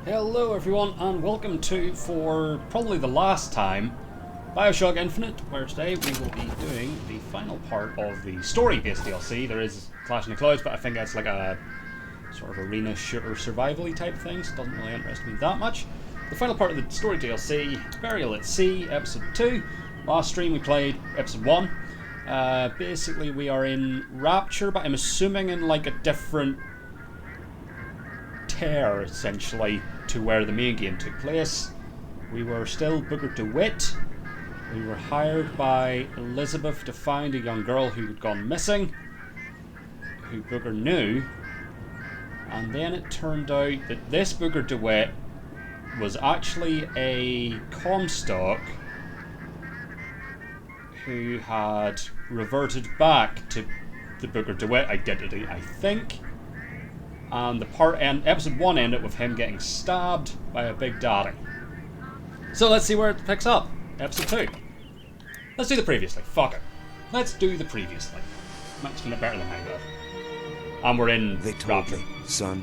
Hello everyone and welcome to, for probably the last time, BioShock Infinite, where today we will be doing the final part of the story-based DLC. There is Clash in the Clouds, but I think that's like a sort of arena shooter survival-y type thing, so it doesn't really interest me that much. The final part of the story DLC, Burial at Sea, Episode 2. Last stream we played Episode 1. Basically we are in Rapture, but I'm assuming in like a different tear, essentially, to where the main game took place. We were still Booker DeWitt. We were hired by Elizabeth to find a young girl who had gone missing, who Booker knew, and then it turned out that this Booker DeWitt was actually a Comstock who had reverted back to the Booker DeWitt identity, I think. And episode 1 ended with him getting stabbed by a big daddy. So let's see where it picks up. Episode 2. Let's do the previously. Fuck it. Let's do the previously. Might spin it better than I would. And we're in They told Rapture. me, son,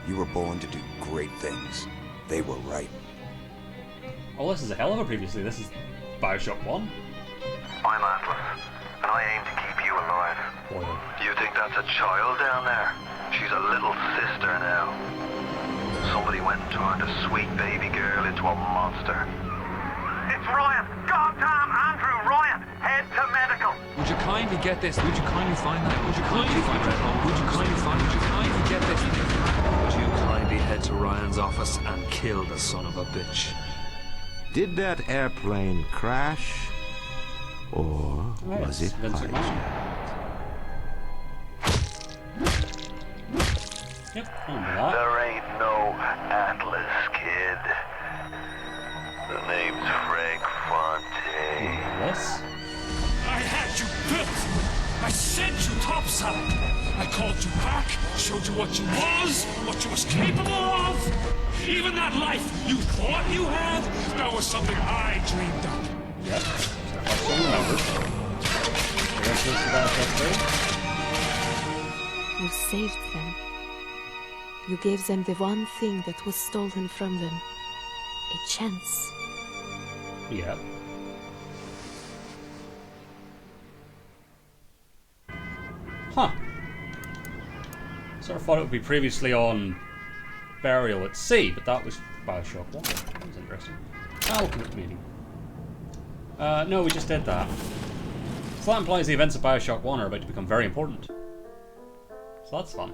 you were born to do great things. They were right. Oh, this is a hell of a previously. This is BioShock 1. I'm Atlas, and I aim to keep you alive. Boy, Do you think that's a child down there? She's a little sister now. Somebody went and turned a sweet baby girl into a monster. It's Ryan! Goddamn Andrew Ryan! Head to medical! Would you kindly get this? Would you kindly find that? Would you kindly find that? Would you kindly find? Would you kindly get this? Would you kindly head to Ryan's office and kill the son of a bitch? Did that airplane crash? Or was it Vince hijacked? McMahon. Yep, I remember that. There ain't no Atlas, kid. The name's Frank Fonte. This? I had you built. I sent you topside. I called you back, showed you what you was capable of. Even that life you thought you had, that was something I dreamed up. Yep. I still remember. The rest is about that You saved them. You gave them the one thing that was stolen from them. A chance. too. Yeah. Huh. Sort of thought it would be previously on Burial at Sea, but that was BioShock 1. That was interesting. I'll look at the meeting. No, we just did that. So that implies the events of BioShock 1 are about to become very important. So that's fun.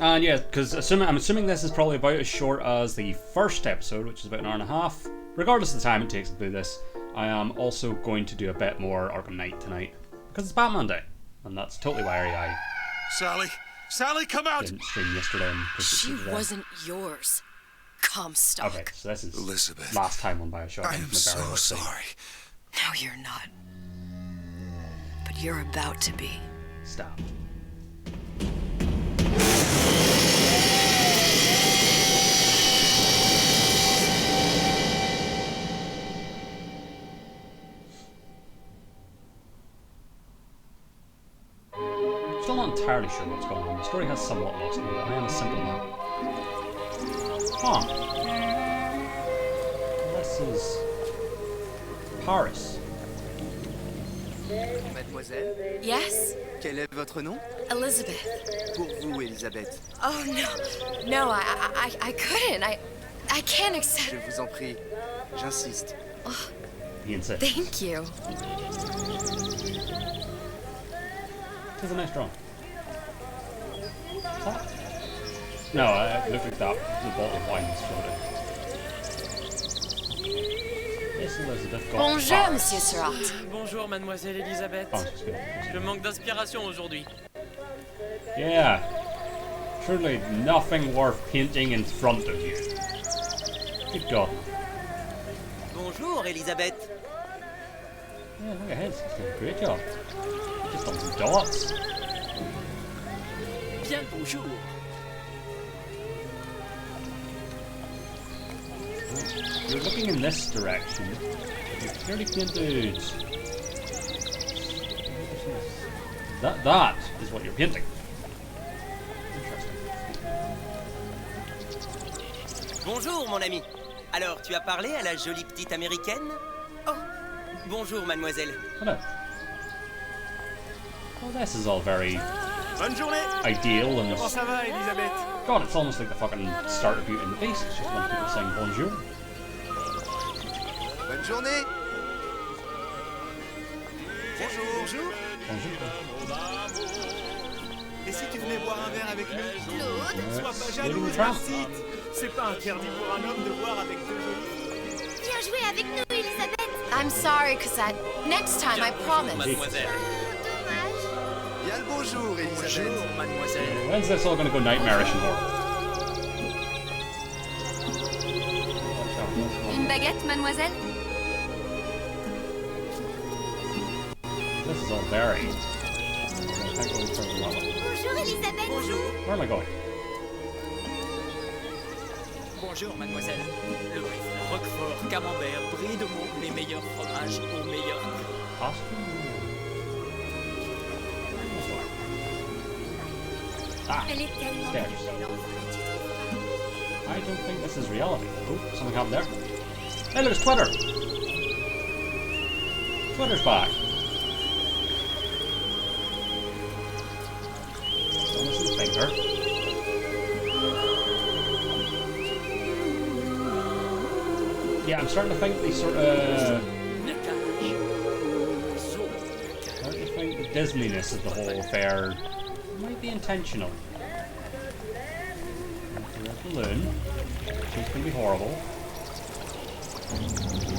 And yeah, because I'm assuming this is probably about as short as the first episode, which is about an hour and a half. Regardless of the time it takes to do this, I am also going to do a bit more Arkham Knight tonight. Because it's Batman Day. And that's totally why I Sally, come out! didn't stream yesterday. And She today. wasn't yours, Comstock. Okay, so this is Elizabeth, last time on BioShock. I am so sorry. No, you're not. But you're about to be. Stop. Still not entirely sure what's going on. The story has somewhat lost me, but I am a simple man. Huh. This is Paris. Mademoiselle, Yes? quel est votre nom? Elizabeth. Pour vous, Elisabeth. Oh, no. No, I couldn't. I can't Je accept... vous en prie, j'insiste. He insists. Thank you. It's a nice drawing. No, it looked like that. The bottle of wine was floating. Yes, Elizabeth got Bonjour, Paris. Monsieur Surratt. Bonjour, mademoiselle Elisabeth. Oh, she's good. Je manque d'inspiration aujourd'hui. Yeah. Truly nothing worth painting in front of you. Good God. Bonjour, Elisabeth. Yeah, look at his. He's doing a great job. Just on some dots. Bien le bonjour. You're looking in this direction. You're clearly painted. That is what you're painting. Interesting. Bonjour, mon ami. Alors, tu as parlé à la jolie petite américaine? Oh, bonjour, mademoiselle. Hello. Well, this is all very Bonne journée. ideal and Comment ça va, Elisabeth? God, it's almost like the fucking start of Beauty and the Beast. It's just when people saying bonjour. Bonne journée. Bonjour. Bonjour. Bonjour. Et si tu venais boire un verre avec nous? Claude. Sois pas jalouse, Marcite. C'est pas interdit pour un homme de boire avec deux jolies filles. Viens jouer avec nous, Elisabeth. I'm sorry, Cosette. Next time, I promise. Mademoiselle. Dommage. Bien le bonjour, Elisabeth. Bonjour, mademoiselle. When's this all gonna go nightmarish and horrible? Une baguette, mademoiselle? This is all very... Bonjour, Elisabeth. Bonjour. Where am I going? Bonjour, mademoiselle. Le Roquefort, Camembert, Brie de Meaux, les meilleurs fromages au meilleur prix. Hospital? Ah, Elle est tellement stairs. I don't think this is reality. Oh, something happened there. Hey, look, it's Twitter! Twitter's back. Missing finger. Yeah, I'm starting to think the sort of... starting to think the Disneyness of the whole affair might be intentional. The red balloon. She's gonna be horrible.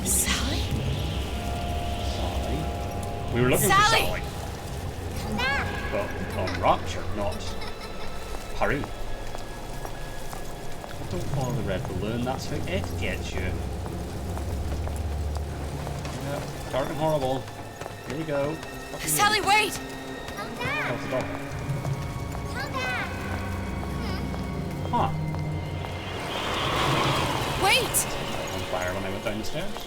Sally? Sally. We were looking Sally! for Sally. But on Rapture, not Harry. Don't follow the red balloon, that's how it gets you. Yep, dark and horrible. Here we go. Sally, wait! Oh, it's a dog. Huh. Wait! On fire when I went down the stairs.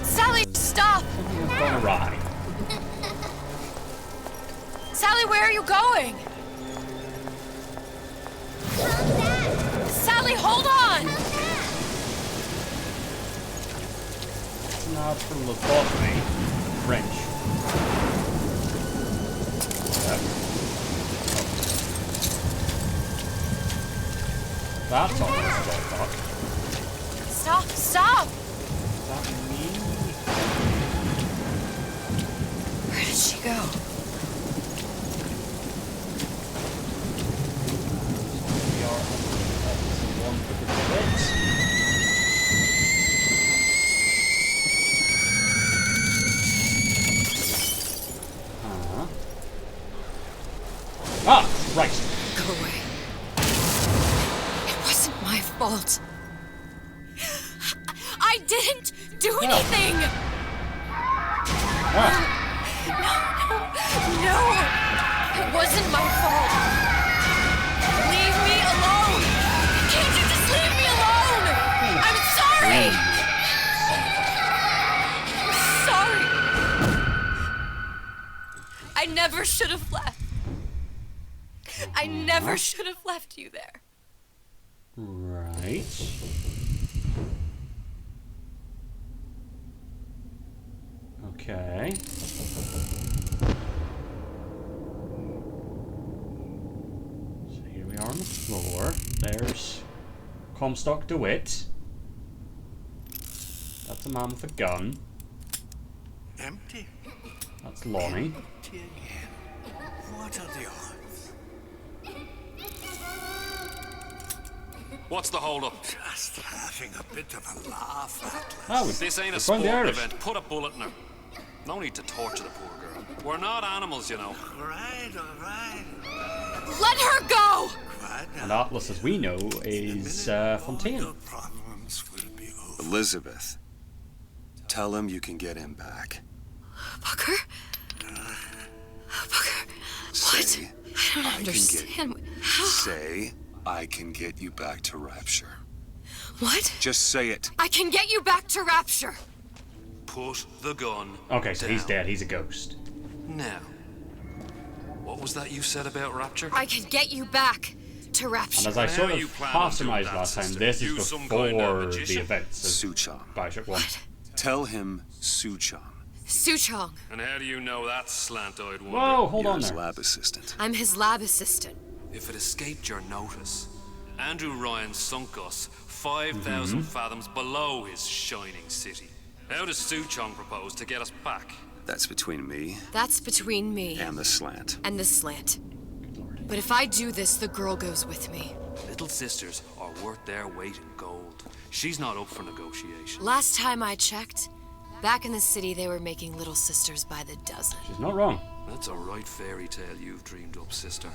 Sally, stop! Something has gone awry. Sally, where are you going? Sally, hold on! Now for lobotomy. French. Yep. That's all this is all about. Stop, stop! Is that me? Where did she go? We are on the opposite one for the bit. Ah, right. Go away. It wasn't my fault. I didn't do anything! Ah, No! It wasn't my fault! Leave me alone! Can't you just leave me alone? I'm sorry! I'm sorry! I never should have left. I never should have left you there. right. Okay. So here we are on the floor. There's Comstock DeWitt. That's a man with a gun. Empty. That's Lonnie. Empty again. What are the odds? What's the hold-up? Just having a bit of a laugh, Atlas. Oh, This ain't a it's from the sporting Irish. event. Put a bullet in her. No need to torture the poor girl. We're not animals, you know. All right. Let her go! Quiet And now. Atlas, as we know, is All Fontaine. your problems will be over. Elizabeth, tell him you can get him back. Booker? Booker, what? Say, I don't understand. How? Say, I can get you back to Rapture. What? Just say it. I can get you back to Rapture. Put the gun Okay, so he's down. dead. He's a ghost. Now, what was that you said about Rapture? I can get you back. to rapture. And as I sort How of you plan half on doing surmised that, last time, sister? this You is some kind of before the magician? events of Suchong. BioShock 1. Tell him Suchong. Suchong. And how do you know that slant-eyed wonder? Whoa, hold You're on his there. lab assistant. I'm his lab assistant. If it escaped your notice, Andrew Ryan sunk us 5,000 fathoms below his shining city. How does Suchong propose to get us back? That's between me That's between me and the slant. and the slant. But if I do this, the girl goes with me. Little sisters are worth their weight in gold. She's not up for negotiation. Last time I checked, back in the city they were making little sisters by the dozen. She's not wrong. That's a right fairy tale you've dreamed up, sister.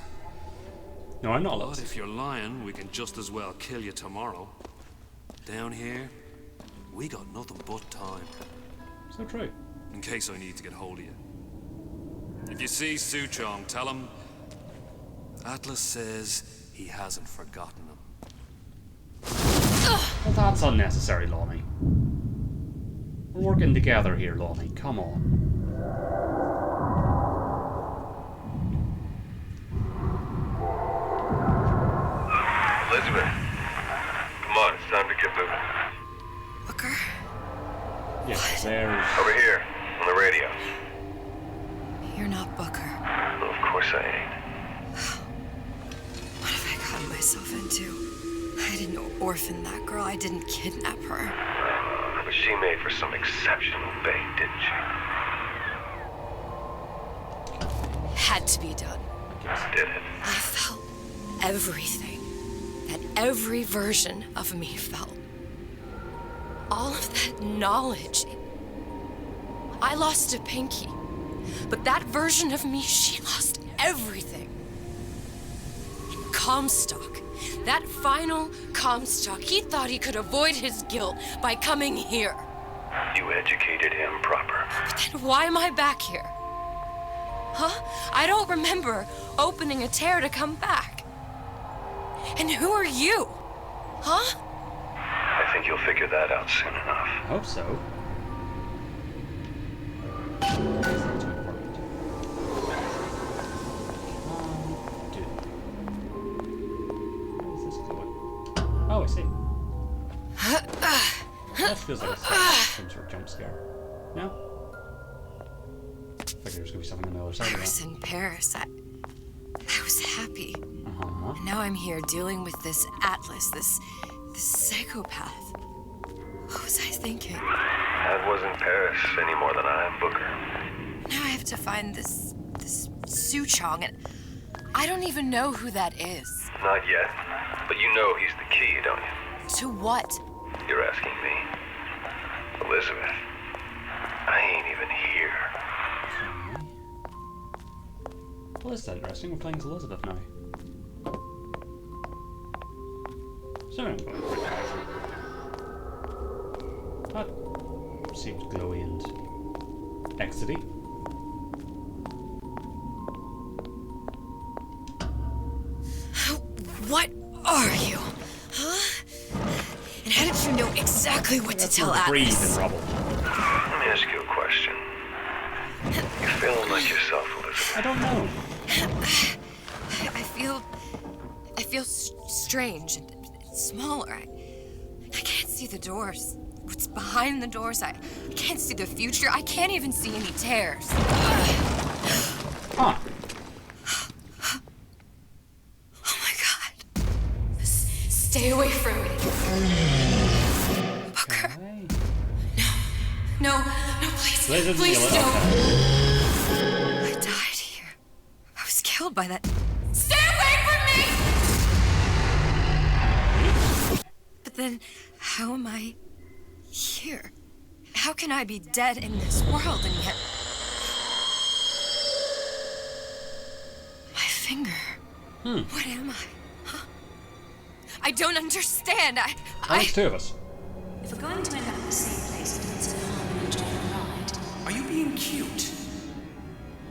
No, I'm not But lost. if you're lying, we can just as well kill you tomorrow. Down here, we got nothing but time. So true. In case I need to get hold of you. If you see Suchong, tell him Atlas says he hasn't forgotten him. Well, that's unnecessary, Lonnie. We're working together here, Lonnie. Come on. Elizabeth, come on, it's time to get moving. Booker? Yes, there's... Over here, on the radio. You're not Booker. Well, of course I ain't. What have I gotten myself into? I didn't orphan that girl. I didn't kidnap her. But she made for some exceptional bait, didn't she? Had to be done. Did it? I felt everything that every version of me felt. All of that knowledge. I lost a pinky, but that version of me, she lost everything. And Comstock, that final Comstock, he thought he could avoid his guilt by coming here. You educated him proper. But then why am I back here? Huh? I don't remember opening a tear to come back. And who are you? Huh? I think you'll figure that out soon enough. I hope so. Where's this going? Oh, I see. That feels like some sort of jump scare. No? I figured there's gonna be something on the other side I of was that. in Paris. I was happy. Uh-huh. And now I'm here dealing with this Atlas, this psychopath. What was I thinking? That wasn't Paris any more than I am Booker. Now I have to find this Suchong, and I don't even know who that is. Not yet. But you know he's the key, don't you? To what? You're asking me. Elizabeth, I ain't even here. Well, this is interesting. We're playing as Elizabeth now. So I'm going for it. That seems glowy and exidy. What are you? Huh? And how did you know exactly what to tell Breathe Atlas? in rubble. Let me ask you a question. You feeling like yourself, Elizabeth? I don't know. I feel strange and smaller. I can't see the doors. What's behind the doors? I can't see the future. I can't even see any tears. Huh. Oh my God. Stay away from me. Booker. Okay. No, please. Please Please don't. don't. I died here. I was killed by that. Stay away from me! But then, how am I here? How can I be dead in this world and yet... My finger. What am I? Huh? I don't understand. There's two of us. If we're going to end up in the same place and it's a permanent ride, Are you being cute?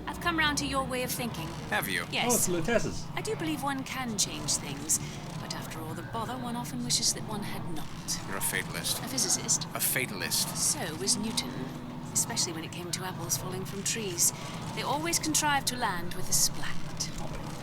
I've come round to your way of thinking. Have you? Yes. Oh, it's Lutess's. I do believe one can change things, but after all the bother, one often wishes that one had not. You're a fatalist. A physicist. A fatalist. So was Newton, especially when it came to apples falling from trees. They always contrived to land with a splat.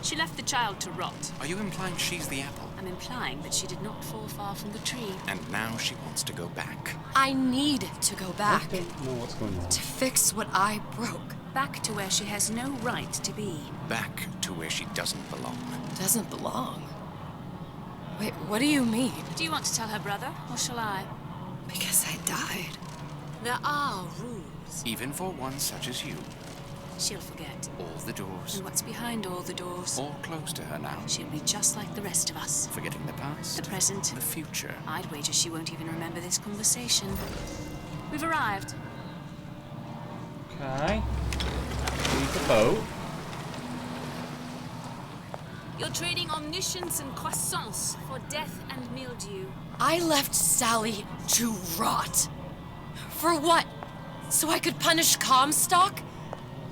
She left the child to rot. Are you implying she's the apple? I'm implying that she did not fall far from the tree. And now she wants to go back. I need to go back. I don't know what's going on. To fix what I broke. Back to where she has no right to be. Back to where she doesn't belong. Doesn't belong? Wait, what do you mean? Do you want to tell her brother, or shall I? Because I died. There are rules. Even for one such as you. She'll forget. All the doors. And what's behind all the doors? All close to her now. She'll be just like the rest of us. Forgetting the past. The present. The future. I'd wager she won't even remember this conversation. We've arrived. Okay. Leave the boat. You're trading omniscience and croissance for death and mildew. I left Sally to rot. For what? So I could punish Comstock?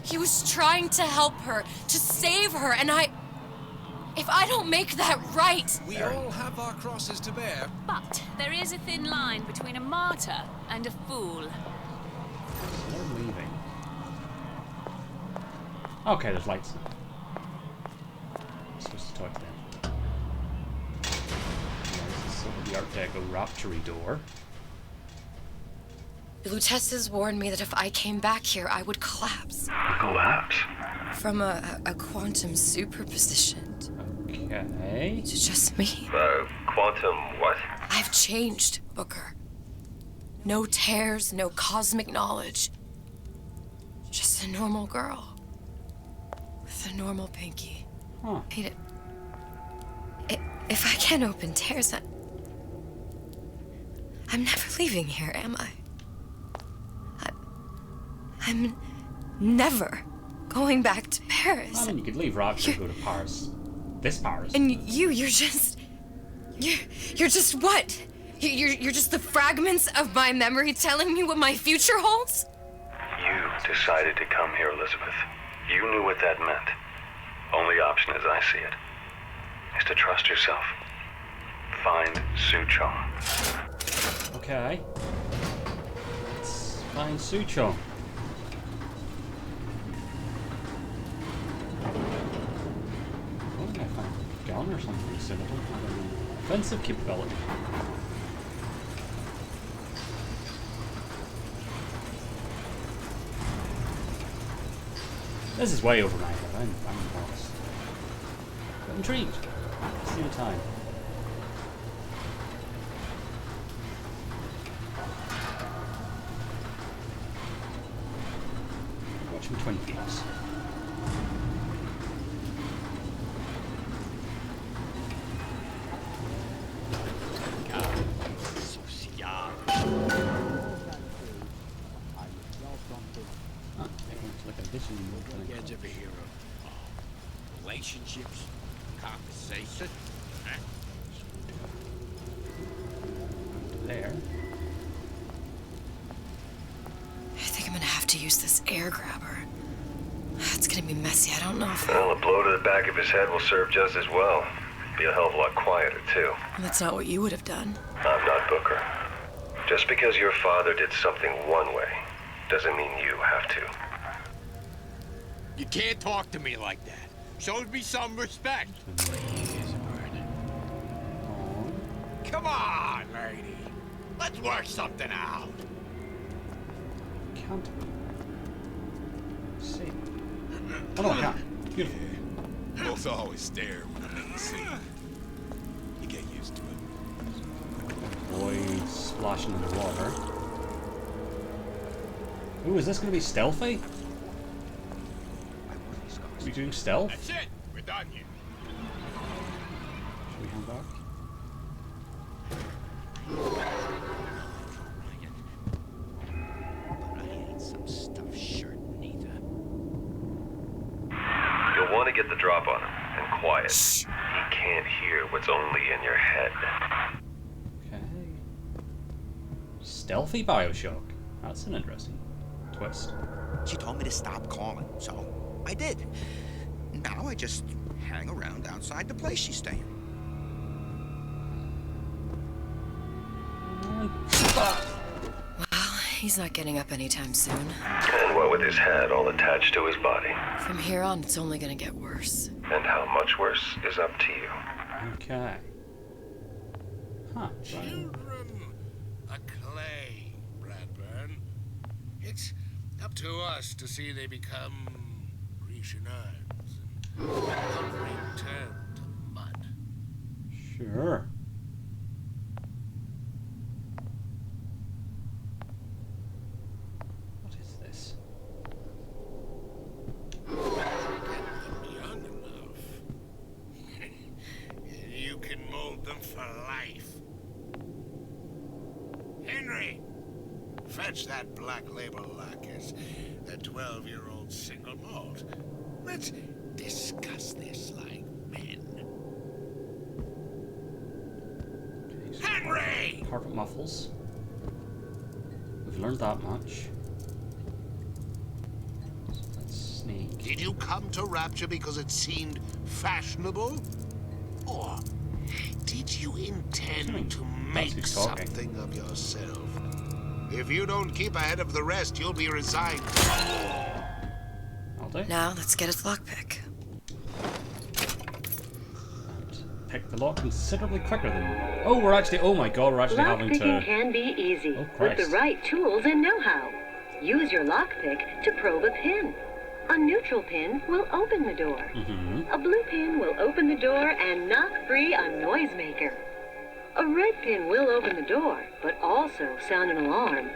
He was trying to help her, to save her, and if I don't make that right... We all have our crosses to bear. But there is a thin line between a martyr and a fool. They're leaving. Okay, there's lights. I'm supposed to talk to them. Yeah, this is sort of the Art Deco Rapture door. The Luteces warned me that if I came back here, I would collapse. Collapse? From a quantum superposition. Okay. To just me. Quantum what? I've changed, Booker. No tears, no cosmic knowledge. Just a normal girl. With a normal pinky. Huh. If I can't open tears, I'm never leaving here, am I? I'm never going back to Paris. I mean, you could leave Rapture and go to Paris. This Paris. And you're just what? You're just the fragments of my memory telling me what my future holds? You decided to come here, Elizabeth. You knew what that meant. Only option, as I see it, is to trust yourself. Find Suchong. Okay. Let's find Suchong. I found a gun or something similar. I don't know. Offensive capability. This is way over my head. I'm lost. But intrigued at the same time. Watching Twin Peaks. The edge of a hero. Relationships, conversation. There. I think I'm gonna have to use this air grabber. It's gonna be messy. I don't know if... Well, a blow to the back of his head will serve just as well. Be a hell of a lot quieter, too. That's not what you would have done. I'm not Booker. Just because your father did something one way, doesn't mean you have to. You can't talk to me like that. Show me some respect. Come on, lady. Let's work something out. Can't see. Oh no, I can't. Beautiful. Both always stare when I'm in the scene. You get used to it. Avoid splashing in the water. Ooh, is this going to be stealthy? Are we doing stealth? That's it. We're done here. Should we hand back? Some stuffed shirt, neither. You'll want to get the drop on him, and quiet. He can't hear what's only in your head. Okay. Stealthy BioShock. That's an interesting twist. She told me to stop calling, so I did. Now I just hang around outside the place she's staying. Well, He's not getting up anytime soon. And what with his head all attached to his body? From here on, it's only gonna get worse. And how much worse is up to you. Okay. Huh. Children, a clay, Bradburn. It's up to us to see they become Rishanans and not return to mud. Sure. What is this? Young enough. You can mold them for life. Henry, fetch that black label lacquers, that 12-year-old single malt. Let's discuss this like men. Okay, so Henry! carpet muffles. We've learned that much. So let's sneak. Did you come to Rapture because it seemed fashionable? Or did you intend to make something of yourself? If you don't keep ahead of the rest, you'll be resigned. I'll do. Now, let's get its lockpick. And pick the lock considerably quicker than... Oh, we're actually... Oh my god, we're actually having to... Lockpicking can be easy with the right tools and know-how. Use your lockpick to probe a pin. A neutral pin will open the door. A blue pin will open the door and knock free a noisemaker. A red pin will open the door, but also sound an alarm.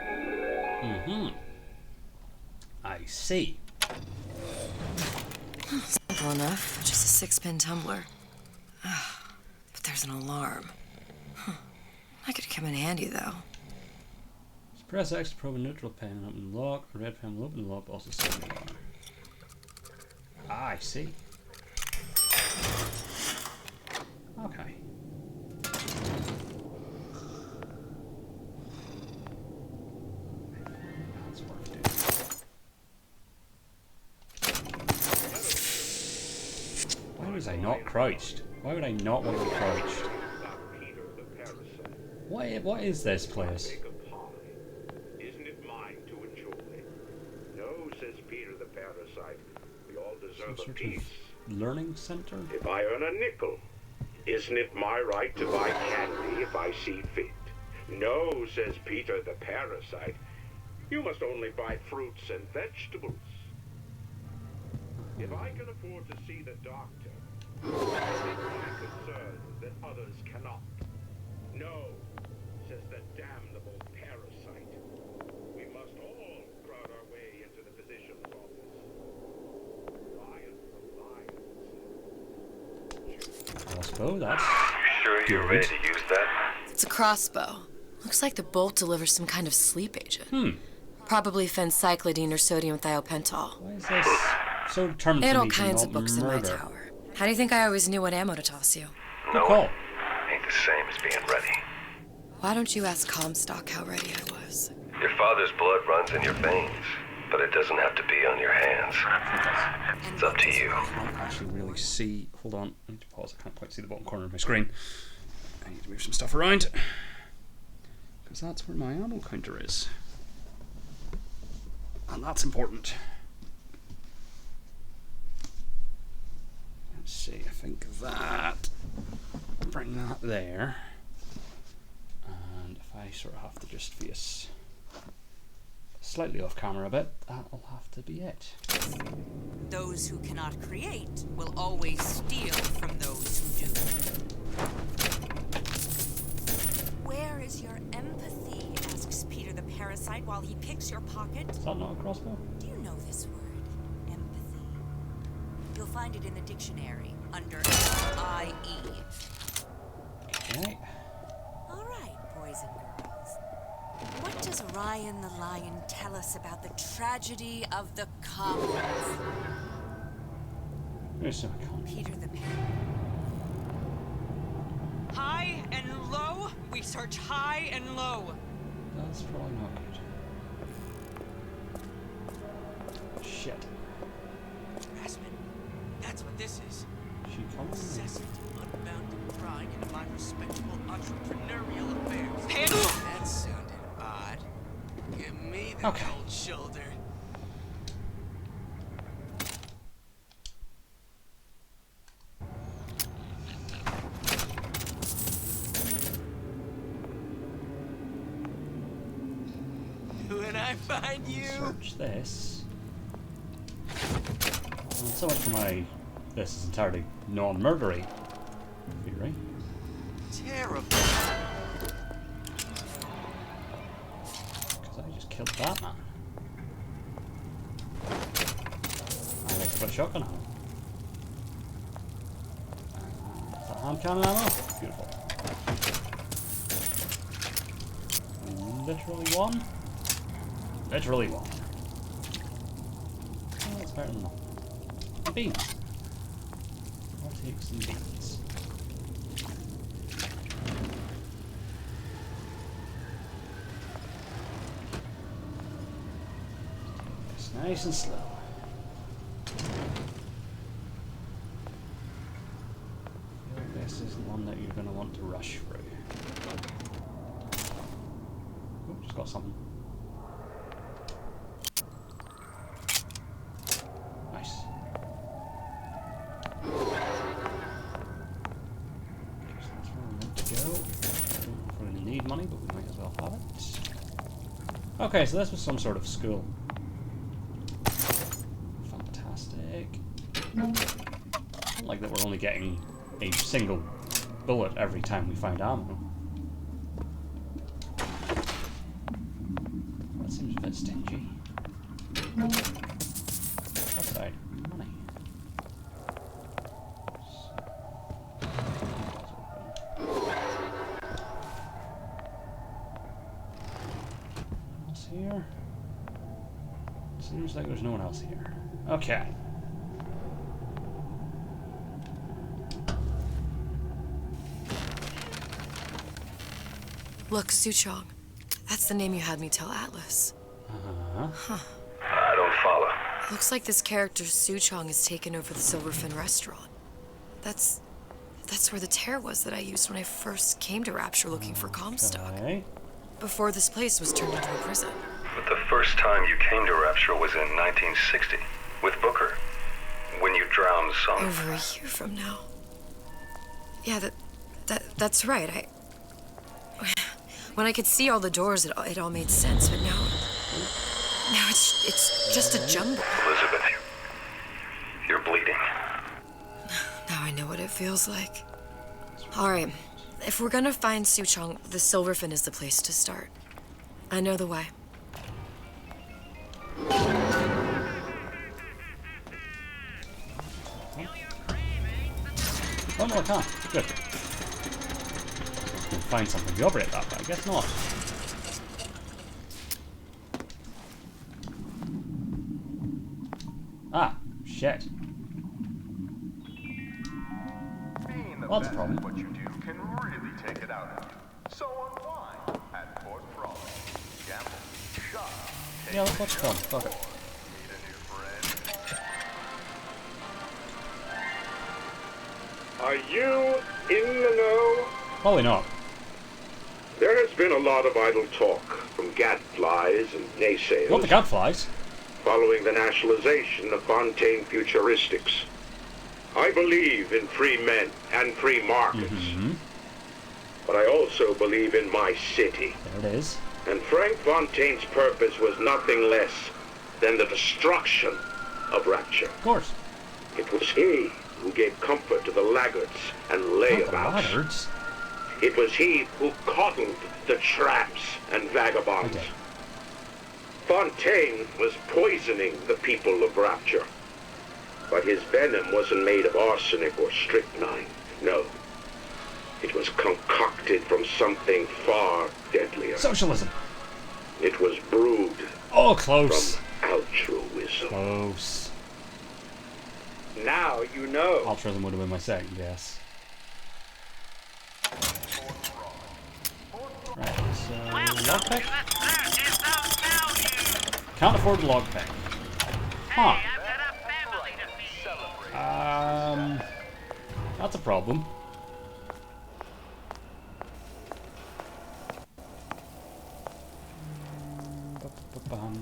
I see. Simple enough. Just a 6-pin tumbler. But there's an alarm. That could come in handy, though. So press X to probe a neutral pin and open the lock. A red pin will open the lock, but also sound an alarm. Ah, I see. Okay. That's worth doing. Why was I not crouched? Why would I not want to be crouched? What is this place? Isn't it mine to enjoy? No, says Peter the parasite. We all deserve a piece. Learning center? If I earn a nickel, isn't it my right to buy candy if I see fit? No, says Peter the parasite. You must only buy fruits and vegetables. If I can afford to see the doctor, I take my concerns that others cannot. No, says the damnable parasite. We must all crowd our way into the physician's office. Lion for lions. Crossbow, that's... You sure you're ready to use that? It's a crossbow. Looks like the bolt delivers some kind of sleep agent. Probably phencyclidine or sodium thiopental. Why is this so determined? They had for all me to kinds not of books in my murder? tower. How do you think I always knew what ammo to toss you? Good call. Ain't the same as being ready. Why don't you ask Comstock how ready I was? Your father's blood runs in your veins, but it doesn't have to be on your hands. It's up to you. I can't actually really see. Hold on, I need to pause. I can't quite see the bottom corner of my screen. I need to move some stuff around because that's where my ammo counter is, and that's important. Let's see. I think that. Bring that there, and if I sort of have to just face slightly off camera a bit, that'll have to be it. Those who cannot create will always steal from those who do. Where is your empathy? Asks Peter the parasite while he picks your pocket. Is that not a crossbow? Do you know this word? Empathy. You'll find it in the dictionary under L-I-E. Okay. All right, boys and girls. What does Ryan the Lion tell us about the tragedy of the commons? There's no con. Peter the parasite. High and low. We search high and low. That's probably not good. Shit. Aspen, that's what this is. She comes. Incessant, unbounded prying into my respectable entrepreneurial affairs. Handle! That sounded odd. Give me Okay. Cold shoulder. When I find you. Search this. Well, so much for my. This is entirely non-murdery theory. Terrible. Because I just killed that man. I like to put a shotgun ammo. Is that hand cannon ammo? Beautiful. Literally one? Literally one. Oh, that's better than nothing. And beans. I'll take some beans. It's nice and slow. This is the one that you're going to want to rush through. Oh, just got something. Nice. So that's where we want to go. I don't know if we're going to need money, but we might as well have it. Okay, so this was some sort of school. Fantastic. Not like that we're only getting a single bullet every time we find ammo. That seems a bit stingy. Outside. Money. Anyone else here? Seems like there's no one else here. Okay. Look, Suchong. That's the name you had me tell Atlas. Huh. I don't follow. Looks like this character Suchong has taken over the Silverfin restaurant. That's where the tear was that I used when I first came to Rapture looking for Comstock. Before this place was turned into a prison. But the first time you came to Rapture was in 1960, with Booker, when you drowned some. Over a year from now. Yeah, that's right. When I could see all the doors, it all made sense, but now it's just a jumble. Elizabeth, you're bleeding. Now I know what it feels like. All right, if we're gonna find Suchong, the Silverfin is the place to start. I know the way. Oh no, I can't. Good. I can find something to operate that, but I guess not. Ah, shit. Well, that's a problem. What you do can really take it out of you. So unwind at Fort Frolic. Gamble, shop, Yeah, let's watch film. Fuck it. Are you in the know? Probably not. There has been a lot of idle talk from gadflies and naysayers. What the gadflies? Following the nationalization of Fontaine Futuristics. I believe in free men and free markets. But I also believe in my city. There it is. And Frank Fontaine's purpose was nothing less than the destruction of Rapture. Of course. It was he who gave comfort to the laggards and layabouts. Laggards? It was he who coddled the tramps and vagabonds. Okay. Fontaine was poisoning the people of Rapture. But his venom wasn't made of arsenic or strychnine. No. It was concocted from something far deadlier. Socialism. It was brewed. Oh, close. From altruism. Close. Now you know. Altruism would have been my second guess. Right, so lockpick. Can't afford a lockpick. Huh. That's a problem. Can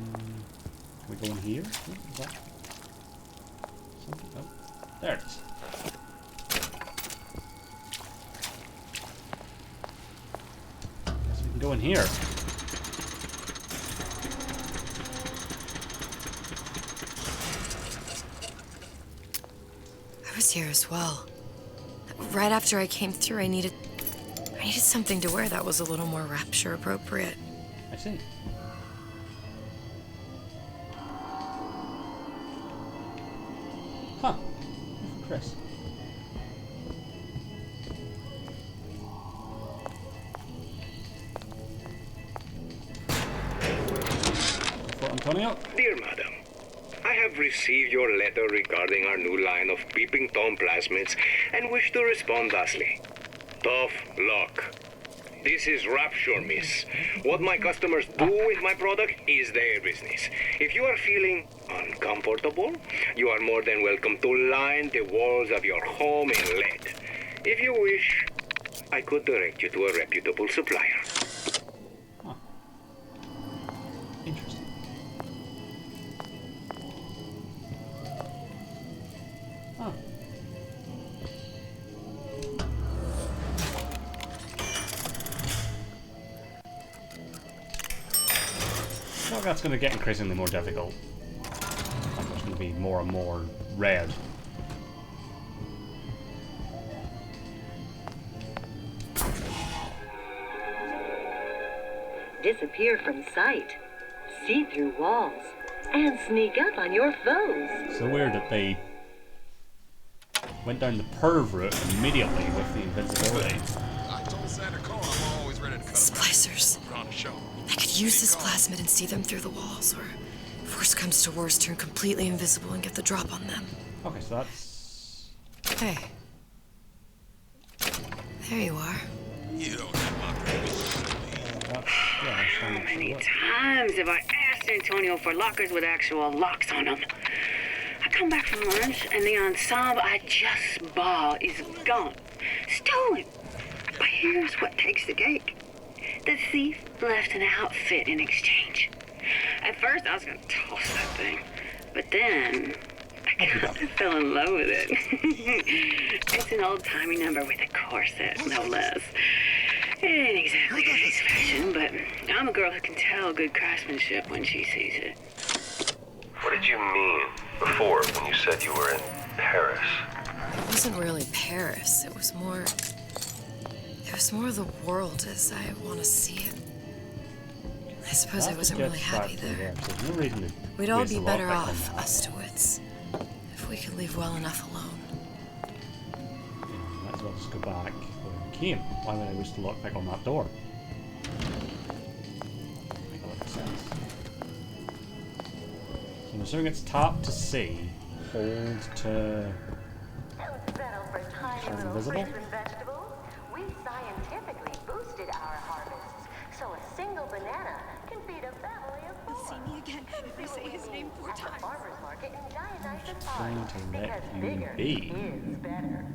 we go in here? Oh, is that something? Oh, there it is. Guess we can go in here. I was here as well. Right after I came through, I needed something to wear that was a little more rapture appropriate. I see. Huh. For Chris. For Antonio. Dear Madam, I have received your letter regarding our new line of peeping Tom plasmids and wish to respond thusly. Tough luck. This is Rapture, miss. What my customers do with my product is their business. If you are feeling uncomfortable, you are more than welcome to line the walls of your home in lead. If you wish, I could direct you to a reputable supplier. Huh. Interesting. Huh. Well, that's going to get increasingly more difficult. Like there's going to be more and more red. Disappear from sight, see through walls, and sneak up on your foes. So weird that they went down the perv route immediately with the invincibility. I told Santa Clara I'm always ready to cut Splicers. on a show. I could use this plasmid and see them through the walls, or if worst comes to worst, turn completely invisible and get the drop on them. Okay, so that's... Hey. There you are. You don't have my permission. How many times have I asked Antonio for lockers with actual locks on them? I come back from lunch and the ensemble I just bought is gone. Stolen. But here's what takes the cake. The thief left an outfit in exchange. At first I was gonna toss that thing, but then I kind of fell in love with it. It's an old-timey number with a corset, no less. It ain't exactly today's fashion, but I'm a girl who can tell good craftsmanship when she sees it. What did you mean before when you said you were in Paris? It wasn't really Paris. It was more the world as I want to see it. I suppose I wasn't really happy there. We'd all be better off, us twits, if we could leave well enough alone. Might as well just go back where we came. Why would I wish to lock back on that door? Make a lot of sense. So I'm assuming it's tap to see, hold to turn invisible. We scientifically boosted our harvests, so a single banana can feed a family of four. You'll see me again if I say his name 4 times. At the farmer's market in Dionysus Trying Park, to let because you bigger be. is better.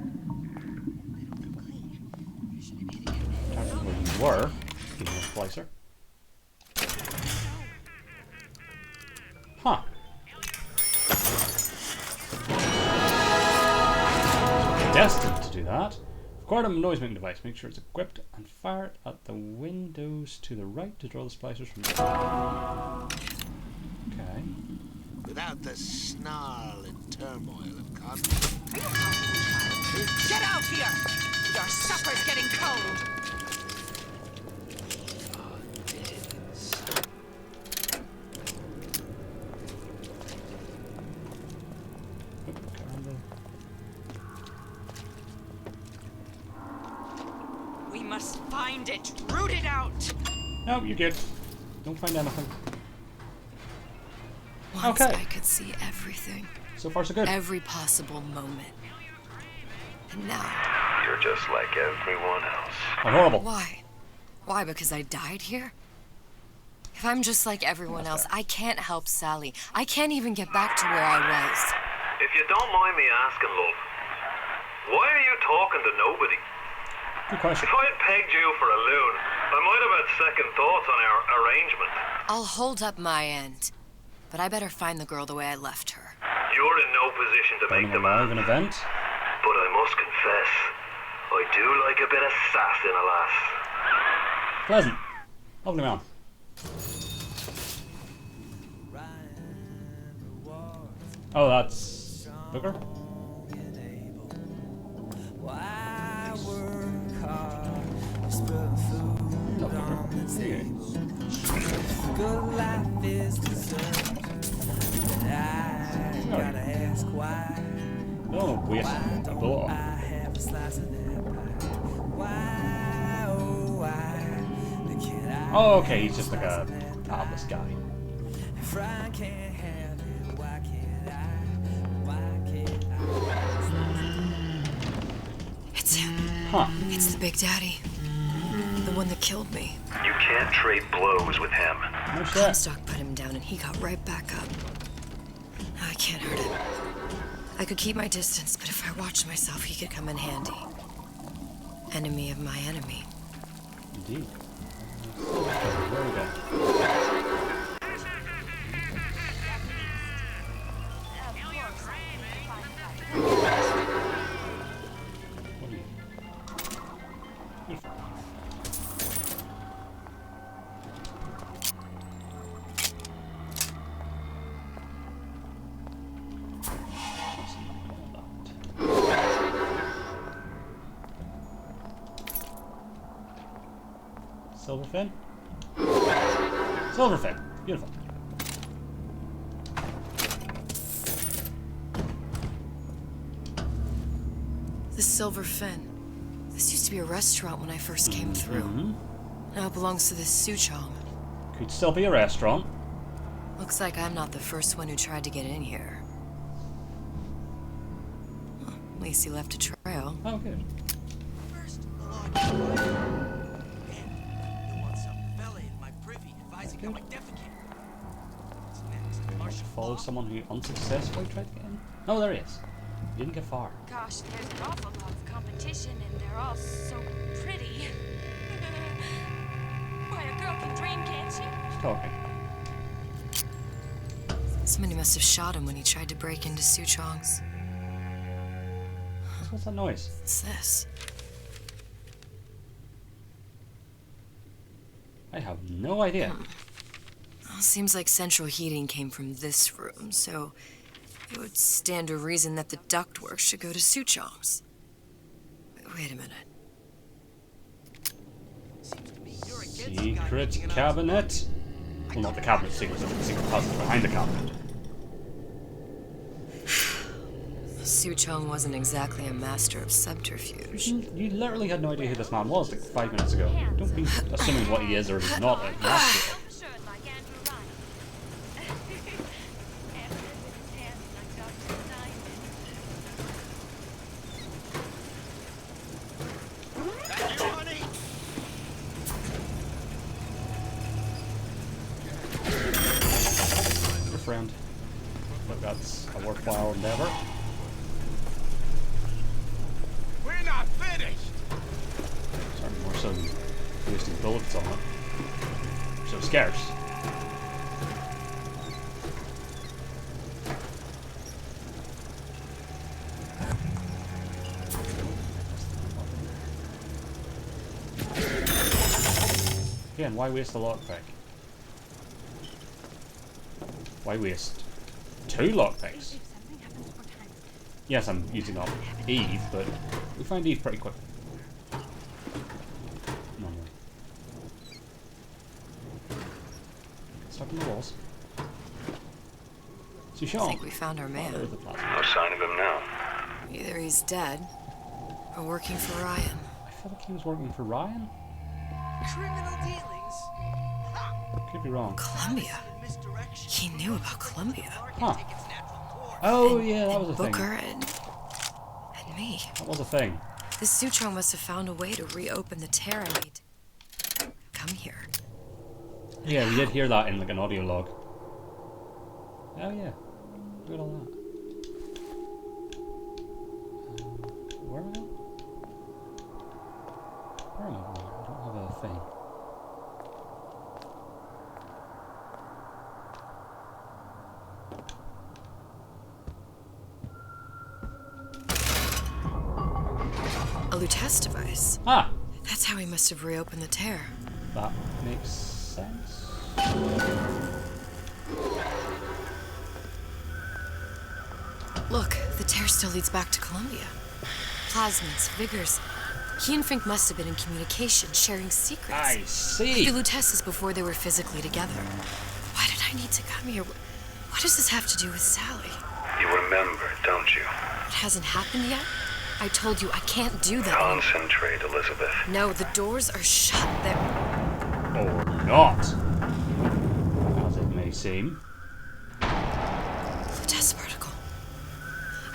Time from where you were. Give me a splicer. Huh. Destined to do that. Required a noise-making device. Make sure it's equipped and fire it at the windows to the right to draw the splicers from the Okay. Without the snarl and turmoil of conflict. Get out here! Your supper's getting cold! We must find it! Root it out! No, you're good. Don't find anything. Once Okay. I could see everything. So far, so good. Every possible moment. And now... You're just like everyone else. Horrible. Why? Why, because I died here? If I'm just like everyone else, I can't help Sally. I can't even get back to where I was. If you don't mind me asking, love, why are you talking to nobody? Good question. If I'd pegged you for a loon, I might have had second thoughts on our arrangement. I'll hold up my end, but I better find the girl the way I left her. You're in no position to make Live an demands. event. But I must confess, I do like a bit of sass in a lass. Pleasant. Lovely man. Oh, that's Booker? Not Booker. Yeah. Good life is deserved. I gotta ask why. Oh, waste a bullet. I have a slice of that pie. Why, oh why? Can I Oh, okay, he's just like a artless guy. if I can't have it, why can't I? Why can't I? It's him. Huh. It's the Big Daddy. The one that killed me. You can't trade blows with him. Comstock put him down and he got right back up. I can't hurt him. I could keep my distance, but if I watched myself, he could come in handy. Enemy of my enemy. Indeed. Where we go? What are you? Beautiful. Silverfin? Silverfin! Beautiful. The Silver Fin. This used to be a restaurant when I first came through. Now it belongs to this Suchong. Could still be a restaurant. Looks like I'm not the first one who tried to get in here. Well, at least he left a trail. Oh, good. Follow someone who unsuccessfully tried to get in? Oh, there he is. He didn't get far. Gosh, there's an awful lot of competition, and they're all so pretty. Why, a girl can dream, can't she? He's talking. Somebody must have shot him when he tried to break into Suchong's. What's that noise? What's this? I have no idea. Well, seems like central heating came from this room, so it would stand to reason that the ductwork should go to Suchong's. Wait a minute. Secret cabinet? Well, not the cabinet secret, but the secret puzzle behind the cabinet. Suchong wasn't exactly a master of subterfuge. You literally had no idea who this man was like 5 minutes ago. Don't be assuming what he is or is not a master. Your friend. But that's a worthwhile endeavor. We're not finished. Certainly more so than wasting bullets on it. So scarce. Again, why waste a lockpick? Why waste 2 lockpicks? Yes, I'm using up Eve, but we find Eve pretty quick. Normally. Stuck in the walls. Suchong. I think we found our man. There's the plasma. No sign of him now. Either he's dead, or working for Ryan. I feel like he was working for Ryan. Criminal dealings. Could be wrong. Columbia. He knew about Columbia. Huh. Oh yeah, that was a thing. Booker and me. That was a thing. This Suchong must have found a way to reopen the tear I made. Come here. Yeah, we did hear that in like an audio log. Oh yeah. Look at all that. Where am I going? Where am I going? I don't have a thing. A Lutece device. Ah. That's how he must have reopened the tear. That makes sense. Look, the tear still leads back to Columbia. Plasmids, vigors. He and Fink must have been in communication, sharing secrets. I see. The Luteces before they were physically together. Why did I need to come here? What does this have to do with Sally? You remember, don't you? It hasn't happened yet? I told you I can't do that. Concentrate, Elizabeth. No, the doors are shut. Or not. As it may seem. Lutece particle.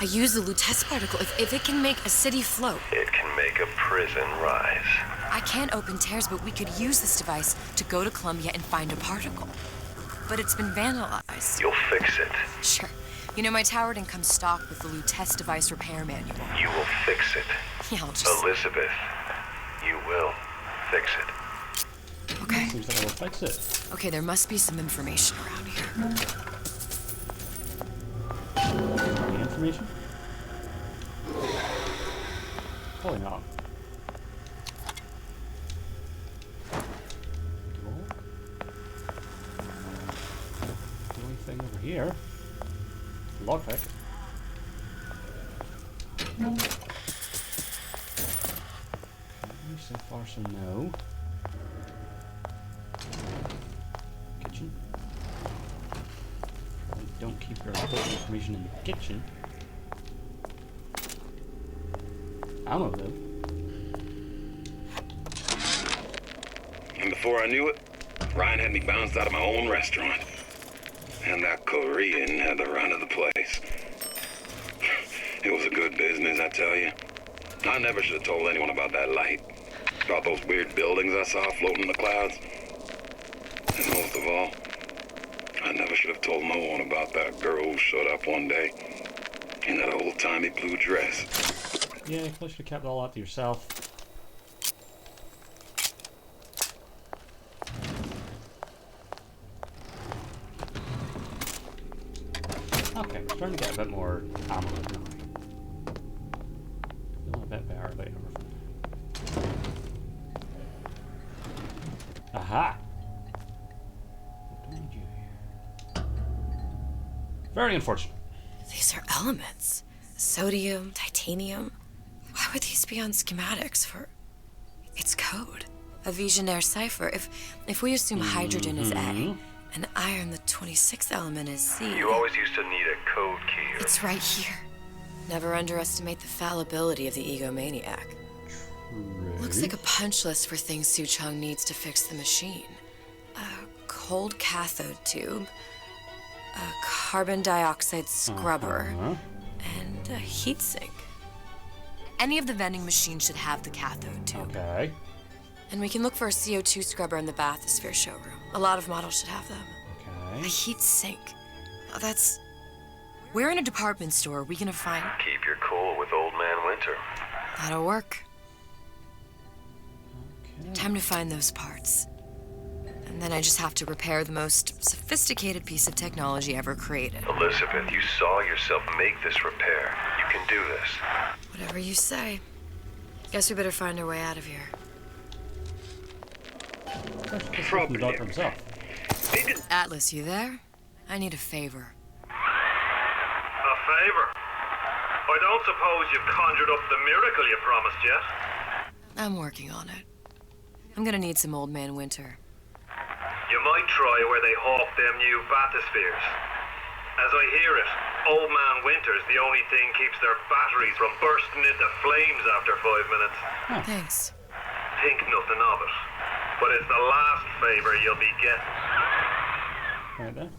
I use the Lutece particle. If it can make a city float. It can make a prison rise. I can't open tears, but we could use this device to go to Columbia and find a particle. But it's been vandalized. You'll fix it. Sure. You know, my tower didn't come stocked with the Lutece device repair manual. You will fix it. Yeah, I'll just... Elizabeth, you will fix it. Okay. Seems like I'll fix it. Okay, there must be some information around here. Any information? Probably not. The only thing over here. Lockpick. So far, so no. Kitchen. Probably don't keep your important information in the kitchen. Ammo, though. And before I knew it, Ryan had me bounced out of my own restaurant. And that Korean had the run of the place. It was a good business, I tell you. I never should have told anyone about that light. About those weird buildings I saw floating in the clouds. And most of all, I never should have told no one about that girl who showed up one day in that old-timey blue dress. Yeah, you probably should have kept all that to yourself. Okay, I'm starting to get a bit more ammo now. Feeling a bit better about everything. Aha! What do we do here? Very unfortunate. These are elements. Sodium, titanium. Why would these be on schematics for... It's code. A Visionaire cipher. If we assume hydrogen is A, and iron, the 26th element, is C... You always used to need a code key. It's right here. Never underestimate the fallibility of the egomaniac. Looks like a punch list for things Suchong needs to fix the machine. A cold cathode tube, a carbon dioxide scrubber, and a heat sink. Any of the vending machines should have the cathode tube. Okay. And we can look for a CO2 scrubber in the bathysphere showroom. A lot of models should have them. Okay. A heat sink. Oh, that's... We're in a department store. We gonna find... Keep your cool with Old Man Winter. That'll work. Time to find those parts. And then I just have to repair the most sophisticated piece of technology ever created. Elizabeth, you saw yourself make this repair. You can do this. Whatever you say. Guess we better find our way out of here. Probably the doctor himself. Atlas, you there? I need a favor. A favor? I don't suppose you've conjured up the miracle you promised yet? I'm working on it. I'm gonna need some Old Man Winter. You might try where they hawk them new bathyspheres. As I hear it, Old Man Winter's the only thing keeps their batteries from bursting into flames after 5 minutes. Thanks. Think nothing of it. But it's the last favor you'll be getting. Right there.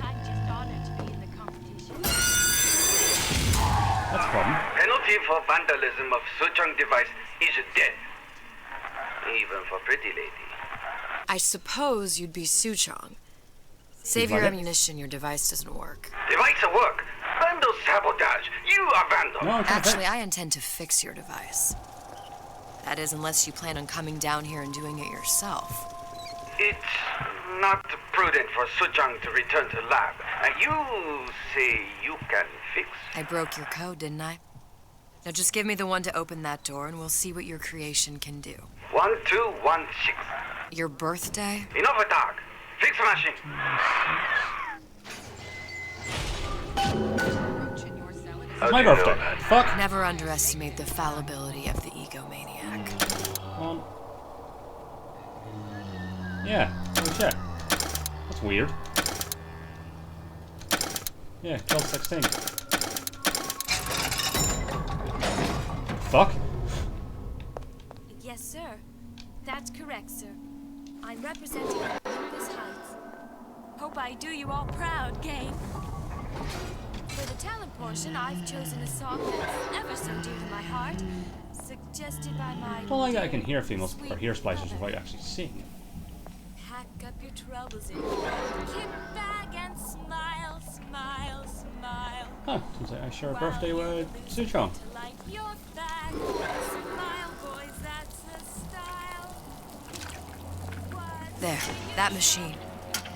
I'm just honored to be in the competition. That's fun. Penalty for vandalism of Suchong device is death. Even for pretty lady. I suppose you'd be Suchong. Save your ammunition, your device doesn't work. Device will work. Vandal sabotage. You are vandal. No, actually, I intend to fix your device. That is, unless you plan on coming down here and doing it yourself. It's not prudent for Sujang to return to lab. You say you can fix? I broke your code, didn't I? Now just give me the one to open that door and we'll see what your creation can do. 1216. Your birthday? Enough talk. Fix machine. It's my birthday. Fuck. Never underestimate the fallibility of the egomaniac. Yeah, holy shit. That's weird. Yeah, 1216. Fuck. Yes, sir. That's correct, sir. I'm representing Olympus Heights. Hope I do you all proud, gang. For the talent portion, I've chosen a song that's ever so dear to my heart, suggested by my... I don't like that I can hear females or hear splicers without actually seeing it. Pack up your troubles in your kit bag and smile, smile, smile. Huh, seems like I share a birthday with Suchong. Like your bag, smile, boys, that's the style. There, that machine.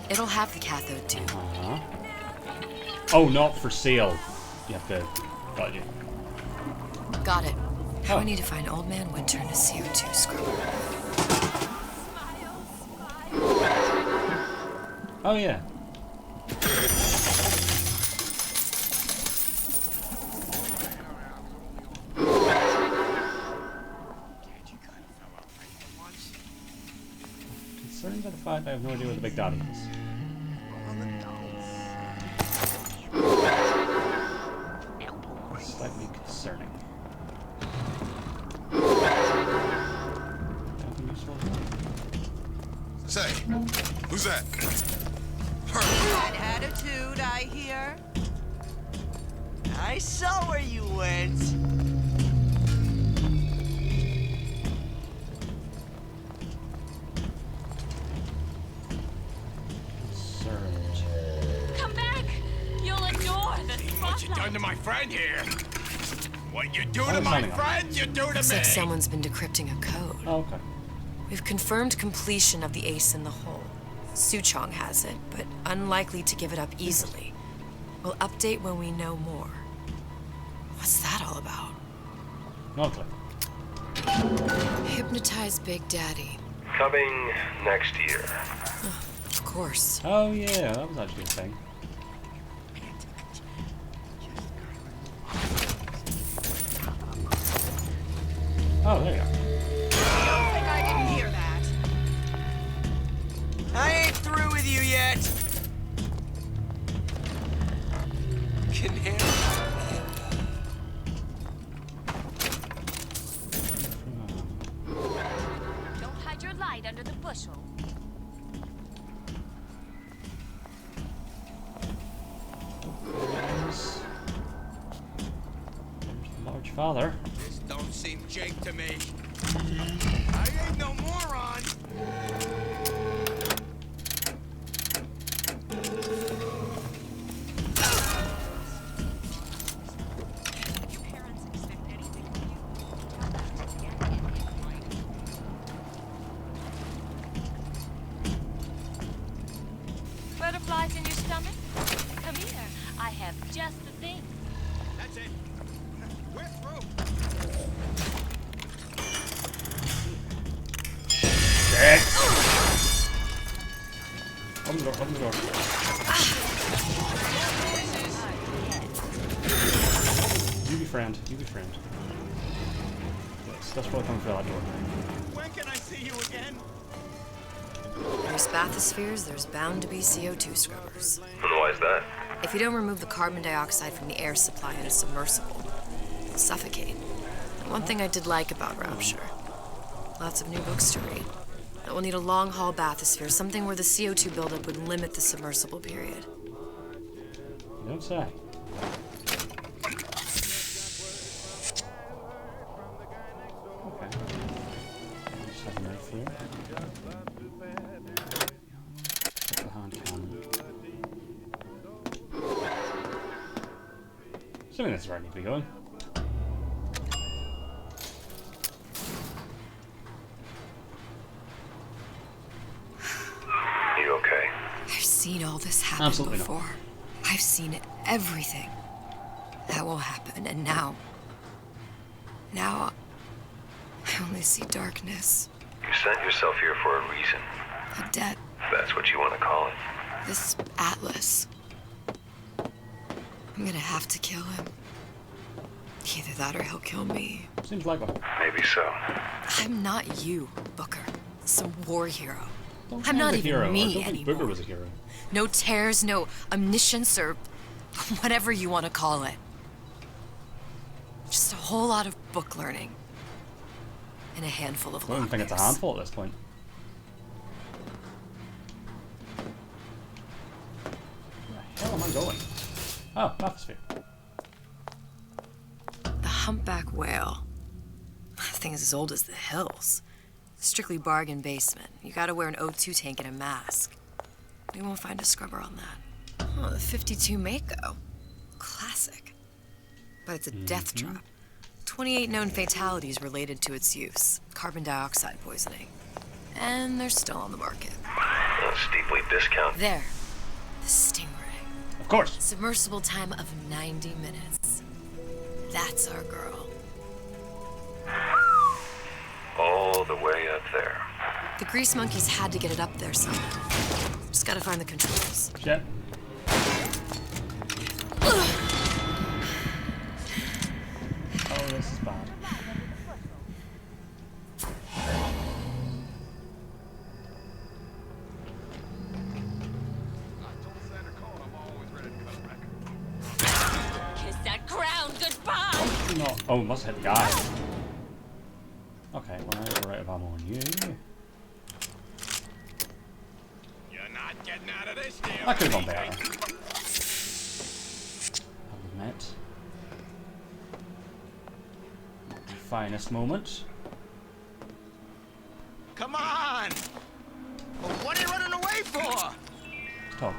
It'll have the cathode too. Oh, not for sale. You have to... Got you. Got it. Now I need to find Old Man Winter and a CO2 scrubber. Oh, yeah. Concerned by the fact I have no idea where the big daddy is. Slightly concerning. Say, who's that? Bad attitude, I hear. I saw where you went. Come back! You'll adore the spotlight. What you done to my friend here? What you do to my friend, you do to Looks me. like someone's been decrypting a code. Oh, okay. We've confirmed completion of the ace in the hole. Suchong has it, but unlikely to give it up easily. We'll update when we know more. What's that all about? Okay. Hypnotize Big Daddy. Coming next year. Of course. Oh yeah, that was actually a thing. Oh, there you go. I don't think I didn't hear that. I ain't through with you yet. Can hear. Don't hide your light under the bushel. There's the large father. This don't seem Jake to me. I ain't no moron. Butterflies in your stomach? Come here. I have just the thing. That's it. We're through. Shit! Open the door, open the door. You be friend, you be friend. Yes, that's probably coming through that door. When can I see you again? There's bathyspheres, there's bound to be CO2 scrubbers. And why is that? If you don't remove the carbon dioxide from the air supply in a submersible, you'll suffocate. One thing I did like about Rapture, lots of new books to read. But we'll need a long-haul bathysphere, something where the CO2 buildup would limit the submersible period. You don't say. Okay. Just have a knife here. Put the hand cannon. Assuming that's where I need to be going. You okay? this happen Absolutely before. not. I've seen everything that will happen, and now I only see darkness. You sent yourself here for a reason. A debt. If that's what you want to call it. This Atlas. I'm gonna have to kill him. Either that or he'll kill me. Seems like one. Maybe so. I'm not you, Booker. Some war hero. Don't I'm not a even hero. me I don't think anymore. Booker was a hero. No tears, no omniscience, or whatever you want to call it. Just a whole lot of book learning. And a handful of I don't think it's a lockpicks. handful at this point. Where the hell am I going? Oh, atmosphere. The humpback whale. That thing is as old as the hills. Strictly bargain basement. You gotta wear an O2 tank and a mask. We won't find a scrubber on that. Oh, the 52 Mako. Classic. But it's a death trap. 28 known fatalities related to its use. Carbon dioxide poisoning. And they're still on the market. Steeply discounted. There. The Stingray. Of course. Submersible time of 90 minutes. That's our girl. All the way up there. The grease monkeys had to get it up there somehow. Just gotta find the controls. Shit. Oh, this is bad. Kiss that crown goodbye! Oh, not. Oh, it must have hit the guy. Okay, well, we're out of ammo on you. You're not getting out of this deal. That could have gone better. I'll admit. Not the finest moment. Come on! Well, what are you running away for? Stop.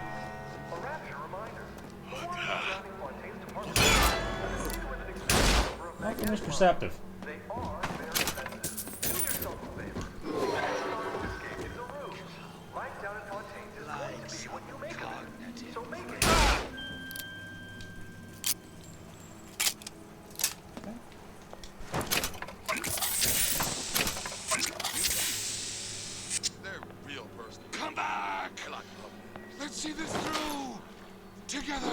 Not the most perceptive. Come back! Let's see this through! Together!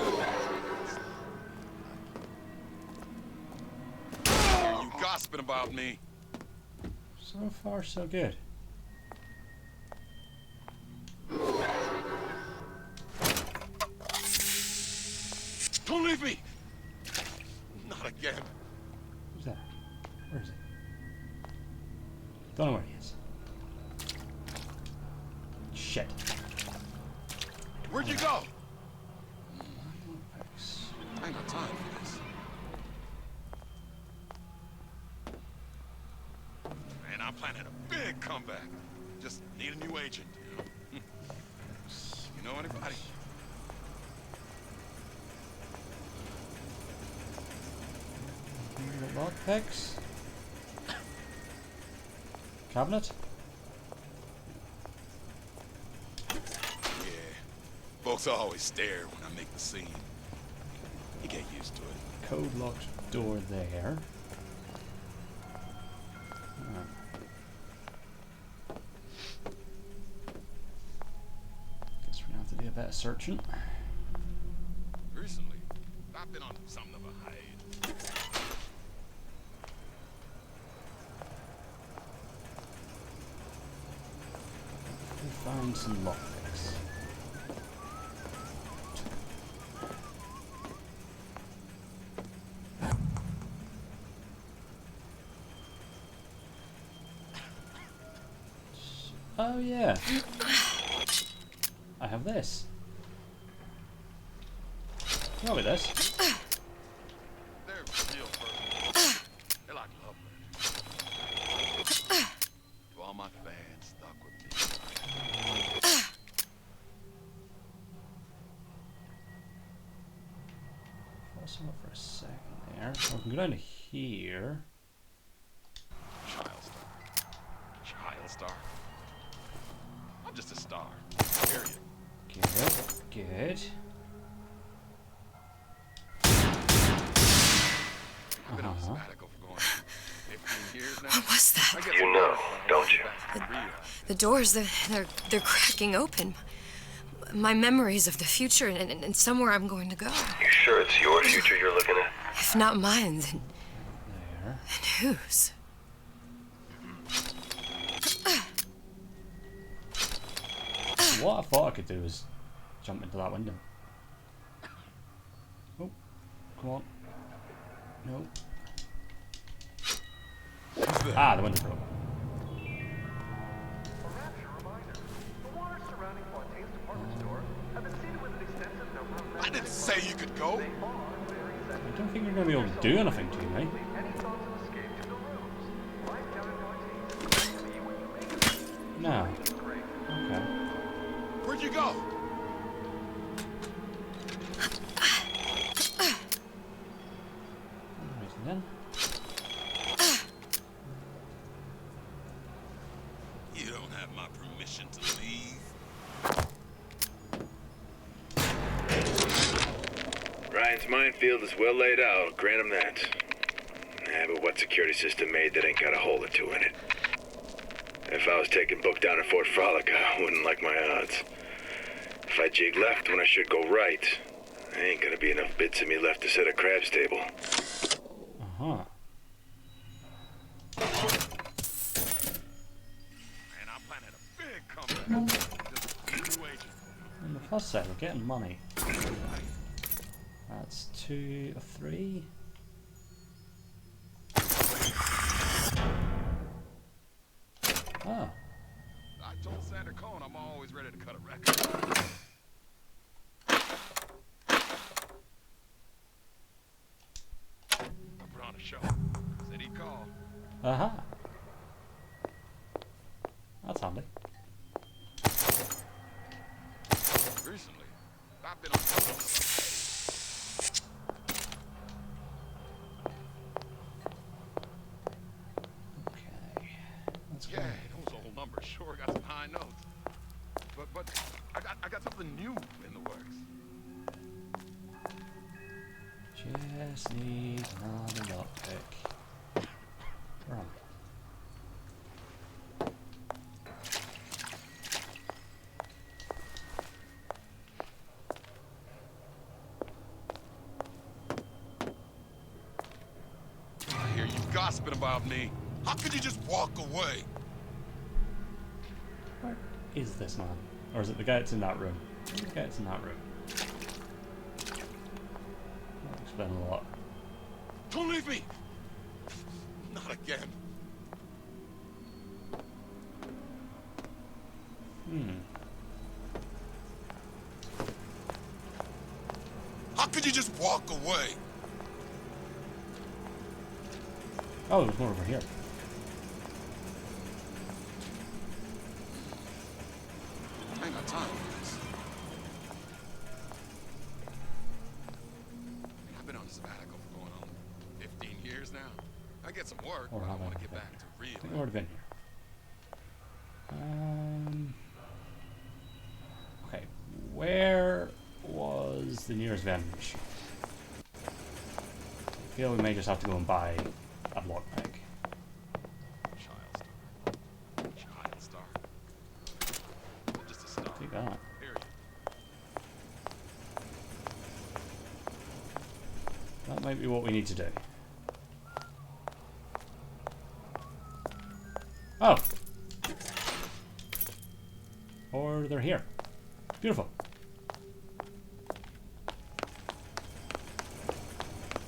You gossiping about me? So far, so good. Don't leave me! Not again. Who's that? Where is he? Don't know where he is. Shit. Where'd you go? I ain't got time for this. Man, I'm planning a big comeback. Just need a new agent, you know? You know anybody? Lockpicks. Cabinet. Yeah. Folks always stare when I make the scene. You get used to it. Code locked door there. Guess we're gonna have to do a bit of searching. Recently, I've been on something of a hiatus. We'll find some lockpicks. Oh yeah. I have this. Go with this. They're real perfect. They're like lovebirds. To all my fans stuck with me. Also up for a second there. We can go down to here. Child star. Child star. I'm just a star. Period. Okay. Good. What was that? You know, don't you? The doors, they're cracking open. My memories of the future and somewhere I'm going to go. You sure it's your future you're looking at? If not mine, then whose? What I thought I could do was jump into that window. Oh, come on. No. Ah, the window's broken. I didn't say you could go. I don't think you're going to be able to do anything to me. No. Okay. Where'd you go? Then. You don't have my permission to leave. Ryan's minefield is well laid out, grant him that. But what security system made that ain't got a hole or two in it? If I was taking book down at Fort Frolic, I wouldn't like my odds. If I jig left when I should go right, there ain't gonna be enough bits of me left to set a crab's table. Uh-huh. Man, I planted a big comeback. Just new agent. On the plus side, we're getting money. That's 2 or 3. Oh. I told Sander Cohen I'm always ready to cut a record. I put on a show. Said he'd call. Uh-huh. That's handy. Recently, I've been on... Yeah, those old numbers sure got some high notes. But I got something new in the works. Just need another lockpick. Where am I hear you gossiping about me. How could you just walk away? Where is this man? Or is it the guy that's in that room? The guy that's in that room. That'll explain a lot. Don't leave me! Not again. How could you just walk away? Oh, there's more over here. I ain't got time for this. I've been on a sabbatical for going on 15 years now. I get some work, but I want to get back to real. I think I've already been here. Okay, where was the nearest vending machine? I feel we may just have to go and buy a lockpick. Child star. Just a star. Take that. Period. That might be what we need to do. Oh! Or they're here. Beautiful.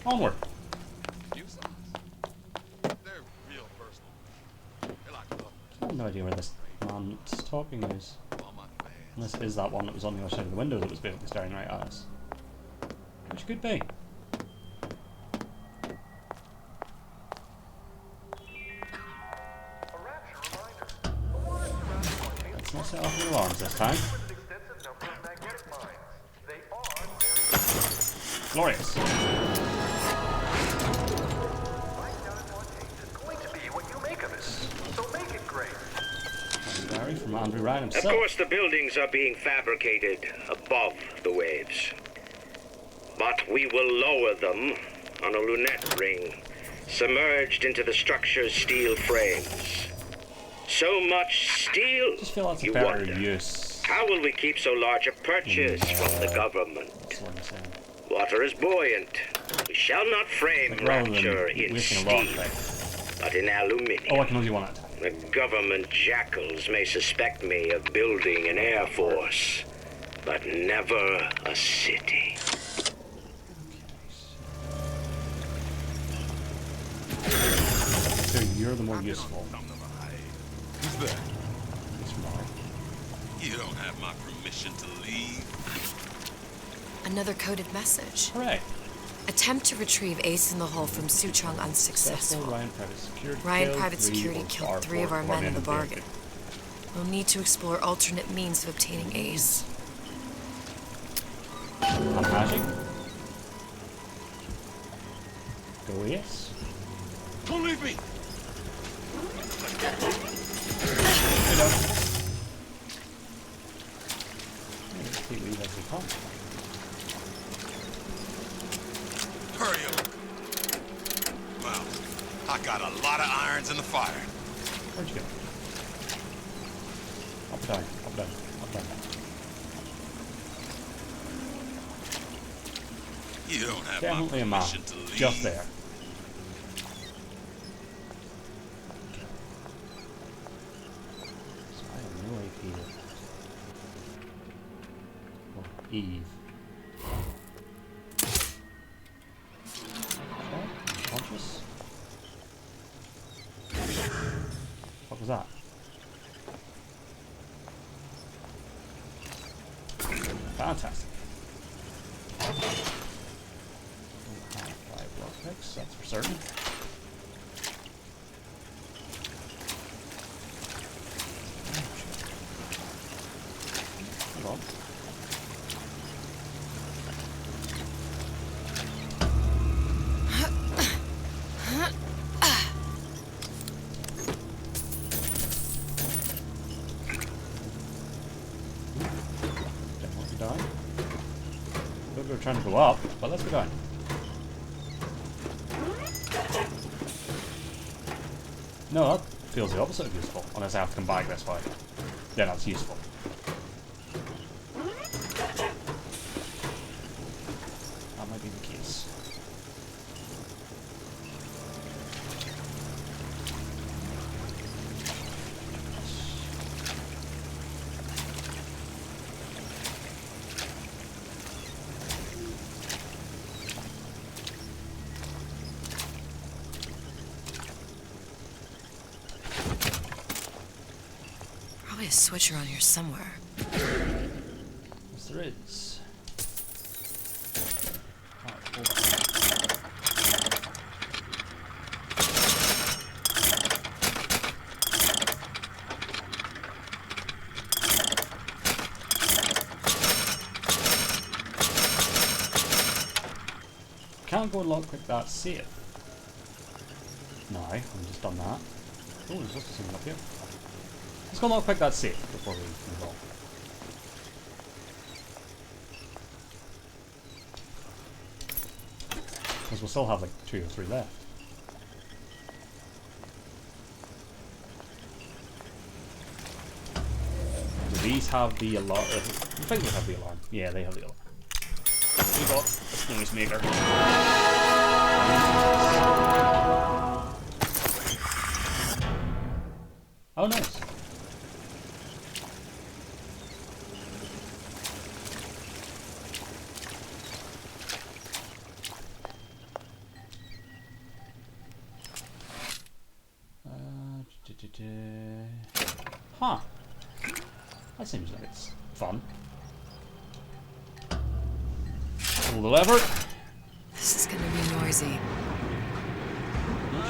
Onward. Few songs. They're real personal. They're like love. I have no idea where this man's talking is. Unless it is that one that was on the other side of the window that was basically staring right at us. Which could be. Let's not set off the alarms this time. Glorious. Going to be what you make of it. So make it great. Gary from from Andrew Ryan himself. Of course, the buildings are being fabricated above the waves. But we will lower them on a lunette ring, submerged into the structure's steel frames. So much steel, I just feel that's a you better wonder. use. How will we keep so large a purchase from the government? That's what I'm saying. Water is buoyant. We shall not frame Like, rather than rapture in wasting a lot steel, of but in aluminium. Oh, I can only one at a time. The government jackals may suspect me of building an air force, but never a city. So you're the more useful. Who's that? It's Mark. You don't have my permission to leave. Another coded message. Hooray. Attempt to retrieve Ace in the Hole from Suchong unsuccessful. Ryan Private Security killed 3 of our men in the bargain. We'll need to explore alternate means of obtaining Ace. I'm hashing. Go yes. Don't leave me! Hello. Let's leave as we come. Hurry up. Well, I got a lot of irons in the fire. Where'd you go? Up down, up down, up down. You don't have Definitely my a man. permission to leave. Just there. So I have no idea. Oh, Eve. Conscious? What was that? Fantastic. 5 block picks, that's for certain. Hold on. We're trying to go up, but let's go down. No, that feels the opposite of useful, unless I have to come back this way. Then that's useful. That might be the case. Probably a switch around here somewhere. Yes, there is. Alright, hold on. Can't go and lockpick that safe. No, I'm just done that. Oh, there's also something up here. Let's go lockpick that safe before we move on. Because we'll still have like 2 or 3 left. Do these have the alarm? I think they have the alarm. Yeah, they have the alarm. We got the noise maker. Oh, nice. Huh. That seems like it's fun. Pull the lever. This is gonna be noisy.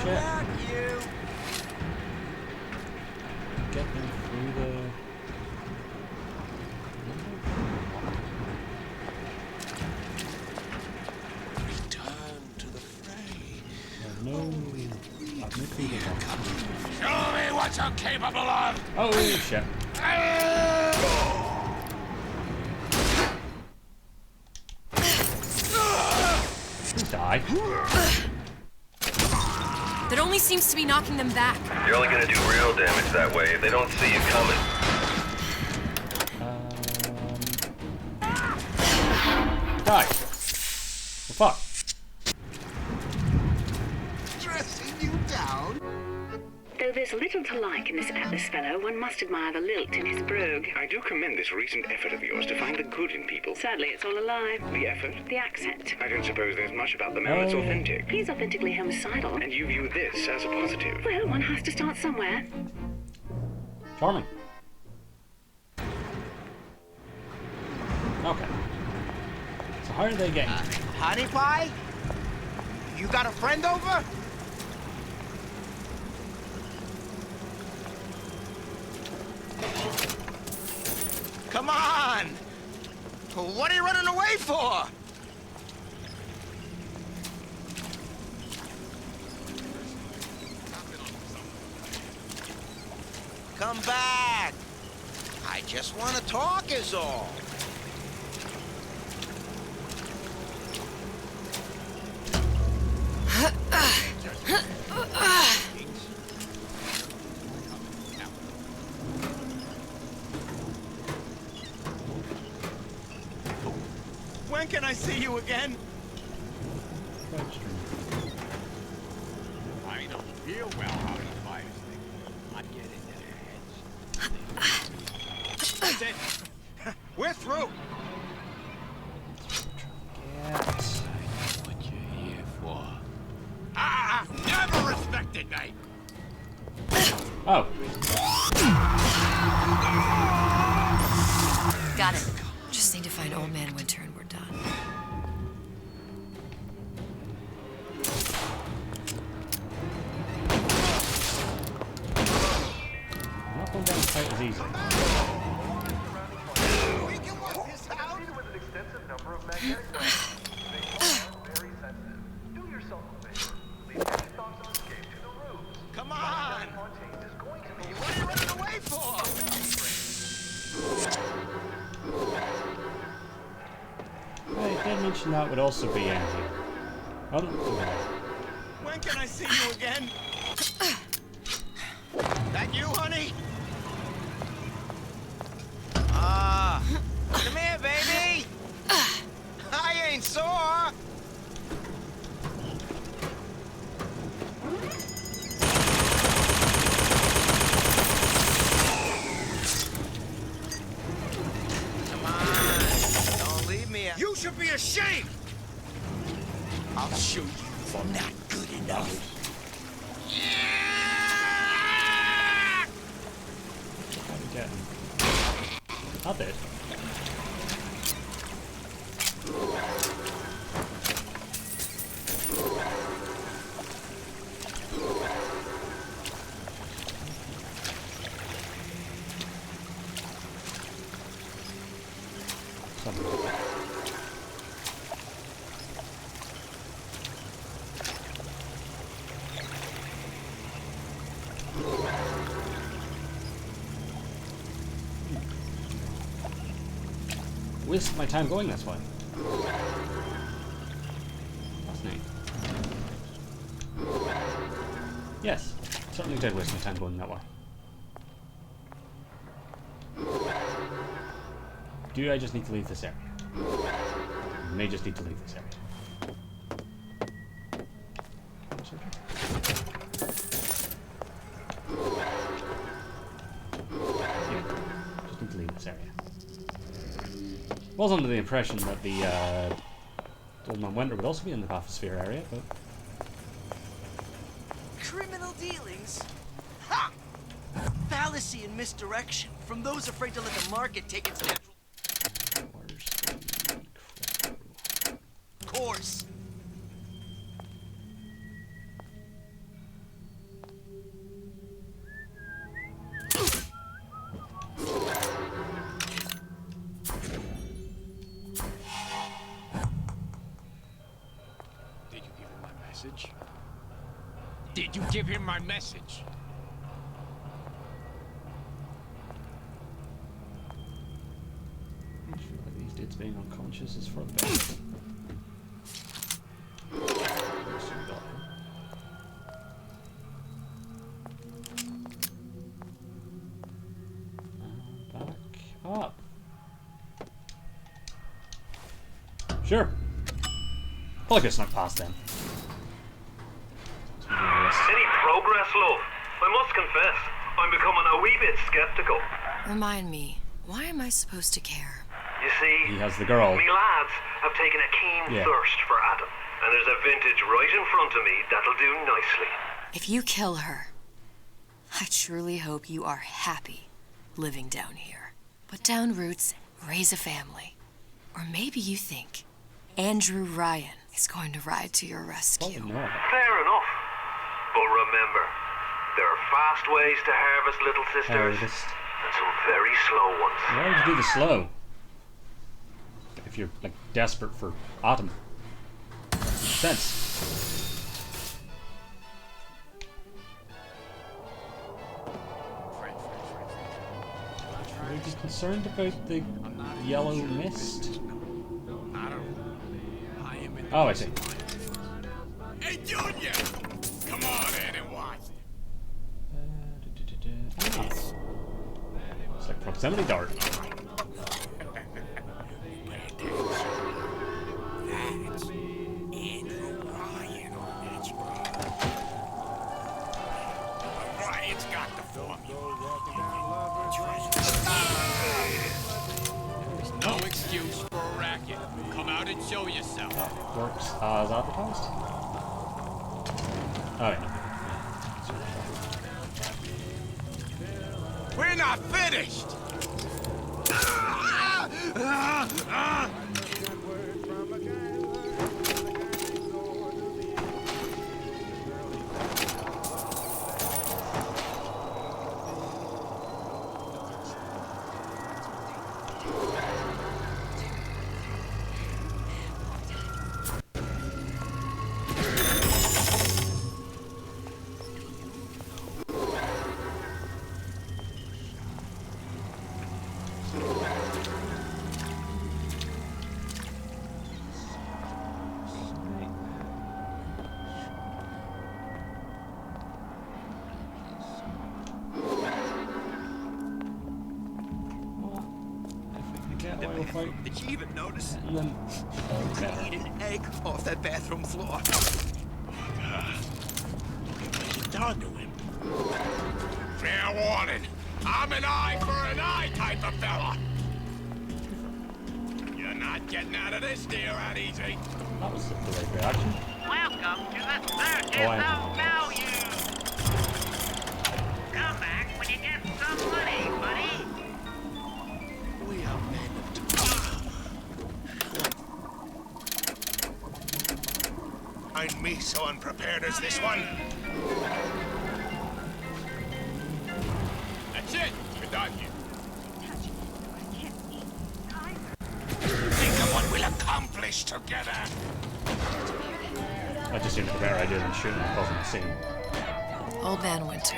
Shit. Get them through the... Return to the fray. No. I've no feeling. Show me what you're capable of! Oh, shit. Die. That only seems to be knocking them back. You're only gonna do real damage that way if they don't see you coming. Die. Well, fuck. Dressing you down? Though there's little to like in this Atlas fellow, one must admire the lilt in his brogue. I do commend this recent effort of yours to find the good in people. Sadly, it's all a lie. The effort? The accent. I don't suppose there's much about the man that's authentic. He's authentically homicidal. And you view this as a positive. Well, one has to start somewhere. Charming. Okay. So how are they getting? Honey Pie? You got a friend over? Come on! What are you running away for? Come back! I just want to talk is all. When can I see you again? I don't feel well how these fires think. I get into their heads. That's it. We're through. Yes. I know what you're here for. Ah! Never respected me! Oh. Got it. Just need to find Old Man Winter and we're done. I'm not going down quite as easy. We can work this out. With an extensive number of magnetic zones. They are very sensitive. Do yourself a favor. Leave any thoughts of escape to the rooms. Come on! What are you running away for? I did mention that would also be in here. Oh, no. When can I see you again? That you, honey? Come here, baby. I ain't sore. Come on, don't leave me. You should be ashamed. I'll show you if I'm not good enough. I'm getting. Not dead. Waste my time going this way. That's neat. Yes, certainly did waste my time going that way. Do I just need to leave this area? I may just need to leave this area. Yeah, just need to leave this area. I was under the impression that the Old Man Winter would also be in the bathysphere area, but Criminal dealings? Ha! Fallacy and misdirection from those afraid to let the market take its natural course. Did you give him my message? Did you give him my message? kids being unconscious is for the best. Back up. Sure. I like I snuck past them. Any progress, love? I must confess, I'm becoming a wee bit skeptical. Remind me, why am I supposed to care? You see, he has the girl. Me lads have taken a keen thirst for Adam, and there's a vintage right in front of me that'll do nicely. If you kill her, I truly hope you are happy living down here. Put down roots, raise a family. Or maybe you think Andrew Ryan is going to ride to your rescue. Oh, no. Fair enough. But remember, there are fast ways to harvest little sisters, and some very slow ones. Why would you do the slow? If you're like desperate for Adam. Makes sense. Are you concerned about the yellow mist? Oh, I see. Hey, Junior! Come on in and watch it. It's like proximity dart. That's Andrew Ryan on that screen. Ryan's got the There's no excuse for a racket. Come out and show yourself. That works as advertised. Oh, yeah. We're not finished! Did you even notice? And then eat an egg off that bathroom floor. What you done to him? Fair warning. I'm an eye for an eye type of fella. You're not getting out of this deal that easy. That was the right reaction. Welcome to the Circus of Value. Come back when you get some money, buddy. We are men of Find me so unprepared as this one. That's it. You're done here. Think of what we'll accomplish together. I just seemed to prepare idea than shooting and causing a scene. Old Man Winter.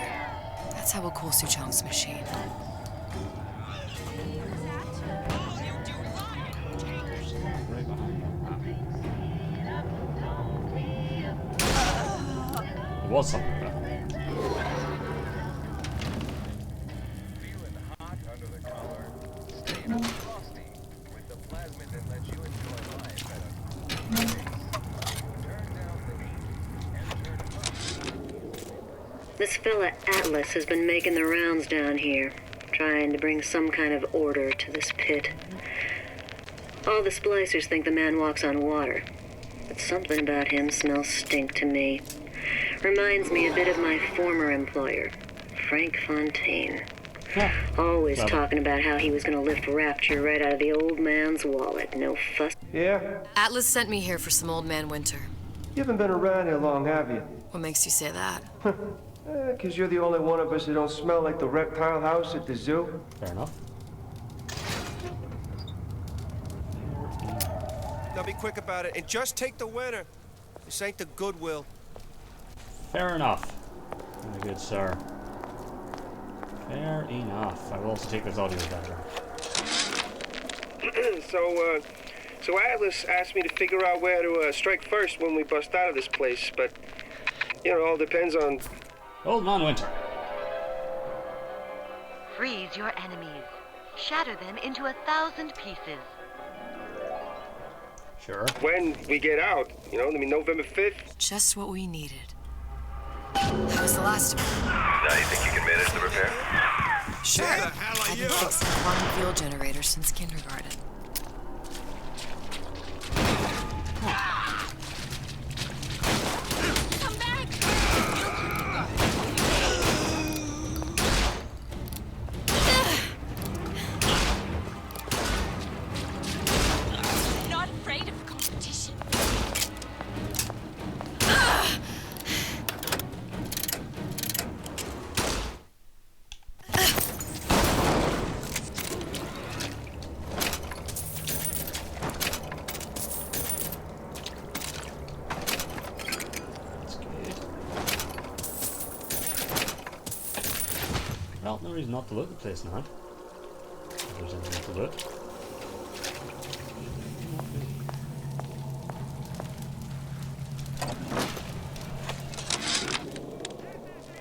That's how we'll cool Suchong's machine. It was something like that. This fella Atlas has been making the rounds down here, trying to bring some kind of order to this pit. All the splicers think the man walks on water, but something about him smells stink to me. Reminds me a bit of my former employer, Frank Fontaine. Always talking about how he was going to lift Rapture right out of the old man's wallet. No fuss. Yeah? Atlas sent me here for some Old Man Winter. You haven't been around here long, have you? What makes you say that? 'Cause you're the only one of us who don't smell like the reptile house at the zoo. Fair enough. Now be quick about it and just take the winner. This ain't the Goodwill. Fair enough. Very good, sir. Fair enough. I will also take this audio better. So Atlas asked me to figure out where to strike first when we bust out of this place, but, you know, it all depends on... Old Man Winter. Freeze your enemies. Shatter them into 1,000 pieces. Sure. When we get out, you know, I mean, November 5th. Just what we needed. That was the last of it. Now you think you can manage the repair? Sure. I've been fixing quantum fuel generators since kindergarten. Come back! Not afraid of competition. Well, no reason not to loot the place now. If there's anything to loot.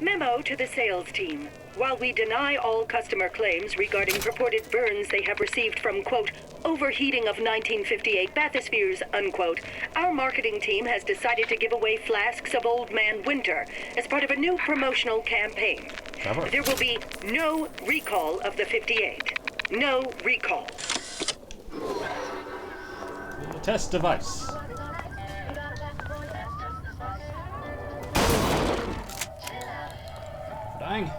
Memo to the sales team. While we deny all customer claims regarding purported burns they have received from, quote, overheating of 1958 bathyspheres, unquote, our marketing team has decided to give away flasks of Old Man Winter as part of a new promotional campaign. There will be no recall of the 58. No recall. Test device. Dang.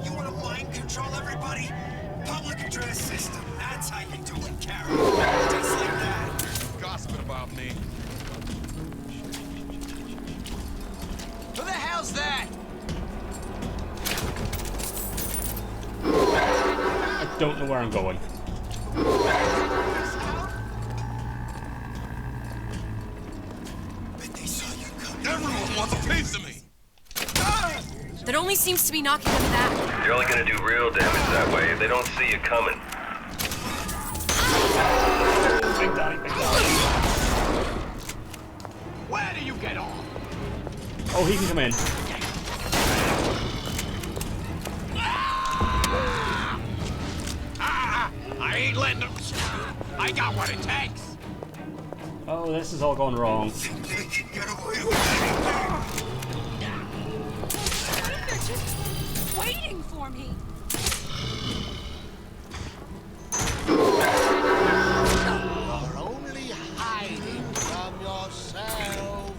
You want to mind control everybody? Public address system. That's how you do it, Carol. Just like that. Gossiping about me. Who the hell's that? I don't know where I'm going. Everyone wants a piece of me. That only seems to be knocking them back. You're only gonna do real damage that way. They don't see you coming. Big Daddy, Big Daddy. Where do you get off? Oh, he can come in. I ain't letting them. I got what it takes. Oh, this is all going wrong. They can get away with They're just waiting for me. You're only hiding from yourself.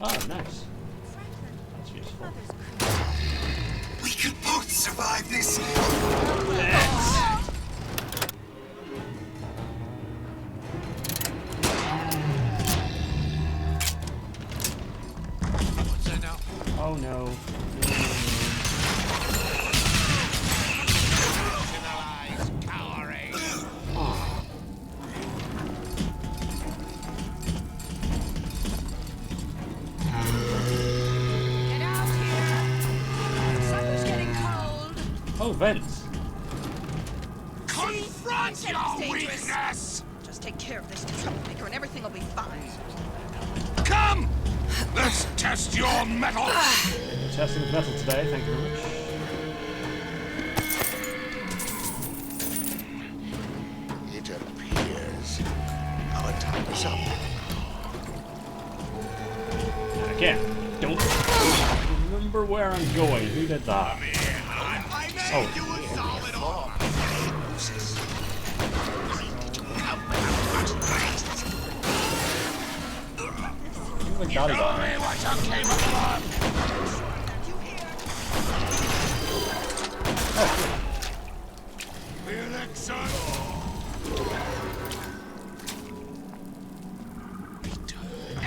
Oh, nice. That's useful. We can both survive this. What's that now? Oh no. Rationalize, cowering. Get out here! The sun's getting cold. Oh, vents. Confront your weakness! Just take care of this troublemaker and everything will be fine. Come! Let's test your metal! Testing the metal today, thank you very much. It appears our time is up. Again, don't remember where I'm going. Who did that? Oh. Like Daddy got me.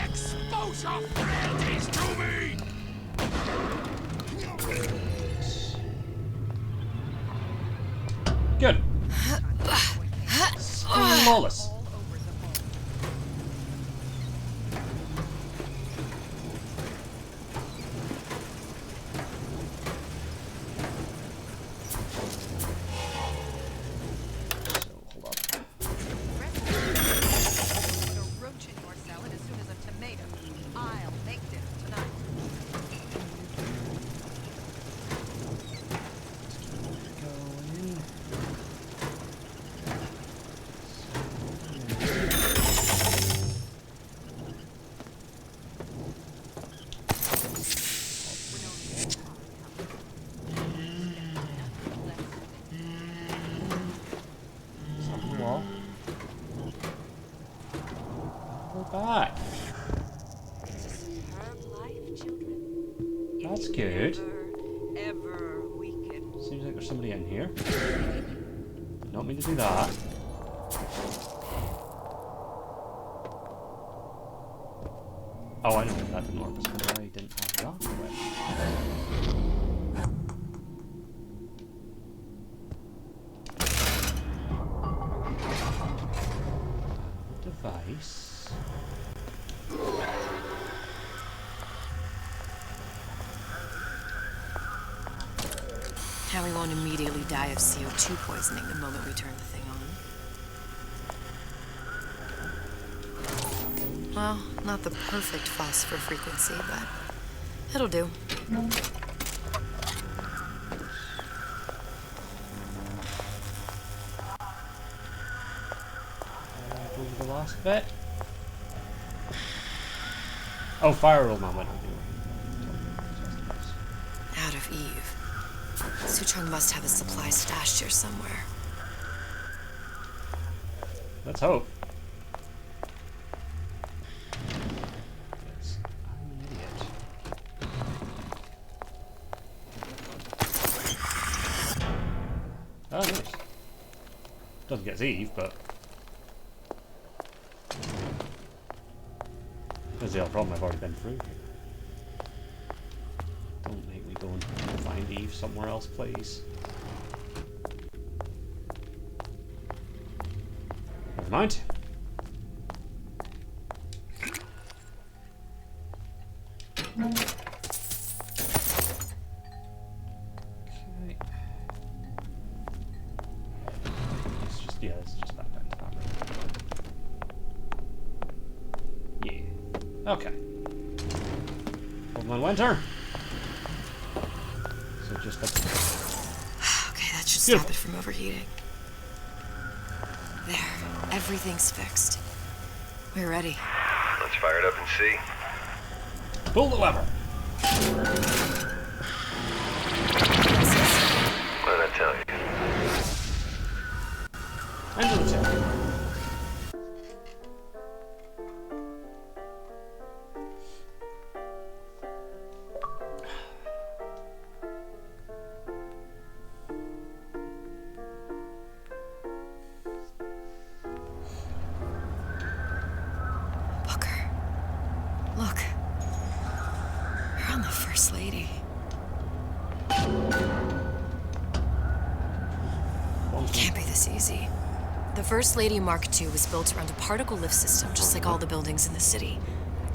Expose your frailties to me! Good. Flawless. Don't mean to do that. Oh, I know that didn't work because I didn't have that already. Device. Now we won't immediately die of CO2 poisoning the moment we turn the thing on. Well, not the perfect phosphor frequency, but it'll do. Go to the last bit. Oh, fire roll my window. Out of Eve. Suchong must have a supply stashed here somewhere. Let's hope. Yes, I'm an idiot. Oh, nice. Doesn't get Eve, but there's the other problem. I've already been through here. Don't make me go and find Eve somewhere else, please. Never mind. Okay. It's just, yeah, it's just back to that. Yeah. Okay. Old Man Winter. So just like... Okay, that should Beautiful. stop it from overheating. There, everything's fixed. We're ready. Let's fire it up and see. Pull the lever. What did I tell you? Enter the tip. Look. We're on the First Lady. It can't be this easy. The First Lady Mark II was built around a particle lift system, just like all the buildings in the city.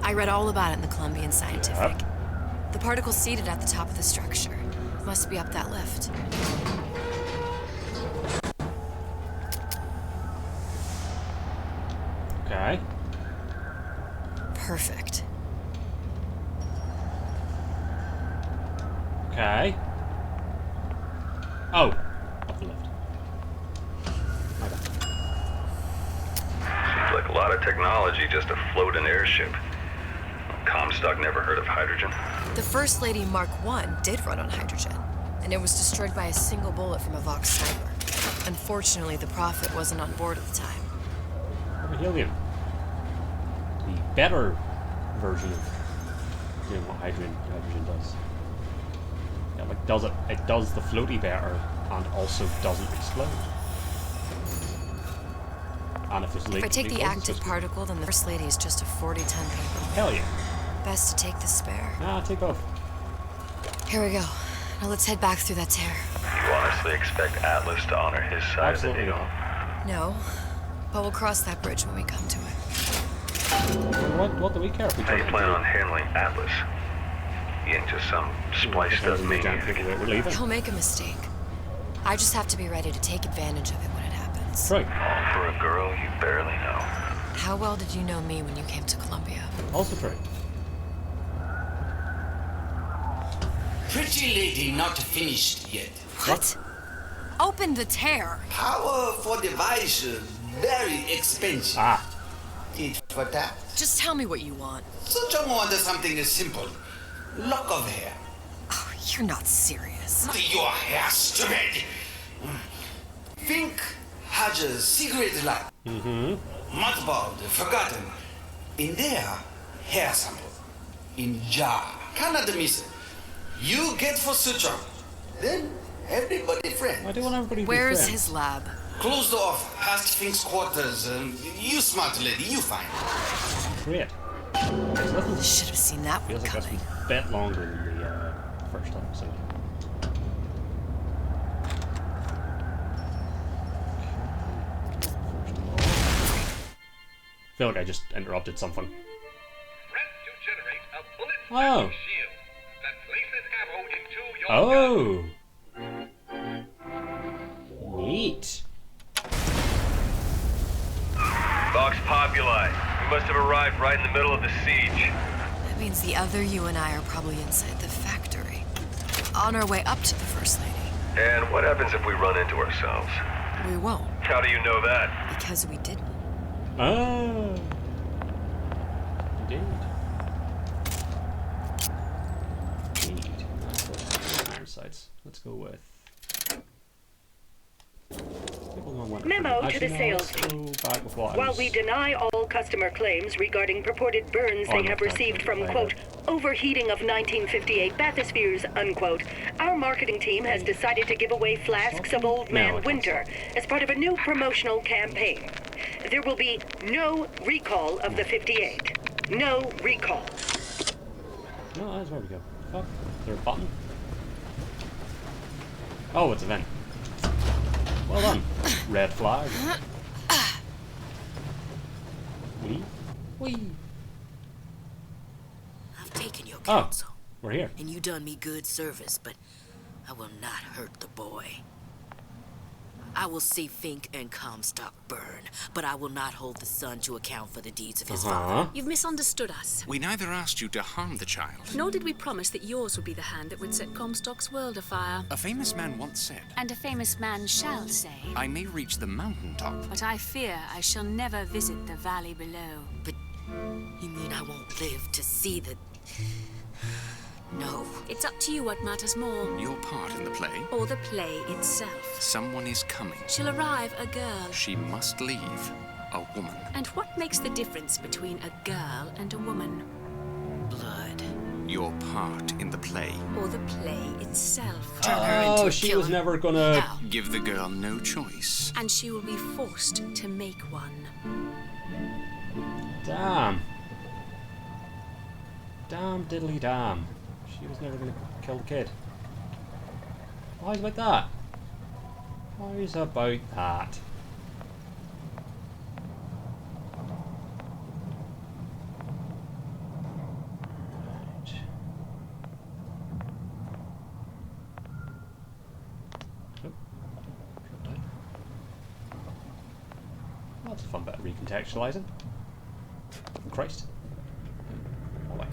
I read all about it in the Columbian Scientific. Yep. The particles seated at the top of the structure must be up that lift. Okay. Perfect. Okay. Oh. Up the lift. Okay. Seems like a lot of technology just to float an airship. Comstock never heard of hydrogen. The First Lady Mark I did run on hydrogen, and it was destroyed by a single bullet from a Vox sniper. Unfortunately, the Prophet wasn't on board at the time. Over helium. The better version of doing what hydrogen does. Yeah, like it does the floaty better and also doesn't explode. And if it's If I take the active particle, then the First Lady is just a 40-ton paper. Hell yeah. Best to take the spare. Nah, take both. Here we go. Now let's head back through that tear. You honestly expect Atlas to honor his side Absolutely of the deal? not. No, but we'll cross that bridge when we come to it. What do we care if we How you plan on handling Atlas? You ain't just some spliced up maniac. We're leaving. He'll make a mistake. I just have to be ready to take advantage of it when it happens. Right. All for a girl you barely know. How well did you know me when you came to Columbia? Also true. Pretty lady not finished yet. What? Open the tear. Power for device very expensive. Ah. Tit for tat. Just tell me what you want. Such a wonder something is simple. Lock of hair. Oh, you're not serious. Your hair straight. Think has a secret light. Mm-hmm. Mothballed, forgotten. In there, hair sample. In jar. Cannot miss it. You get for suture. Then Everybody friend. I do want everybody to be Where's friends. his lab? Closed off, past Fink's quarters. You smart lady, you find. Great. Should have seen that one Feels like that's coming. a bit longer than the first episode. I feel like I just interrupted something. Oh. Oh. Neat. Vox Populi. We must have arrived right in the middle of the siege. That means the other you and I are probably inside the factory. On our way up to the First Lady. And what happens if we run into ourselves? We won't. How do you know that? Because we didn't. Oh. Indeed. Indeed. Iron sights. Let's go with. Memo to the sales team. While we deny all customer claims regarding purported burns they have received from, quote, overheating of 1958 bathyspheres, unquote, our marketing team has decided to give away flasks of Old Man Winter as part of a new promotional campaign. There will be no recall of the 58. No recall. No, that's where we go. Fuck. Is there a button? Oh, it's a vent. Well done. Red flag. Wee. Wee. I've taken your counsel. Oh, we're here. And you done me good service, but I will not hurt the boy. I will see Fink and Comstock burn, but I will not hold the son to account for the deeds of his father. You've misunderstood us. We neither asked you to harm the child. Nor did we promise that yours would be the hand that would set Comstock's world afire. A famous man once said, And a famous man shall say, I may reach the mountaintop, but I fear I shall never visit the valley below. But you mean I won't live to see the... No. It's up to you what matters more. Your part in the play. Or the play itself. Someone is coming. She'll arrive a girl. She must leave a woman. And what makes the difference between a girl and a woman? Blood. Your part in the play. Or the play itself. Oh, she was never gonna... Now. Give the girl no choice. And she will be forced to make one. Damn. Damn diddly damn. She was never gonna kill the kid. Why's about that? Why's about that? Right. Oh. Drop down. Well, that's a fun bit of recontextualizing. Christ. Oh, wait.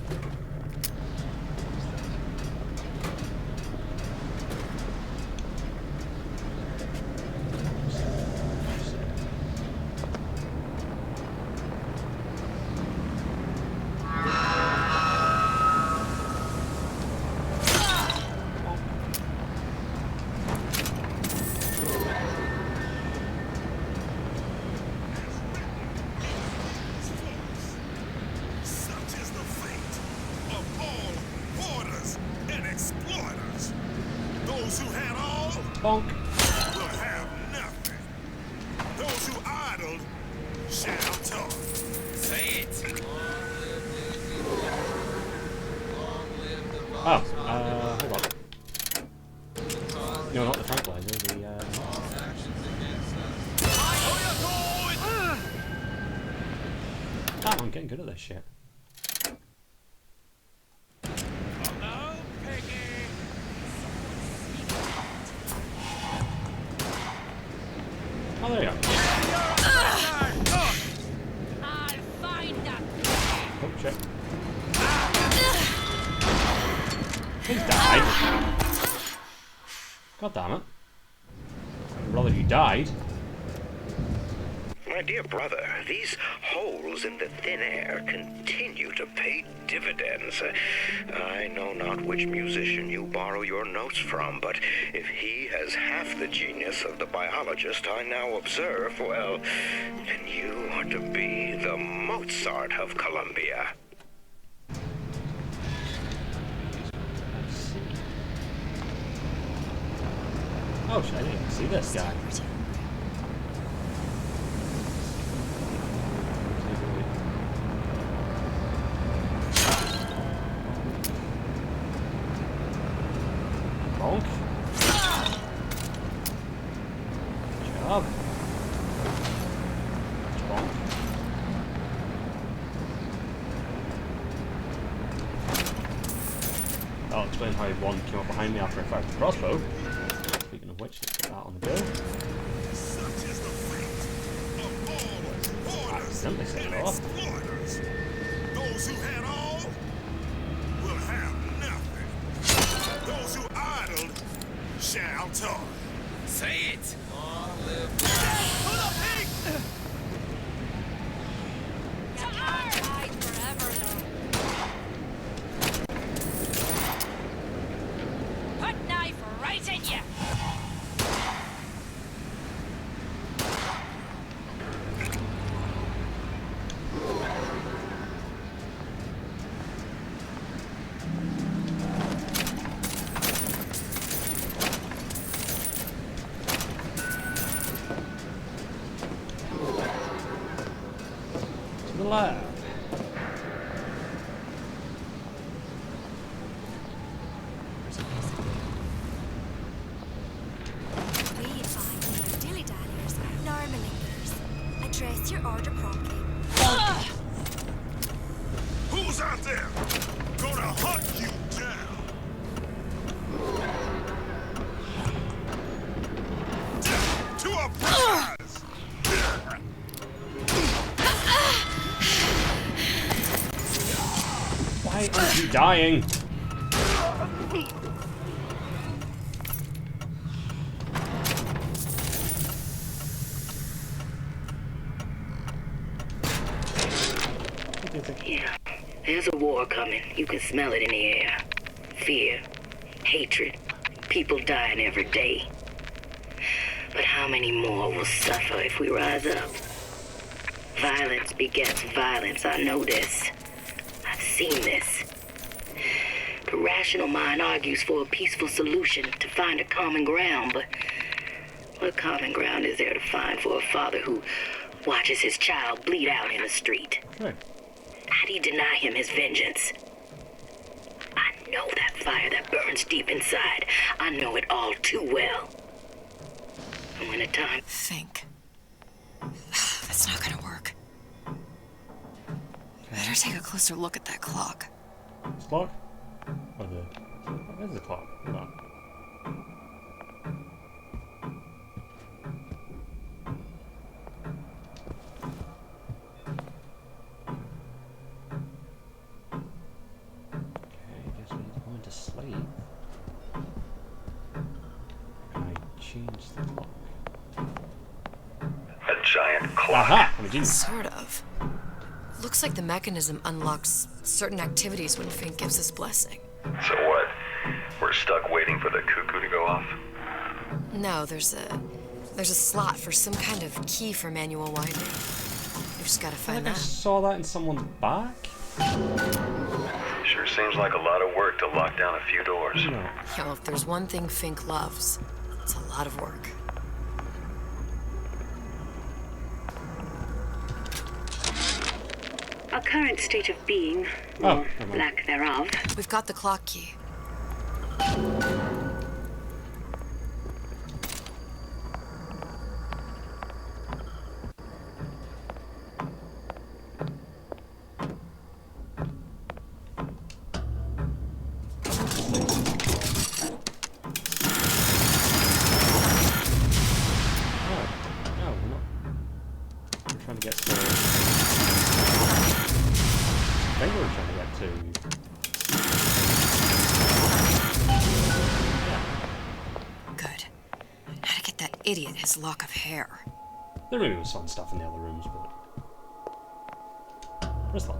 Bonk. Will have nothing. Those who idled shall talk. Say it. Oh, hold on. No, not the tranquilizer, the, Damn, I'm getting good at this shit. Oh, there you go. Oh, shit. He's died. God damn it. I'd rather you died. My dear brother, these holes in the thin air continue to pay dividends. I know not which musician you borrow your notes from, but if he has half the genius of the biologist I now observe, well, then you are to be the Mozart of Columbia. Oh shit, I didn't even see this guy. Bonk. Good job. Bonk. I'll explain how one came up behind me after I fired the crossbow. Speaking of which, let's get that on the go. Accidentally set it off. Those who had all will have nothing. Those who idled shall talk. Say it. Pull up, Pete! Put knife right in you! To the lab. We'd find you dilly-dalliers, normalingers. Address your order promptly. Who's out there? Gonna hunt you down. To a prize. Why aren't you dying? Yeah, there's a war coming. You can smell it in the air. Fear, hatred, people dying every day. But how many more will suffer if we rise up? Violence begets violence. I know this. I've seen this. The rational mind argues for a peaceful solution to find a common ground, but what common ground is there to find for a father who watches his child bleed out in the street? Right. How do you deny him his vengeance? I know that fire that burns deep inside. I know it all too well. And when the time... Think. That's not gonna work. Better take a closer look at that clock. This clock? Or the... What is the clock? Hold on. To sleep. Can I change the clock? A giant clock. Aha! I'm a genius. Sort of. Looks like the mechanism unlocks certain activities when Fink gives his blessing. So what? We're stuck waiting for the cuckoo to go off? No, there's a slot for some kind of key for manual winding. We've just gotta find I that. saw that in someone's back. Sure seems like a lot of work to lock down a few doors. No. Yeah, well, if there's one thing Fink loves, it's a lot of work. Our current state of being, or lack thereof. We've got the clock key. Idiot, his lock of hair. There maybe was fun stuff in the other rooms, but... Where's that?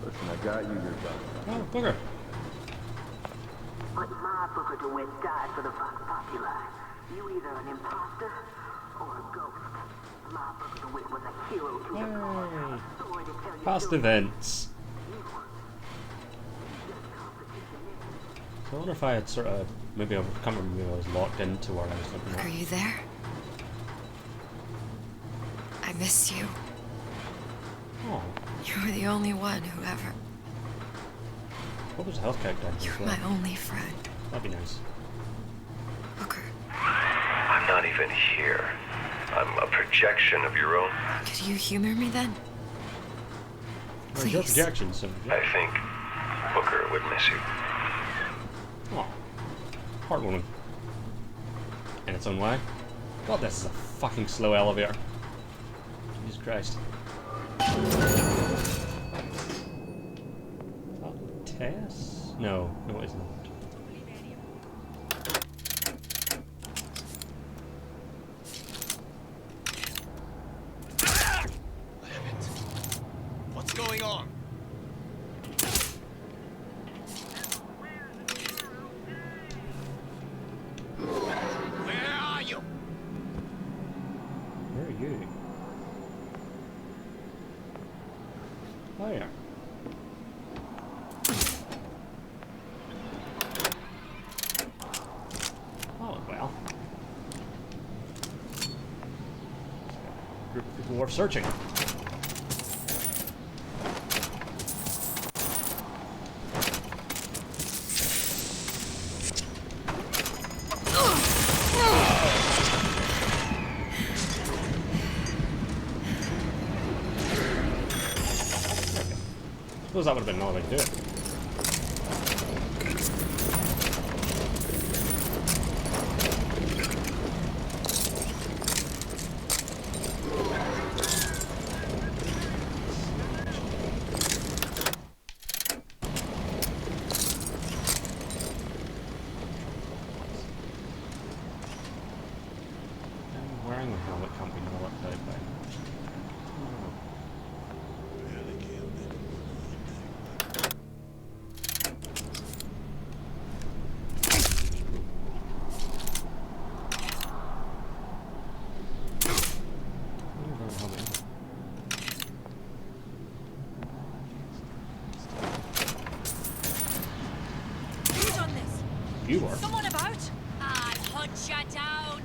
Listen, I got you your gun. Oh, booger. But my booker DeWitt died for the Vox Populi. You either an imposter or a ghost. Hey. Past events. So I wonder if I had sort of, maybe I can't remember, maybe I was locked into where I was looking at. Are you there? I miss you. Oh. You were the only one who ever... What was the health countdown? You're my only friend. That'd be nice. I'm not even here. I'm a projection of your own. Could you humor me then? Well, your projection, so I think Booker would miss you. Oh. Heartwarming. In its own way. God, this is a fucking slow elevator. Jesus Christ. Tess? No, no it isn't. What's going on? Where are you? Where are you? Oh yeah. Oh well. Group of people worth searching. I suppose that would have been another way to do it. Wearing a helmet can't be more locked out by. Who's on this? You are. Someone about? I'll hunt you down.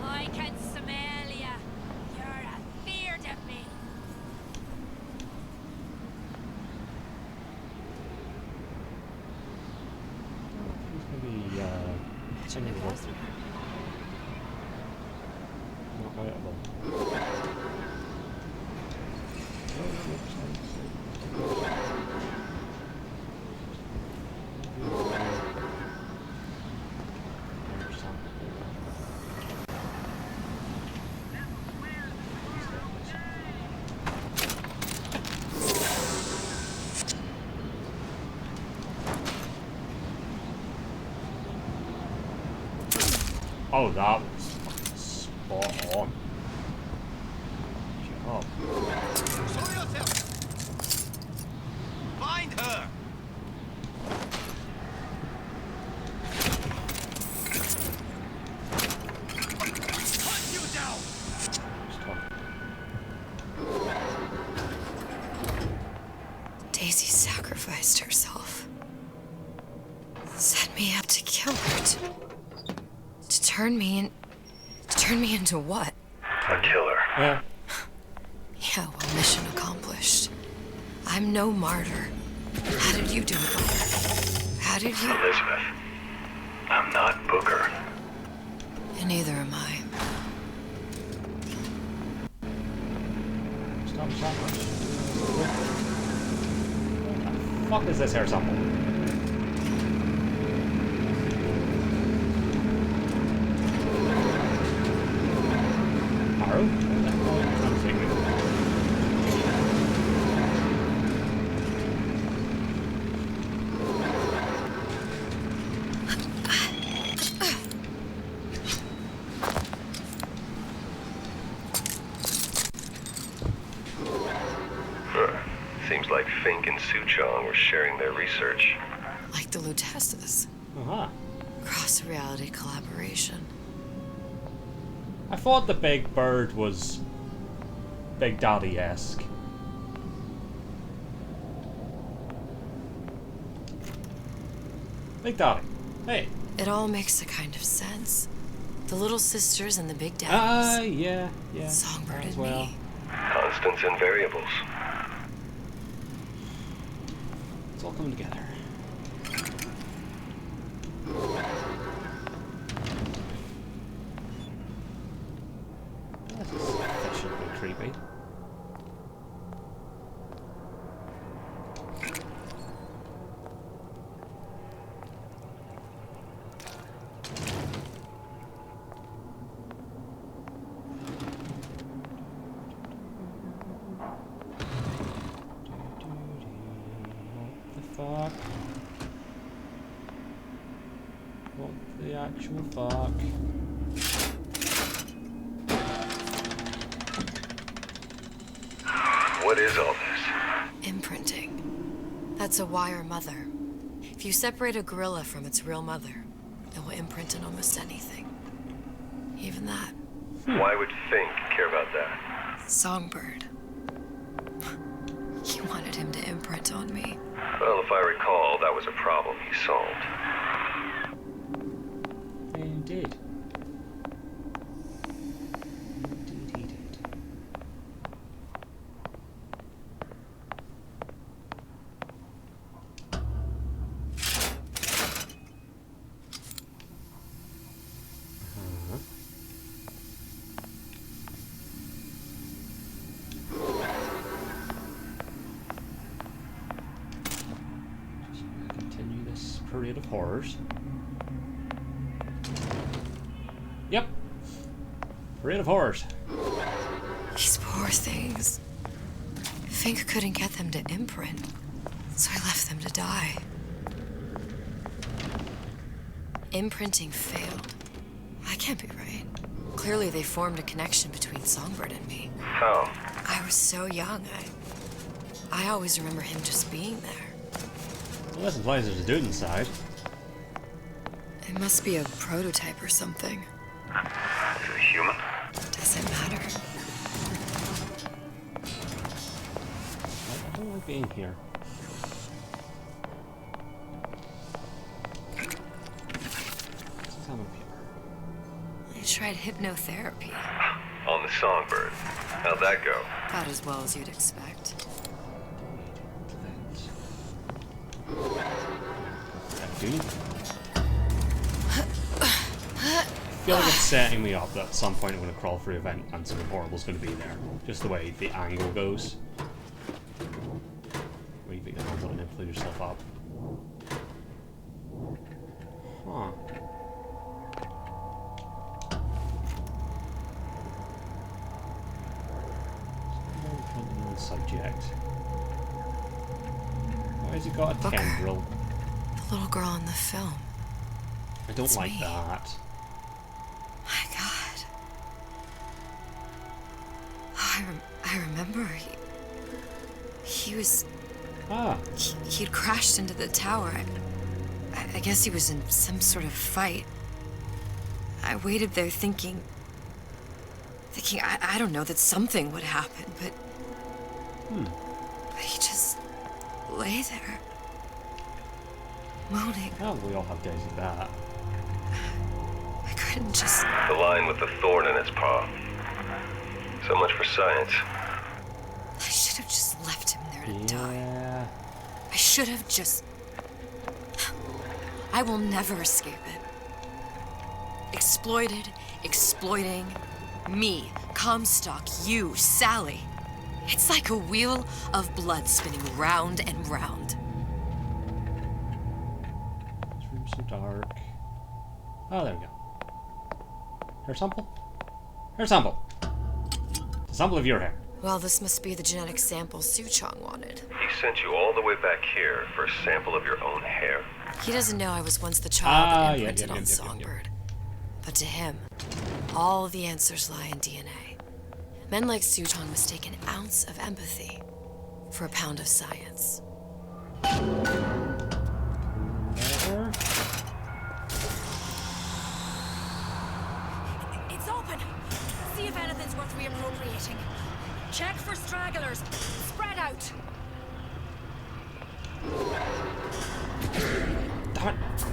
I can smell ya. You're afeard of me. Maybe, singing the voice. Not viable. Oh, that was fucking spot on. Shut up. Show yourself. Find her. Hunt you down. Daisy sacrificed herself. Set me up to kill her. To turn me into what? A killer. Yeah. Yeah, well, mission accomplished. I'm no martyr. How did you do it, Booker? How did you... Elizabeth, I'm not Booker. And neither am I. Stop sandwich. What the fuck is this hair sample? Arrow? I'm thinking. Seems like Fink and Suchong were sharing their research. Like the Lutesses. Uh-huh. Cross-reality collaboration. I thought the Big Bird was Big Daddy-esque. Big Daddy. Hey. It all makes a kind of sense. The little sisters and the big daddies. Yeah. Songbird and well. me. Constants and variables. It's all coming together. This is sufficiently creepy. What the actual fuck? What is all this? Imprinting. That's a wire mother. If you separate a gorilla from its real mother, it will imprint on almost anything. Even that. Why would Fink care about that? Songbird. You wanted him to imprint on me. Well, if I recall, that was a problem he solved. Indeed. Indeed he did. Continue this parade of horrors. Yep. Parade of horrors. These poor things. Fink couldn't get them to imprint, so I left them to die. Imprinting failed. That can't be right. Clearly they formed a connection between Songbird and me. How? I was so young, I always remember him just being there. Well, this implies there's a dude inside. It must be a prototype or something. Is it human? Does it matter? I don't like being here. Let's examine paper. I tried hypnotherapy. On the Songbird. How'd that go? About as well as you'd expect. I feel like it's setting me up that at some point I'm going to crawl through a vent and something horrible's going to be there. Just the way the angle goes. Where you think you're going to pull yourself up. Huh. Subject. Why has he got a Look, tendril? The little girl in the film. I don't It's like me. that. My God. Oh, I remember. He was. Ah. He'd crashed into the tower. I guess he was in some sort of fight. I waited there thinking I don't know, that something would happen, but he just lay there, moaning. Oh, we all have days like that. I couldn't just... The line with the thorn in its paw. So much for science. I should have just left him there to die. I should have just... I will never escape it. Exploited, exploiting, me, Comstock, you, Sally. It's like a wheel of blood spinning round and round. This room's so dark. Oh, there we go. Hair sample? Hair sample! It's a sample of your hair. Well, this must be the genetic sample Suchong wanted. He sent you all the way back here for a sample of your own hair? He doesn't know I was once the child that imprinted on Songbird. But to him, all the answers lie in DNA. Men like Suchong mistake an ounce of empathy for a pound of science. It's open. See if anything's worth reappropriating. Check for stragglers. Spread out. Damn it.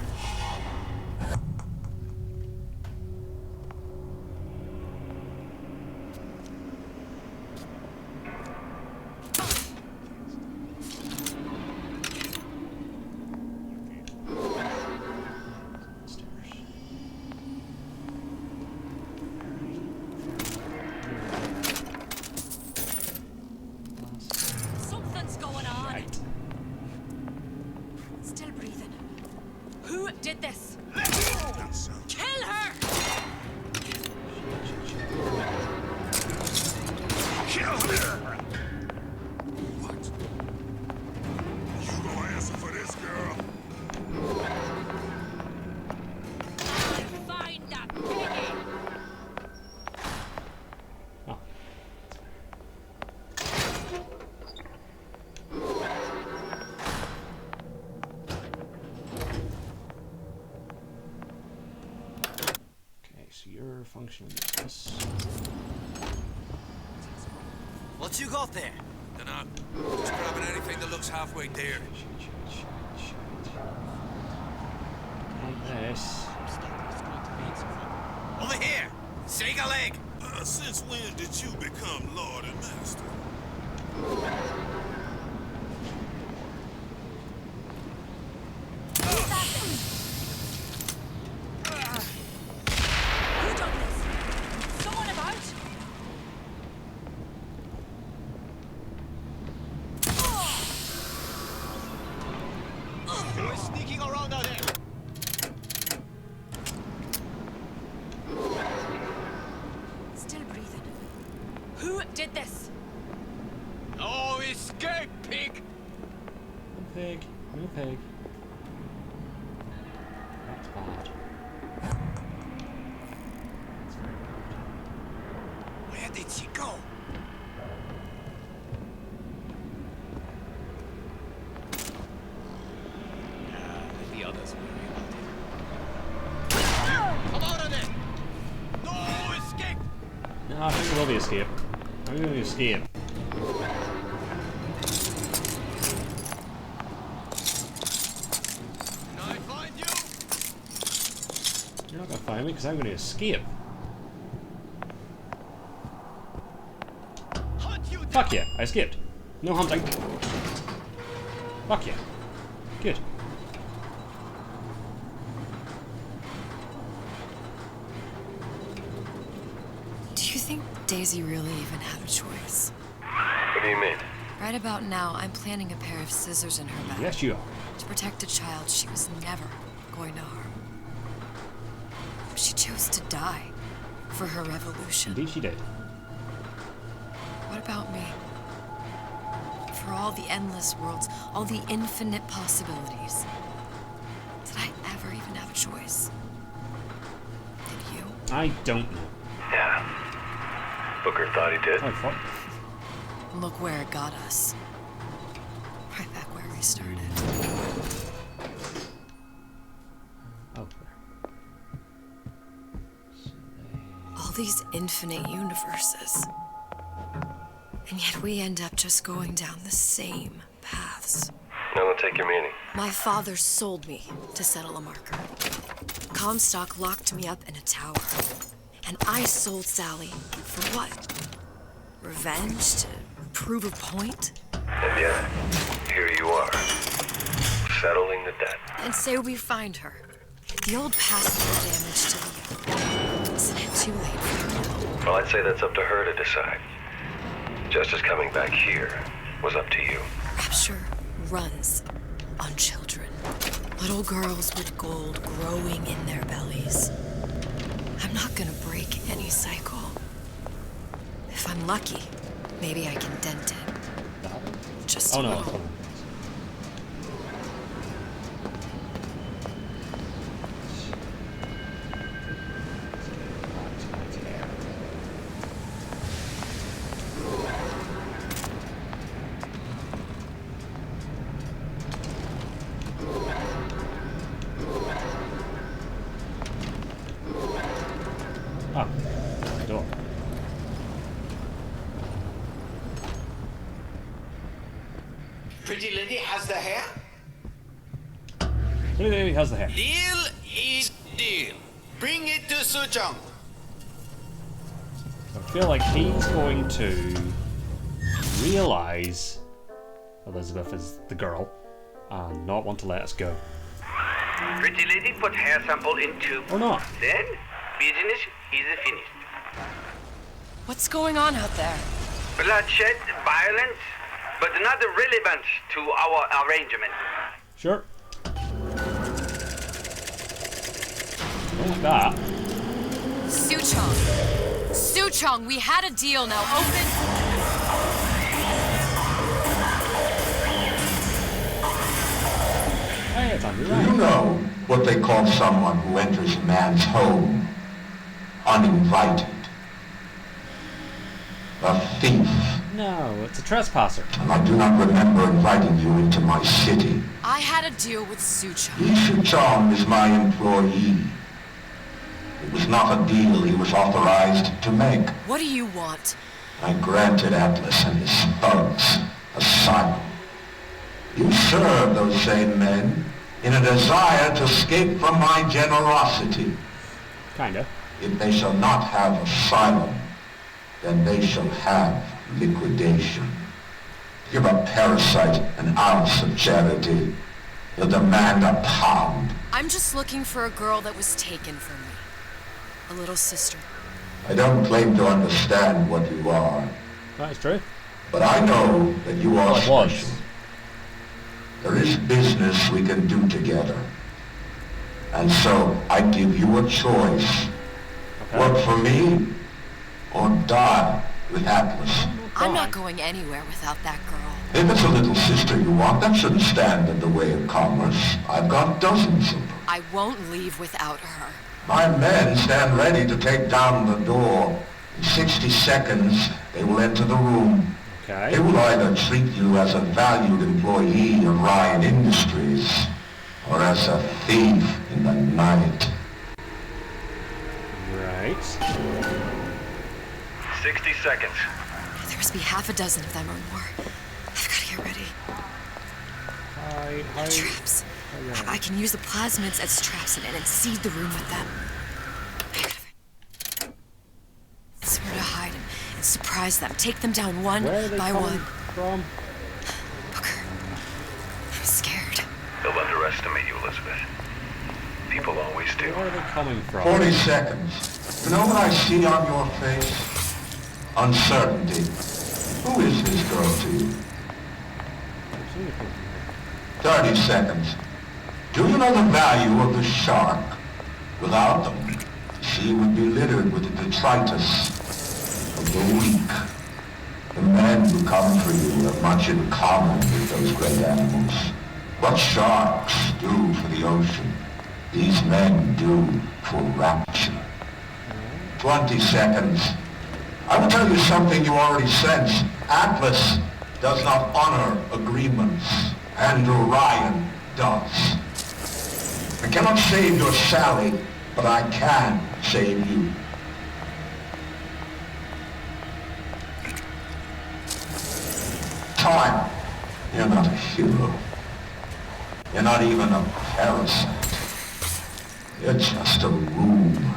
Something's going on. Still breathing. Who did this? Kill her! Kill her! What? You gonna answer for this, girl? Find that piggy! Okay, so you're functioning with this. What you got there? Dunno. Just grabbing anything that looks halfway there. Like this. Over here! Shake a leg! Since when did you become Lord and Master? Who done this? Someone about? Who is sneaking around out there? Still breathing. Who did this? No escape, pig! No pig. No pig. That's bad. Where did she go? The others worry about it. Come out of there! No escape! No, I think there will be escape. I think there will be escape. Can I find you? You're not gonna find me because I'm gonna escape. Fuck yeah, I escaped. No hunting. Fuck yeah. Good. Do you think Daisy really even had a choice? What do you mean? Right about now, I'm planting a pair of scissors in her back. Yes, you are. To protect a child she was never going to harm. But she chose to die for her revolution. Indeed she did. What about me? For all the endless worlds, all the infinite possibilities. Did I ever even have a choice? Did you? I don't know. Yeah. Booker thought he did. Oh, fuck. Look where it got us. Right back where we started. Oh. All these infinite universes. And yet we end up just going down the same paths. I don't take your meaning. My father sold me to settle a marker. Comstock locked me up in a tower. And I sold Sally for what? Revenge? To prove a point? And yet, here you are, settling the debt. And say we find her. The old past did damage to the young. Isn't it too late for her now? Well, I'd say that's up to her to decide. Justice coming back here was up to you. Rapture runs on children. Little girls with gold growing in their bellies. I'm not gonna break any cycle. If I'm lucky, maybe I can dent it. Just a little. He has the hair. Deal is deal. Bring it to Suchong. I feel like he's going to realise Elizabeth is the girl and not want to let us go. Pretty lady, put hair sample in tube. Or not. Then, business is finished. What's going on out there? Bloodshed, violence, but not relevant to our arrangement. Sure. Don't like that. Suchong! Suchong, we had a deal, now open... Hey, it's Andrew. Do you know what they call someone who enters a man's home uninvited? A thief. No, it's a trespasser. And I do not remember inviting you into my city. I had a deal with Suchong. Suchong is my employee. It was not a deal he was authorized to make. What do you want? I granted Atlas and his thugs asylum. You serve those same men in a desire to escape from my generosity. Kinda. If they shall not have asylum, then they shall have liquidation. Give a parasite an ounce of charity. He'll demand a pound. I'm just looking for a girl that was taken from me. A little sister. I don't claim to understand what you are. That is true. But I know that you are special. Was. There is business we can do together. And so I give you a choice. Okay. Work for me or die with Atlas. I'm not going anywhere without that girl. If it's a little sister you want, that shouldn't stand in the way of commerce. I've got dozens of them. I won't leave without her. My men stand ready to take down the door. In 60 seconds, they will enter the room. Okay. They will either treat you as a valued employee of Ryan Industries, or as a thief in the night. Right. 60 seconds. There must be half a dozen of them or more. I've got to get ready. Traps. I can use the plasmids as traps and seed the room with them. Somewhere to hide and surprise them. Take them down one by one. From? Booker, I'm scared. They'll underestimate you, Elizabeth. People always do. Where are they coming from? 40 seconds. You know what I see on your face? Uncertainty. Who is this girl to you? 30 seconds. Do you know the value of the shark? Without them, the sea would be littered with the detritus of the weak. The men who come for you have much in common with those great animals. What sharks do for the ocean, these men do for rapture. 20 seconds. I will tell you something you already sense. Atlas does not honor agreements. Andrew Ryan does. I cannot save your Sally, but I can save you. Time. You're not a hero. You're not even a parasite. You're just a room.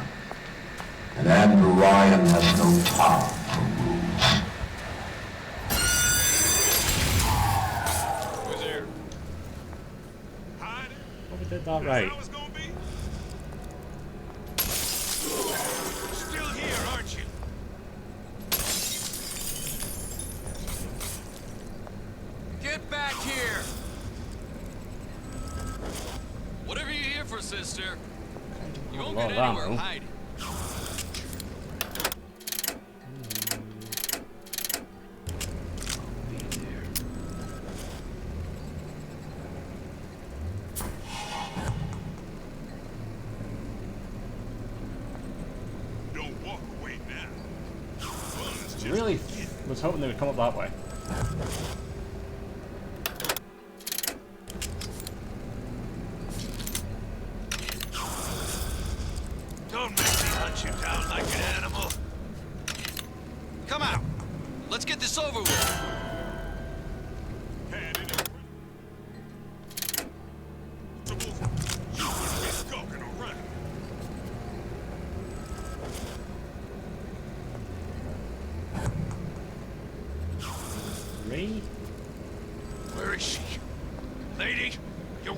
And Andrew Ryan has no time for rules. Who's there? Well, we did that right. Still here, aren't you? Get back here! Whatever you're here for, sister. You won't get anywhere hiding. I really was hoping they would come up that way. Don't make me hunt you down like an animal. Come out. Let's get this over with.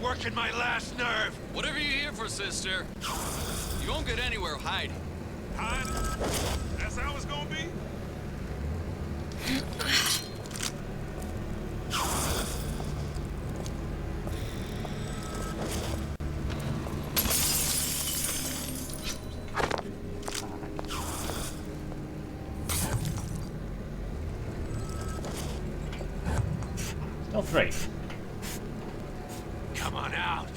working my last nerve. Whatever you're here for, sister. You won't get anywhere hiding. Hiding? That's how it's gonna be? Still 3. Come on out.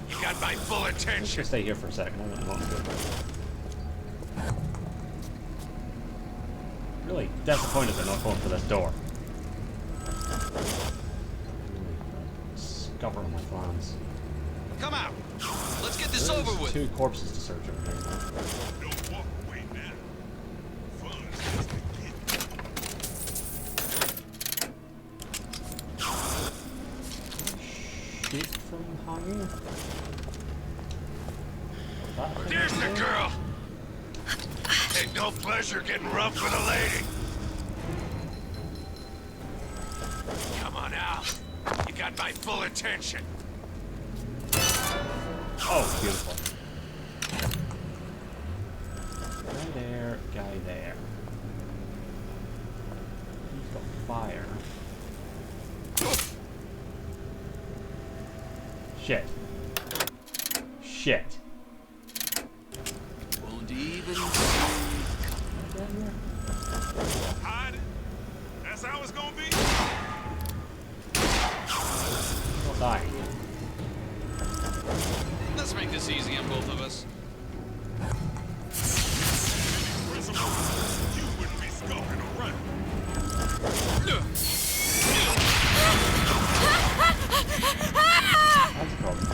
You got my full Let's attention. just stay here for a second. I don't know what to do. Really disappointed they're not going for this door. Scupper on my plans. Come out. Let's get this There's over with. 2 corpses to search over here. Don't walk away now. Fun's just beginning. Shoot from higher. There's the girl. Ain't no pleasure getting rough with a lady. Come on out. You got my full attention. Oh, beautiful. Guy there, guy there. He's got fire. Shit. Shit. Won't even Hiding? That's how it's gonna be? Not dying. Let's make this easy on both of us. You wouldn't be skulking around. That's a problem.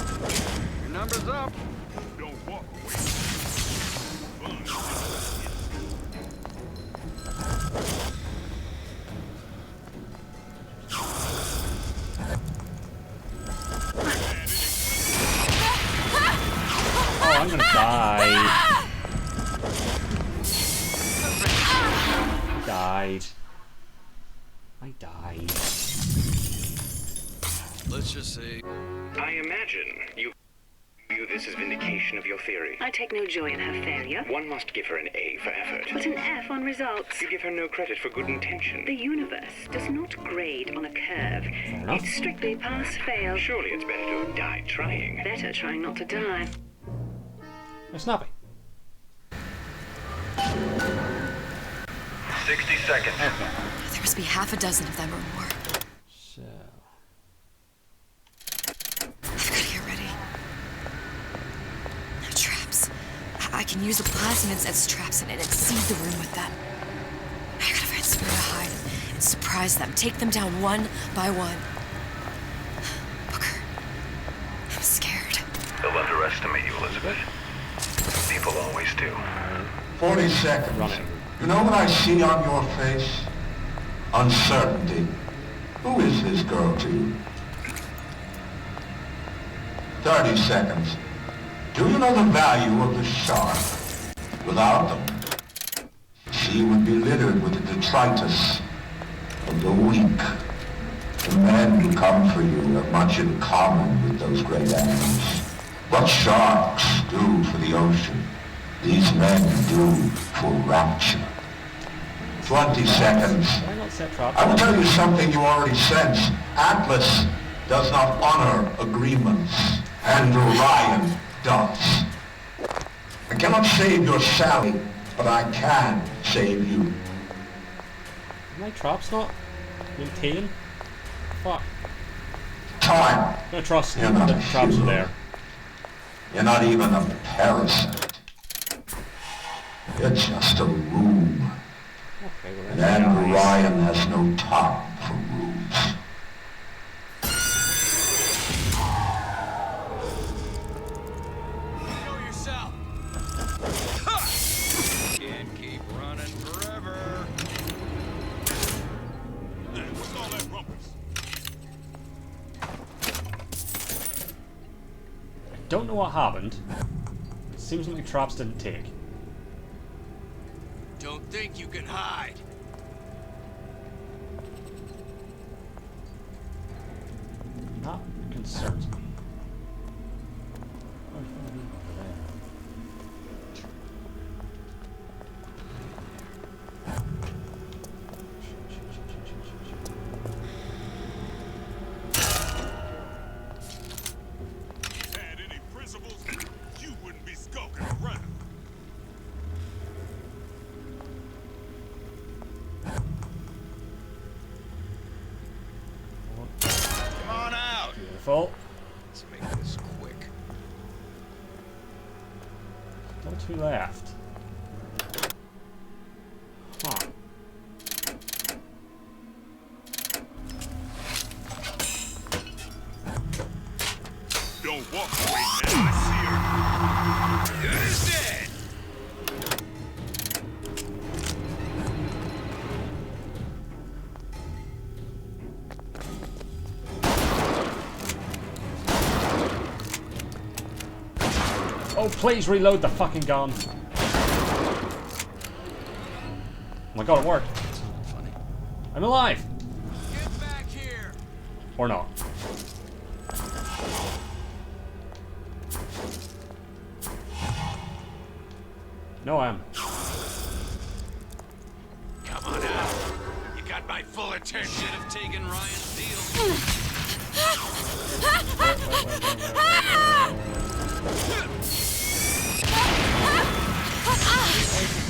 Your number's up. Don't walk away. Oh, I'm gonna die. I died. I died. Let's just say. I imagine you view this as vindication of your theory. I take no joy in her failure. One must give her an A for effort. But an F on results. You give her no credit for good intention. The universe does not grade on a curve. enough. It's strictly pass-fail. Surely it's better to die trying. Better trying not to die. Oh, snappy. 60 seconds. Okay. There must be half a dozen of them or more. So. I've got to get ready. No traps. I can use the plasmids as traps and seed the room with that. I gotta find somewhere to hide and surprise them. Take them down one by one. Booker, I'm scared. They'll underestimate you, Elizabeth. People always do. 40 seconds. Run it. You know what I see on your face? Uncertainty. Who is this girl to you? 30 seconds. Do you know the value of the shark? Without them, the sea would be littered with the detritus of the weak. The men who come for you have much in common with those great animals. What sharks do for the ocean, these men do for rapture. 20 seconds. Why not set traps? I will tell you something you already sense. Atlas does not honor agreements, and Orion does. I cannot save your Sally, but I can save you. My traps not maintain? Fuck. Time. I'm gonna trust You're not the a traps are hero. there. You're not even a parasite. You're just a room. Okay, well, And that's nice. Orion has no time for rooms. Know yourself. Can't keep running forever. Hey, what's all that rumpus? Don't know what happened. It seems like traps didn't take. Don't think you can hide. That concerns me. Careful. Let's make this quick. Still two left. Huh. Don't walk away, man. I see her. Good as dead. Oh, please reload the fucking gun. Oh my god, it worked. I'm alive. Get back here. Or not. No, I am. Come on out. You got my full attention. Should have taken Ryan's deal.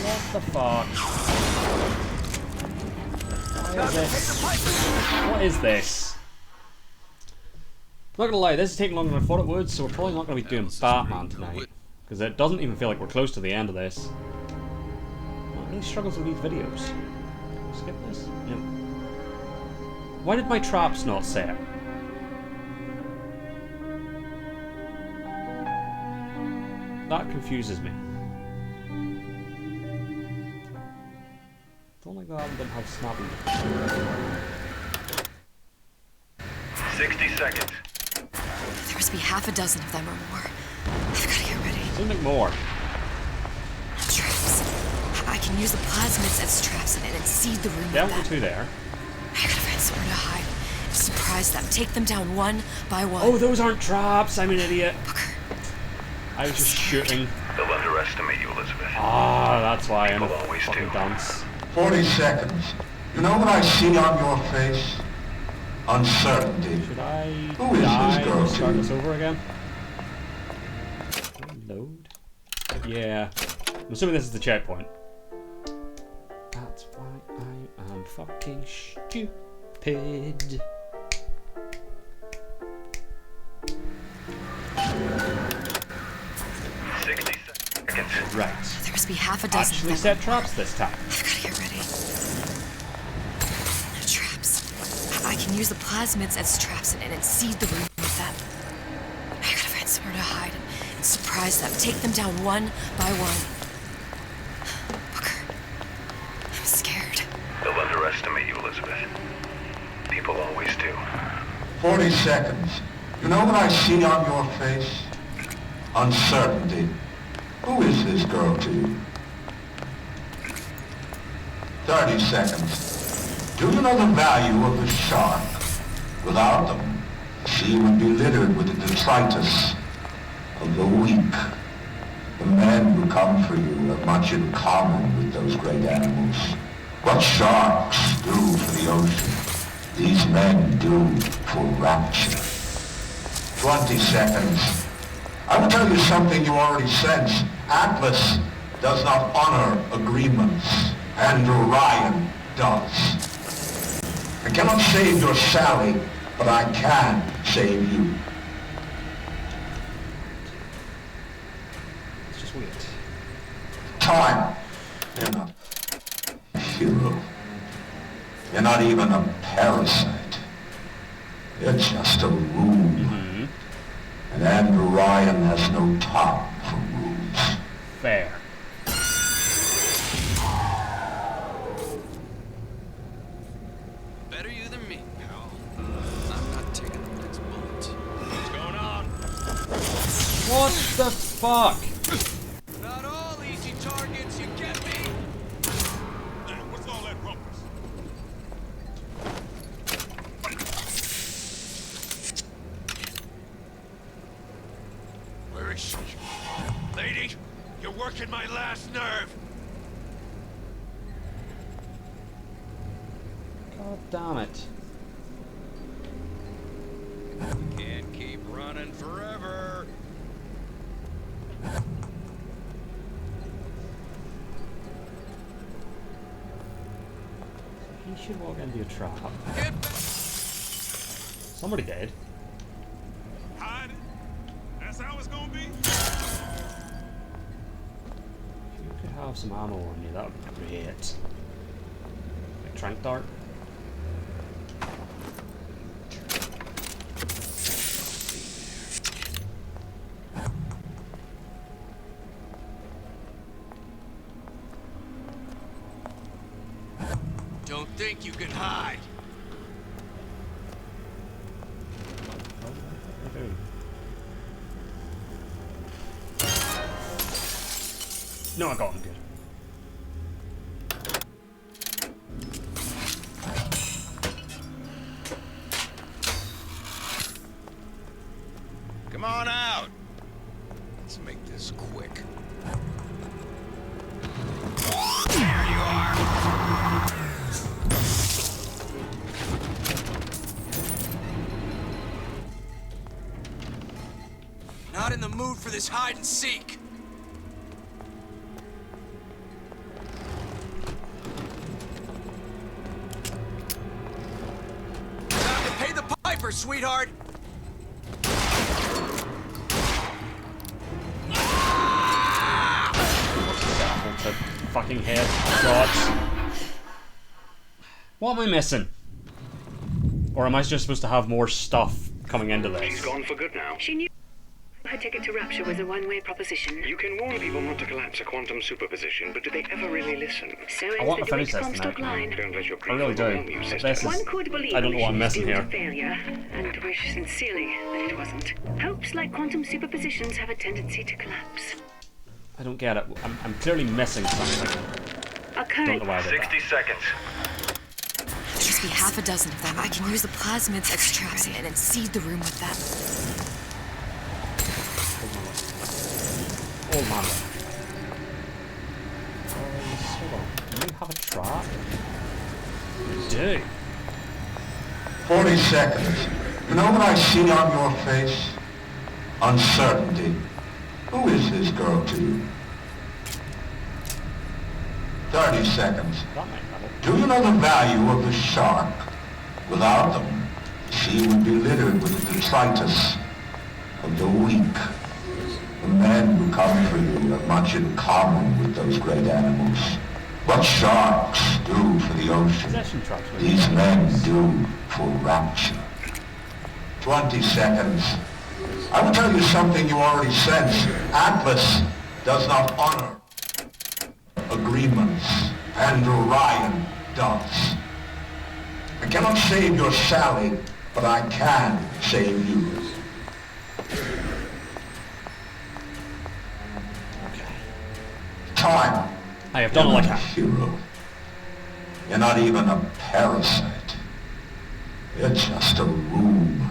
What the fuck? What is this? What is this? I'm not gonna lie, this is taking longer than I thought it would, so we're probably not gonna be doing Batman tonight. Because it doesn't even feel like we're close to the end of this. Any struggles with these videos? Skip this? Yep. Why did my traps not set? That confuses me. Don't like that didn't have snapping. 60 seconds. There must be half a dozen of them or more. I've got to get ready. Something more. Traps. I can use the plasmids as traps and seed the room Down with to that. two there. I gotta find somewhere to hide. Surprise them. Take them down one by one. Oh, those aren't traps. I'm an idiot. I was just shooting. They'll underestimate you, Elizabeth. Ah, that's why I'm a People always fucking do. dunce. 40 seconds. You know what I see on your face? Uncertainty. Should I Who is die this girl and start to this you? over again? Load? Yeah. I'm assuming this is the checkpoint. That's why I am fucking stupid. Right. There must be half a dozen. Actually set traps this time. I've got to get ready. Traps. I can use the plasmids as traps and seed the room with them. I gotta find somewhere to hide and surprise them. Take them down one by one. Booker, I'm scared. They'll underestimate you, Elizabeth. People always do. 40 seconds. You know what I see on your face? Uncertainty. Who is this girl to you? 30 seconds. Do you know the value of the shark? Without them, the sea would be littered with the detritus of the weak. The men who come for you have much in common with those great animals. What sharks do for the ocean, these men do for rapture. 20 seconds. I will tell you something you already sense. Atlas does not honor agreements, and Orion does. I cannot save your Sally, but I can save you. It's just weird. Time. You're not a hero. You're not even a parasite. You're just a room. And Orion has no top for rules. Fair. Better you than me, pal. I'm not taking the next bullet. What's going on? What the fuck? Not all easy targets, you get me? What's all that rumpus? Where is she? Lady, you're working my last nerve. God damn it. Can't keep running forever. He should walk into a trap. Somebody did. If you could have some ammo on you, that would be great. Like trank dart. Don't think you can hide. No, I got him good. Come on out. Let's make this quick. There you are. Not in the mood for this hide and seek. Time to pay the piper, sweetheart. Fucking head shots. What am I missing? Or am I just supposed to have more stuff coming into this? She's gone for good now. She knew her ticket to Rapture was a one-way proposition. You can warn people not to collapse a quantum superposition, but do they ever really listen? So I want to finish this Comstock tonight. line. Don't let your I really do. overwhelm you, But sister. this is, One could believe I don't know what I'm wishes missing doomed here. to failure, and wish sincerely that it wasn't. Hopes like quantum superpositions have a tendency to collapse. I don't get it. I'm clearly missing something. Don't know why I did that. 60 seconds. Just be half a dozen of them. I can use the plasmids extracts and seed the room with them. Oh man. Hold on. Do you have a trap? You do. 40 seconds. You know what I see on your face? Uncertainty. Who is this girl to you? 30 seconds. Do you know the value of the shark? Without them, the sea would be littered with the detritus of the weak. The men who come for you have much in common with those great animals. What sharks do for the ocean, these men do for rapture. 20 seconds. I will tell you something you already sense. Atlas does not honor agreements, and Orion does. I cannot save your Sally, but I can save you. Time. I have done it like a hero. You're not even a parasite. You're just a room.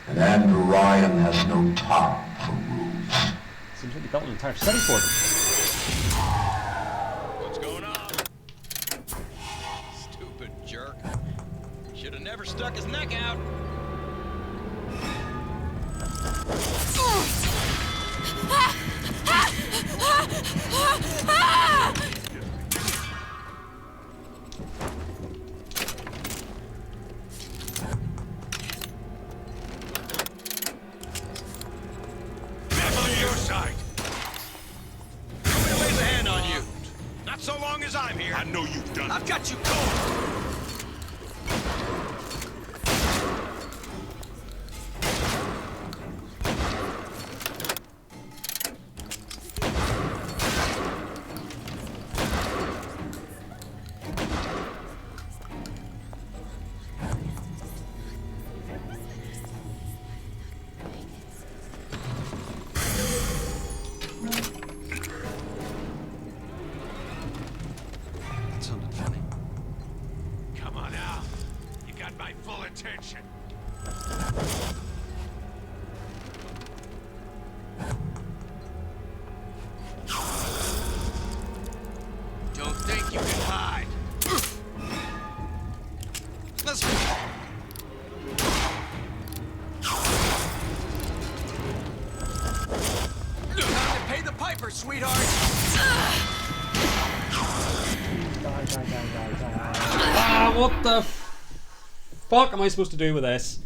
And Andrew Ryan has no time for rules. Seems like you built an entire city for them. What's going on? Stupid jerk. Should have never stuck his neck out. Back on your side. I'm gonna lay the hand on you. Not so long as I'm here. I know you've done I've got you covered. That sounded funny. Come on out. You got my full attention. Don't think you can hide. Let's go. Time to pay the piper, sweetheart. Ah, what the fuck am I supposed to do with this?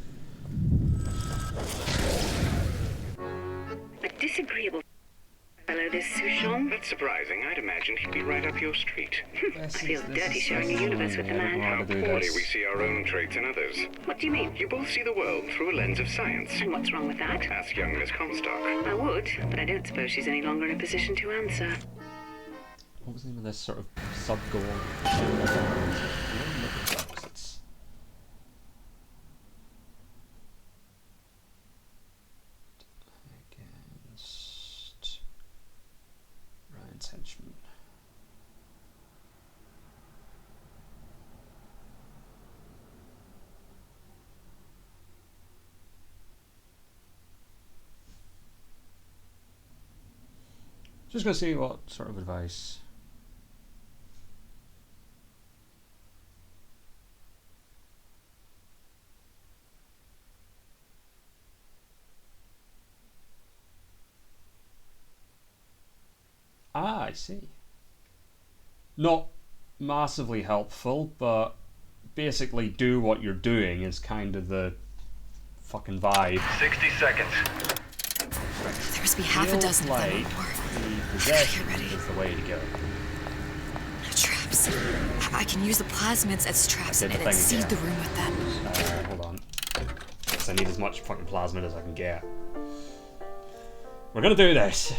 disagreeable fellow, this Souchon. That's surprising. I'd imagined he'd be right up your street. I feel dirty sharing a universe with the man. How poorly we see our own traits in others. What do you mean? You both see the world through a lens of science. And what's wrong with that? Ask young Miss Comstock. I would, but I don't suppose she's any longer in a position to answer. What was the name of this sort of sub-goal? Against Ryan's henchman. Just gonna see what sort of advice. Ah, I see. Not massively helpful, but basically do what you're doing is kind of the fucking vibe. 60 seconds. There must be half a dozen of them or more. The possession is the way to go. Traps. I can use the plasmids as traps and seed the room with them. Hold on. Because I need as much fucking plasmid as I can get. We're gonna do this.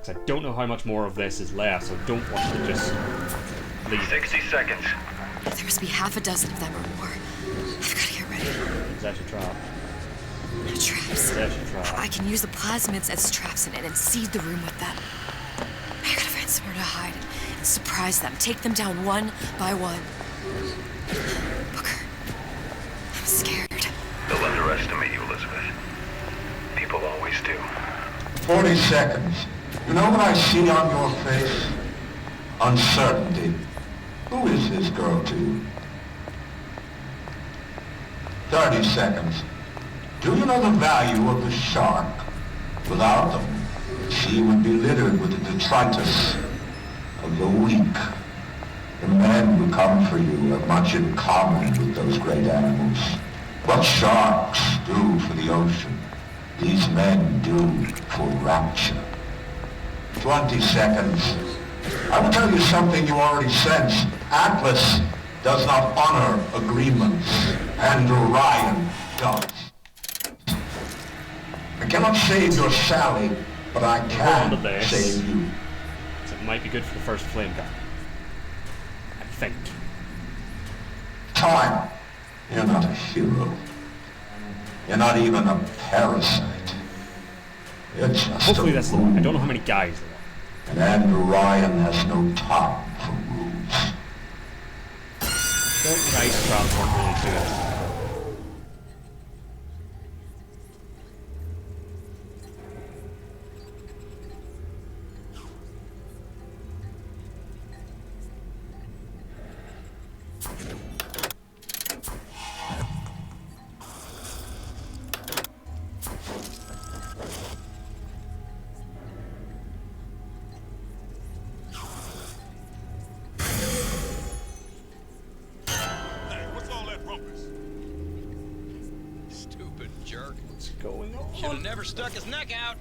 I don't know how much more of this is left, so I don't want to just leave. 60 seconds. There must be half a dozen of them or more. I've got to get ready. Possession trap. Traps. Possession trap. I can use the plasmids as traps and seed the room with them. I gotta find somewhere to hide and surprise them. Take them down one by one. Booker, I'm scared. They'll underestimate you, Elizabeth. People always do. 40 seconds. You know what I see on your face? Uncertainty. Who is this girl to you? 30 seconds. Do you know the value of the shark? Without them, the sea would be littered with the detritus of the weak. The men who come for you have much in common with those great animals. What sharks do for the ocean, these men do for rapture. 20 seconds. I will tell you something you already sense. Atlas does not honor agreements, and Orion does. I cannot save your Sally, but I can save you. So it might be good for the first flame gun. I think. Time. You're not a hero. You're not even a parasite. You're just hopefully that's the one. I don't know how many guys there are. And Orion has no time for rules. Don't ice traps won't really do it. Should've never stuck his neck out.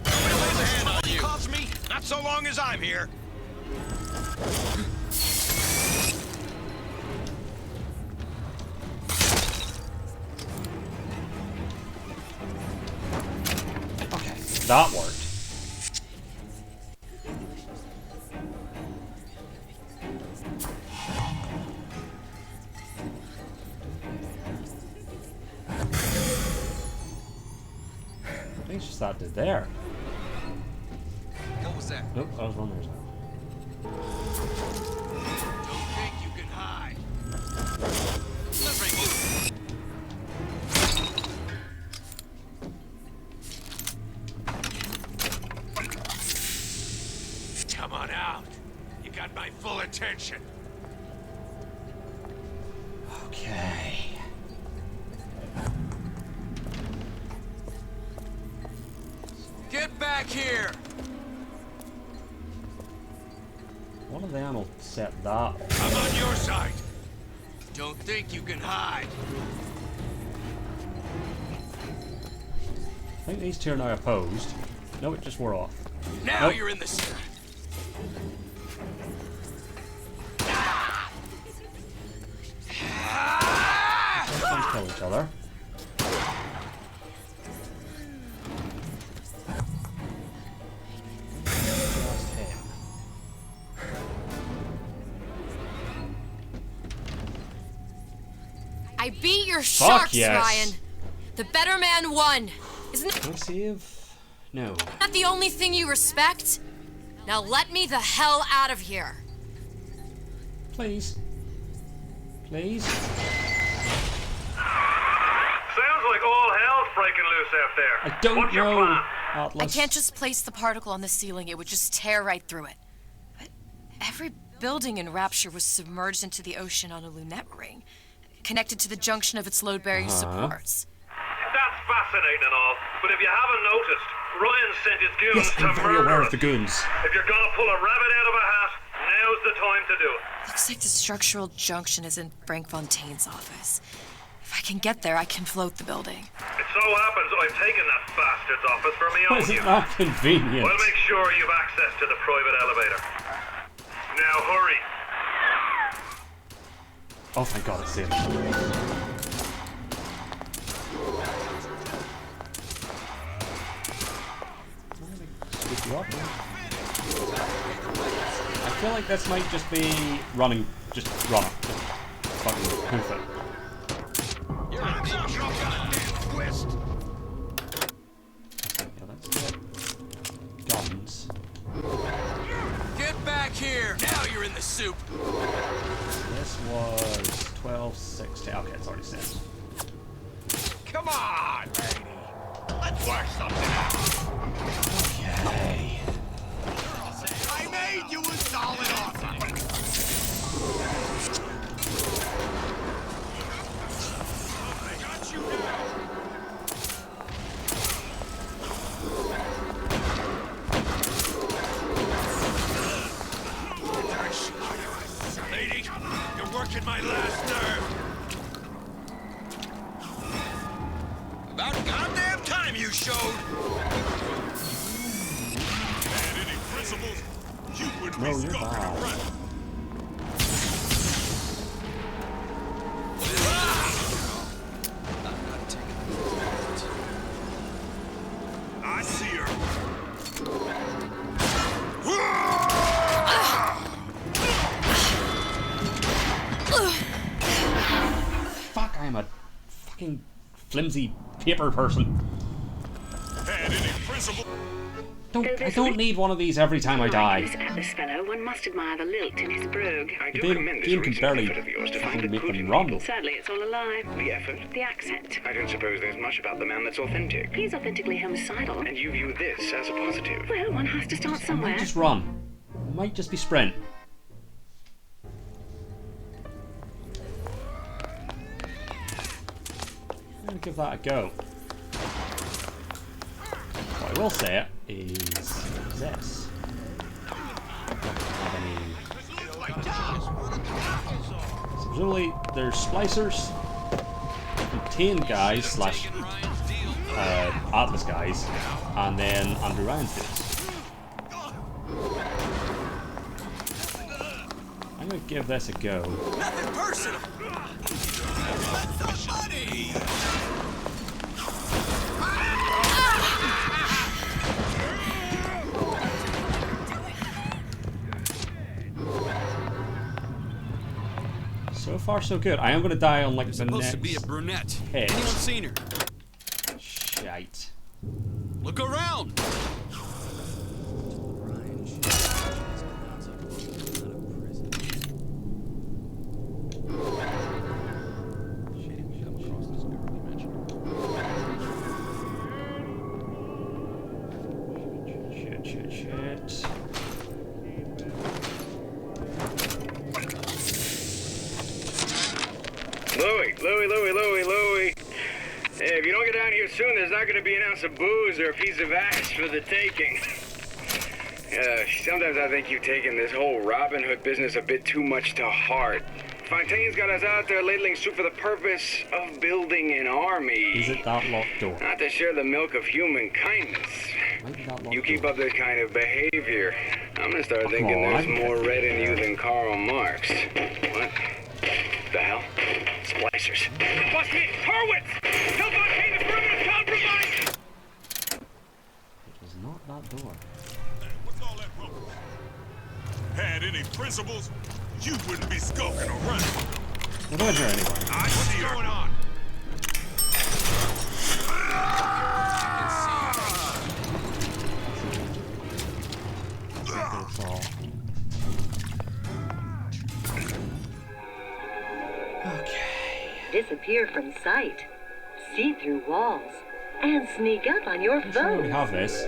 Nobody lays a hand on you. Calls me, not so long as I'm here. That worked. I think it's just that did there. What was that? Nope, I was wondering. Don't think you can hide. Delivering you. Come on out. You got my full attention. Okay. Get back here! One of them will set that up. I'm on your side. Don't think you can hide. I think these two are now opposed. No, it just wore off. Now Nope. you're in the center. Let's kill each other. Just him. I beat your Fuck sharks, yes. Ryan. The better man won. Isn't Can I save? No. that the only thing you respect? Now let me the hell out of here. Please. Please. Sounds like all hell's breaking loose out there. I don't What's your know. plan? Atlas. I can't just place the particle on the ceiling. It would just tear right through it. But every building in Rapture was submerged into the ocean on a lunette ring, connected to the junction of its load-bearing supports. That's fascinating and all, but if you haven't noticed, Ryan sent his goons Yes, to I'm very murder aware us. of the goons. If you're gonna pull a rabbit out of a hat, now's the time to do it. Looks like the structural junction is in Frank Fontaine's office. If I can get there, I can float the building. It so happens I've taken that bastard's office for me own Isn't use. that convenient? I'll make sure you've access to the private elevator. Now hurry. Oh, thank God, it's saved. I feel like this might just be running. Just run it. Just fucking hoof it. Yeah, let's get guns. Get back here! Now you're in the soup! This was 1260. Okay, it's already set. Come on, lady. Let's work something out. Okay. I made you a solid offer. I got you now. Lady, you're working my last nerve. About goddamn time you showed. Had any principles? You wouldn't No, be you're skulking bad. around. I see her. Fuck, I'm a fucking flimsy paper person. Had any principle? I don't need one of these every time I die. At this fellow, one must admire the lilt in his brogue. I do commend this recent effort of yours to find a good run. Sadly, it's all a lie. The effort? The accent. I don't suppose there's much about the man that's authentic. He's authentically homicidal. And you view this as a positive? Well, one has to start I somewhere. might just run. It might just be sprint. I'm gonna give that a go. What I will say is this. Don't have any. So presumably there's splicers, contain guys slash Atlas guys, and then Andrew Ryan's dudes. I'm gonna give this a go. Nothing personal! So far, so good. I am gonna die on like the Supposed next to be a brunette. hit. Anyone seen her? Shite. Look around! Shit. Louie. Have if you don't get down here soon, there's not gonna be an ounce of booze or a piece of ass for the taking. Sometimes I think you've taken this whole Robin Hood business a bit too much to heart. Fontaine's got us out there ladling soup for the purpose of building an army. Is it that locked door? Not to share the milk of human kindness. You keep up this kind of behavior, I'm gonna start thinking there's more red in you than Karl Marx. What? The hell? Splicers. Bust me! Horwitz! Tell Fontaine the perimeter's compromised! It was not that door. What's all that rubble? Had any principles, you wouldn't be skulking around. We're going here anyway. I see what's going on. That's all. Disappear from sight, see through walls, and sneak up on your We phone. have this.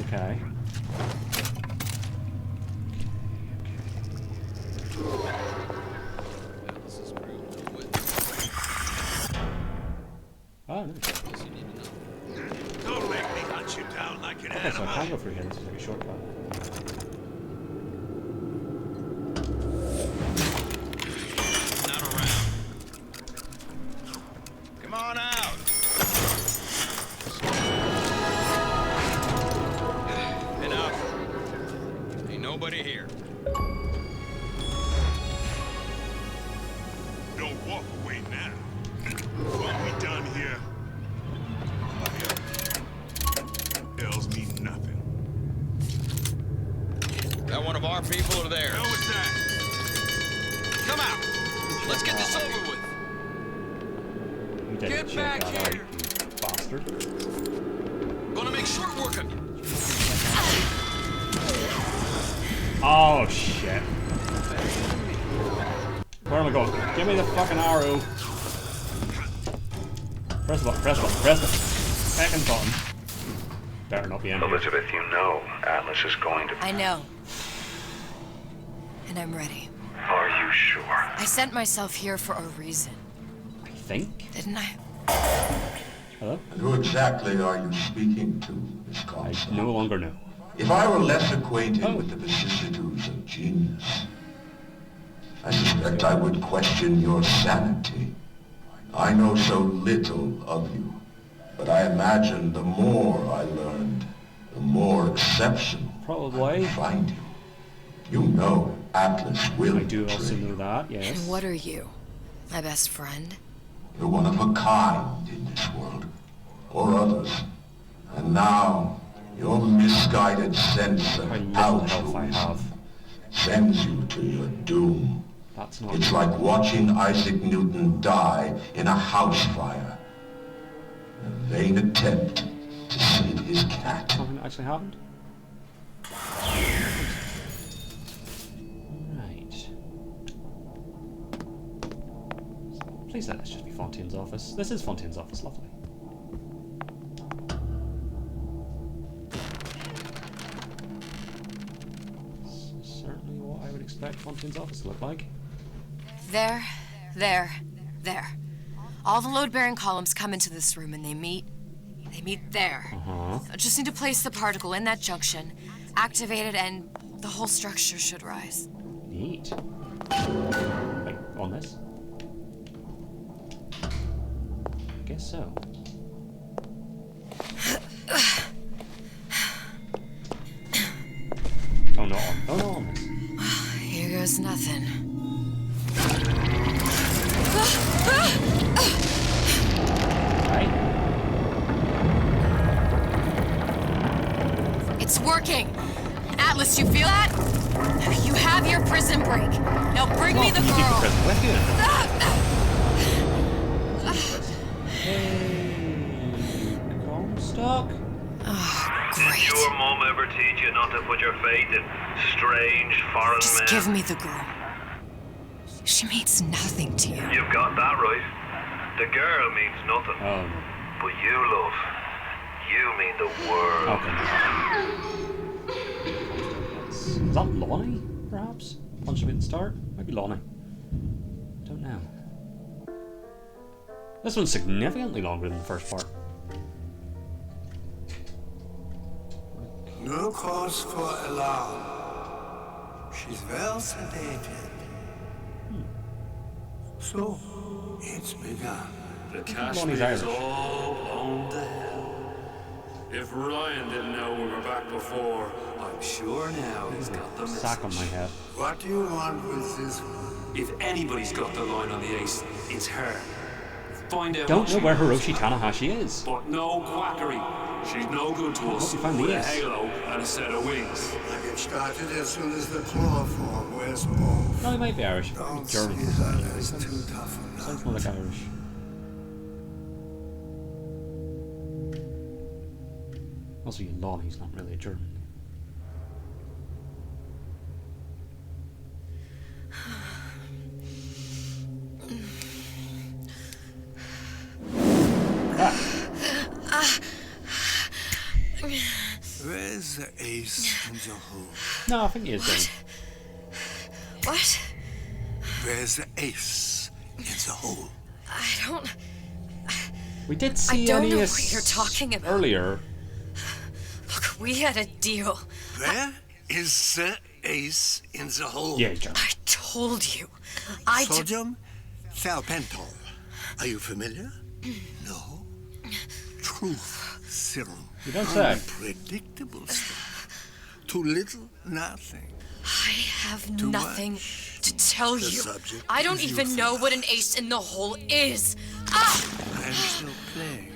Okay. Oh, no. Don't make me hunt you down like an Okay, so I animal. can go through here. This is like a shortcut. Not around. Come on out. Enough. Ain't nobody here. Don't walk away now. What we done here tells me nothing. That one of our people or theirs? How was that? Come out. Let's get this over with. You didn't Get check back that out, here. you bastard. Gonna make short work of you. Oh, shit. Where am I going? Give me the fucking arrow. Press the button, press the button, press the second button. Better not be in here. Elizabeth, you know Atlas is going to... I know. And I'm ready. Are you sure? I sent myself here for a reason. I think? Didn't I? Hello? And who exactly are you speaking to, Miss I Comstock? no longer know. If I were less acquainted with the vicissitudes of genius, I suspect I would question your sanity. I know so little of you, but I imagine the more I learned, the more exceptional Probably. I would find you. You know Atlas will I do also betray know that, yes. And what are you? My best friend? You're one of a kind in this world, or others. And now, your misguided sense of altruism sends you to your doom. That's not It's like watching Isaac Newton die in a house fire. A vain attempt to save his cat. something that actually happened. Right. Please let this just be Fontaine's office. This is Fontaine's office, lovely. This is certainly what I would expect Fontaine's office to look like. There. All the load-bearing columns come into this room and they meet there. I just need to place the particle in that junction, activate it, and the whole structure should rise. Neat. Wait, on this? I guess so. Oh, not on. Oh, no, on this. Here goes nothing. It's working! Atlas, you feel that? You have your prison break. Now bring me the girl. Comstock? Did your mom ever teach you not to put your faith in strange foreign Just men? give me the girl. She means nothing to you. You've got that right. The girl means nothing. Oh. But you, love, you mean the world. Is that Lonnie, perhaps? Punch him at the start? Maybe Lonnie. Don't know. This one's significantly longer than the first part. No cause for alarm. She's well sedated. So, it's begun. The Kashmir's all blown to hell. If Ryan didn't know we were back before, I'm sure now he's got the message. Sack on my head. What do you want with this one? If anybody's got the line on the ace, it's her. Find out. Don't know where Hiroshi Tanahashi is. But no quackery. She's no good to us. With a halo and a set of wings. I get started as soon as the chloroform wears off. No, he might be Irish. Don't German. see that as too tough a nut. Sounds more like Irish. Also, Lonnie's not really a German. Where's the ace in the hole? No, I think he is dead. What? Where's the ace in the hole? I don't... We did see I don't know Aeneas what you're talking about. earlier. Look, we had a deal. Where is the ace in the hole? Yeah, John. I told you. Sodium thiopental. Are you familiar? No. Truth serum. You don't say. Unpredictable stuff. Too little, nothing. I have Too nothing to tell The you. subject I don't is even know what an ace in the hole is. I'm still playing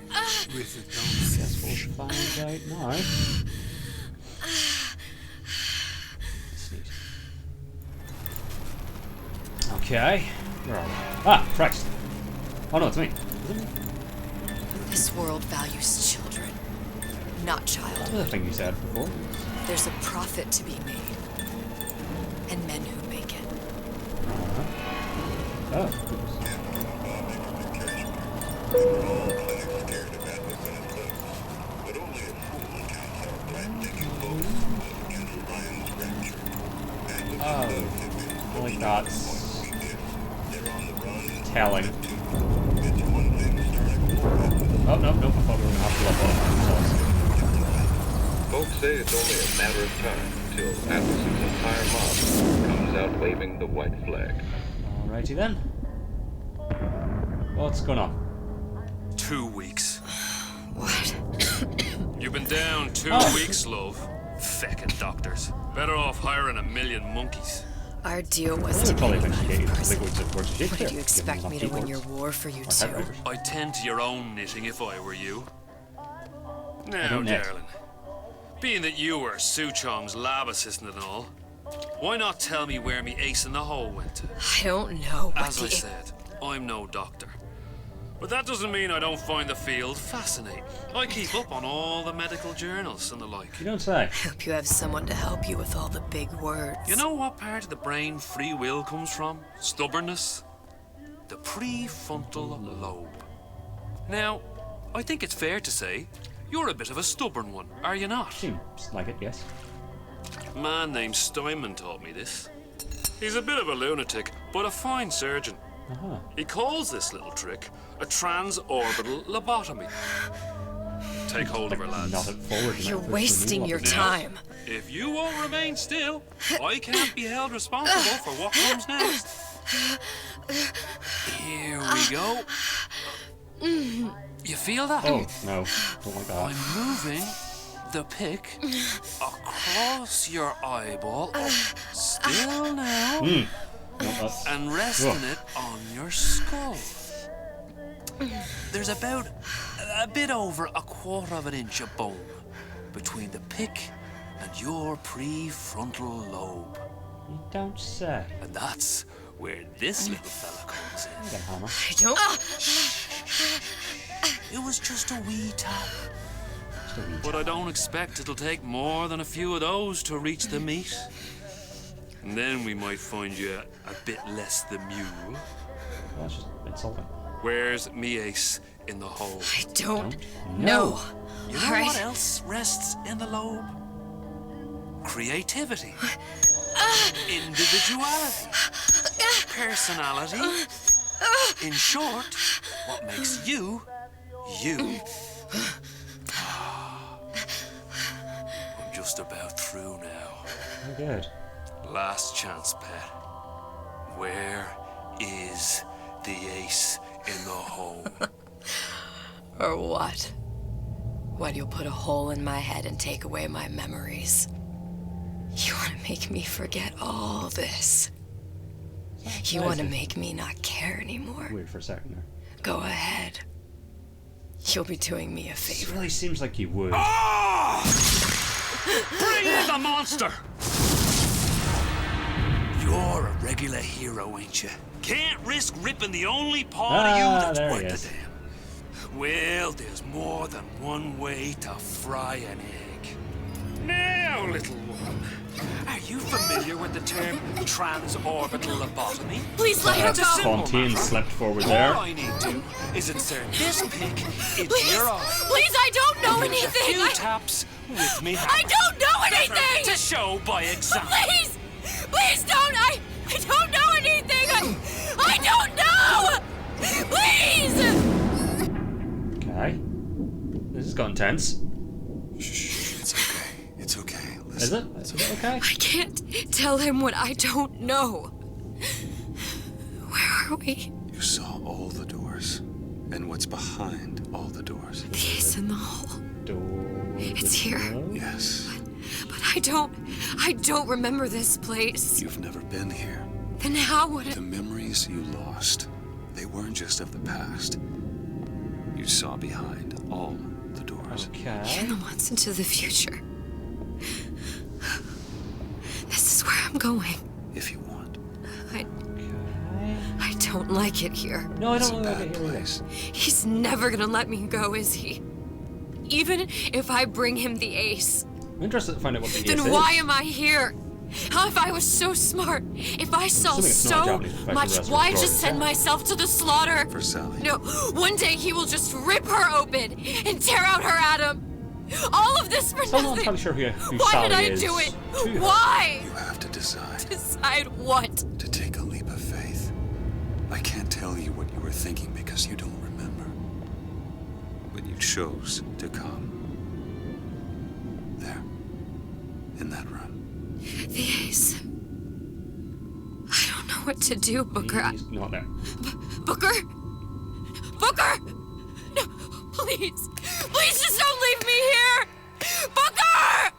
with it. Don't Guess we'll find out now. Okay. Where are we? Ah, Christ. Oh no, it's me. Is it me? This world values children, not child. That's the thing you said before. There's a profit to be made, and men who make it. Oh. Oh, like that's telling. Oh, no, I thought we were going to have to look on ourselves. Folks say it's only a matter of time till Atlas's entire mob comes out waving the white flag. Alrighty then. What's going on? 2 weeks. What? You've been down 2 weeks, love. Feckin' doctors. Better off hiring 1,000,000 monkeys. Our deal was to probably be eventually get you to person. liquids of words of What Shakespeare. did you expect me to win your war for you too? I'd tend to your own knitting if I were you. I Now, don't knit. darling, being that you were Su Chong's lab assistant and all, why not tell me where me ace in the hole went to? I don't know. As I said, I'm no doctor. But that doesn't mean I don't find the field fascinating. I keep up on all the medical journals and the like. You don't say. I hope you have someone to help you with all the big words. You know what part of the brain free will comes from? Stubbornness? The prefrontal lobe. Now, I think it's fair to say you're a bit of a stubborn one, are you not? Seems like it, yes. A man named Steinman taught me this. He's a bit of a lunatic, but a fine surgeon. Uh-huh. He calls this little trick a transorbital lobotomy. Take hold of her, lads. Not it forward. You're wasting your time. If you won't remain still, I can't be held responsible for what comes next. Here we go. You feel that? Oh, no. Don't like that. I'm moving the pick across your eyeball. Still now. And resting it on your skull. There's about a bit over 1/4 inch of bone between the pick and your prefrontal lobe. You don't say. And that's where this little fella comes in. I don't... It was just a wee tap. But I don't expect it'll take more than a few of those to reach the meat. And then we might find you a bit less the mule. That's just insulting. Where's me ace in the hole? I don't know. You know what else rests in the lobe? Creativity. Individuality. Personality. In short, what makes you, you. I'm just about through now. Oh, good. Last chance, pet. Where is the ace in the hole? Or what? When you'll put a hole in my head and take away my memories? You want to make me forget all this? You want to make me not care anymore? Wait for a second there. Go ahead. You'll be doing me a favor. It really seems like you would. Ah! Bring in the monster! You're a regular hero, ain't you? Can't risk ripping the only part of you that's worth a damn. Well, there's more than one way to fry an egg. Now, little one, are you familiar with the term transorbital lobotomy? Please let her go. Fontaine slept forward there. All I need to is insert this pick into your arm. Please, I don't know anything. A few taps with me. I don't know anything. To show by example. Please, please don't. I don't know anything. I don't know. Please. Okay. This has got intense. Shh, it's okay. It's okay. Listen, Is it? Is it okay? I can't tell him what I don't know. Where are we? You saw all the doors. And what's behind all the doors? The ace in the hole. It's here. Yes. But I don't remember this place. You've never been here. Then how would The memories you lost, they weren't just of the past. You saw behind all the doors. Okay. Even the ones into the future. This is where I'm going. If you want. I don't like it here. No, I don't like it here. He's never gonna let me go, is he? Even if I bring him the ace. I'm interested to find out what the ace Then is. why am I here? How if I was so smart? If I saw so much, why just send myself to the slaughter? For Sally. No, one day he will just rip her open and tear out her atom. All of this for I'm not nothing. entirely sure who Why Sally did I is do it? to her. Why? You have to decide. Decide what? To take a leap of faith. I can't tell you what you were thinking because you don't remember. But you chose to come. There. In that room. The ace. I don't know what to do, Booker. He's not there. Booker? Booker! No, please. Please just don't leave me here! Booker!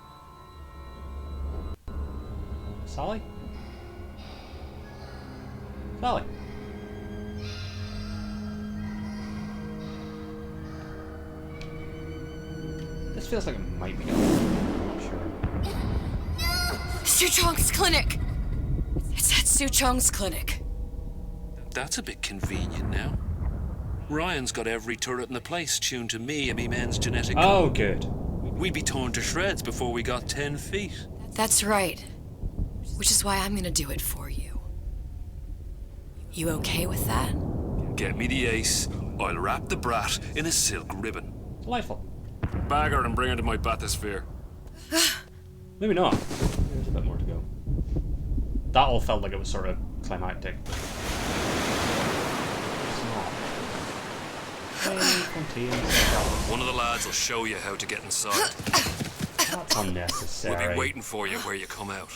Sally? Sally? This feels like it might be going. I'm not sure. Su Chong's clinic! It's at Su Chong's clinic. That's a bit convenient now. Ryan's got every turret in the place tuned to me and me men's genetic code. Oh, good. We'd be torn to shreds before we got 10 feet. That's right. Which is why I'm gonna do it for you. You okay with that? Get me the ace, I'll wrap the brat in a silk ribbon. Delightful. Bag her and bring her to my bathysphere. Maybe not. There's a bit more to go. That all felt like it was sort of climactic. It's not. One of the lads will show you how to get inside. That's unnecessary. We'll be waiting for you where you come out.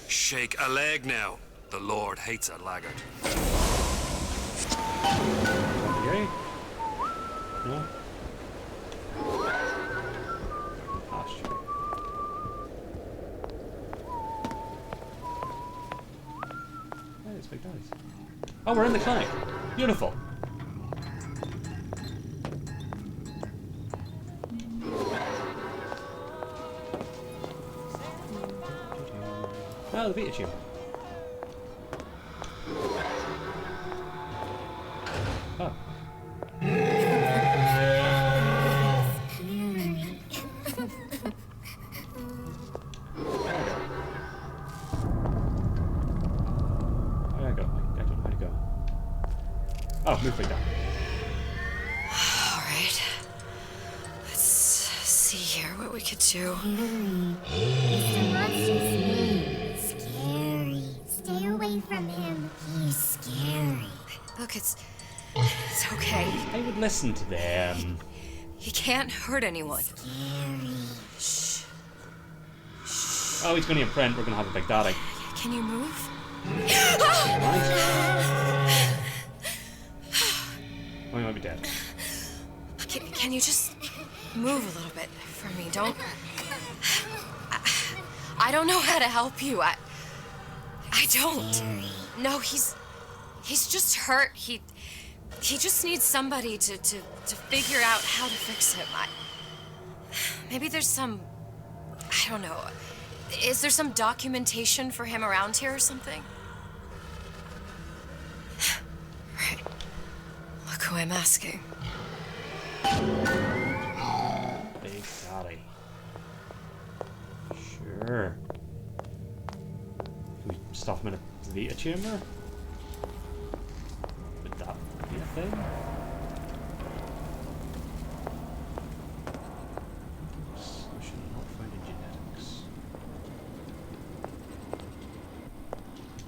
Shake a leg now. The Lord hates a laggard. Okay. No? Posture. Hey, it's big dice. Oh, we're in the clinic. Beautiful. Oh, the Vita tune. Oh. Oh, move it down. Alright. Let's see here what we could do. Mr. Monster's mean. Scary. Stay away from him. He's scary. Look, it's okay. I would listen to them. He can't hurt anyone. Scary. Shh. Oh, he's going to imprint. We're going to have a big daddy. Can you move? Oh, he might be dead. Can you just move a little bit for me? Don't... I don't know how to help you. I don't. No, he's just hurt. He just needs somebody to figure out how to fix him. Maybe there's some... I don't know. Is there some documentation for him around here or something? Right. Look who I'm asking. Big daddy. Sure. Can we stuff him in a Vita chamber? Would that be a thing? Solution not found in genetics.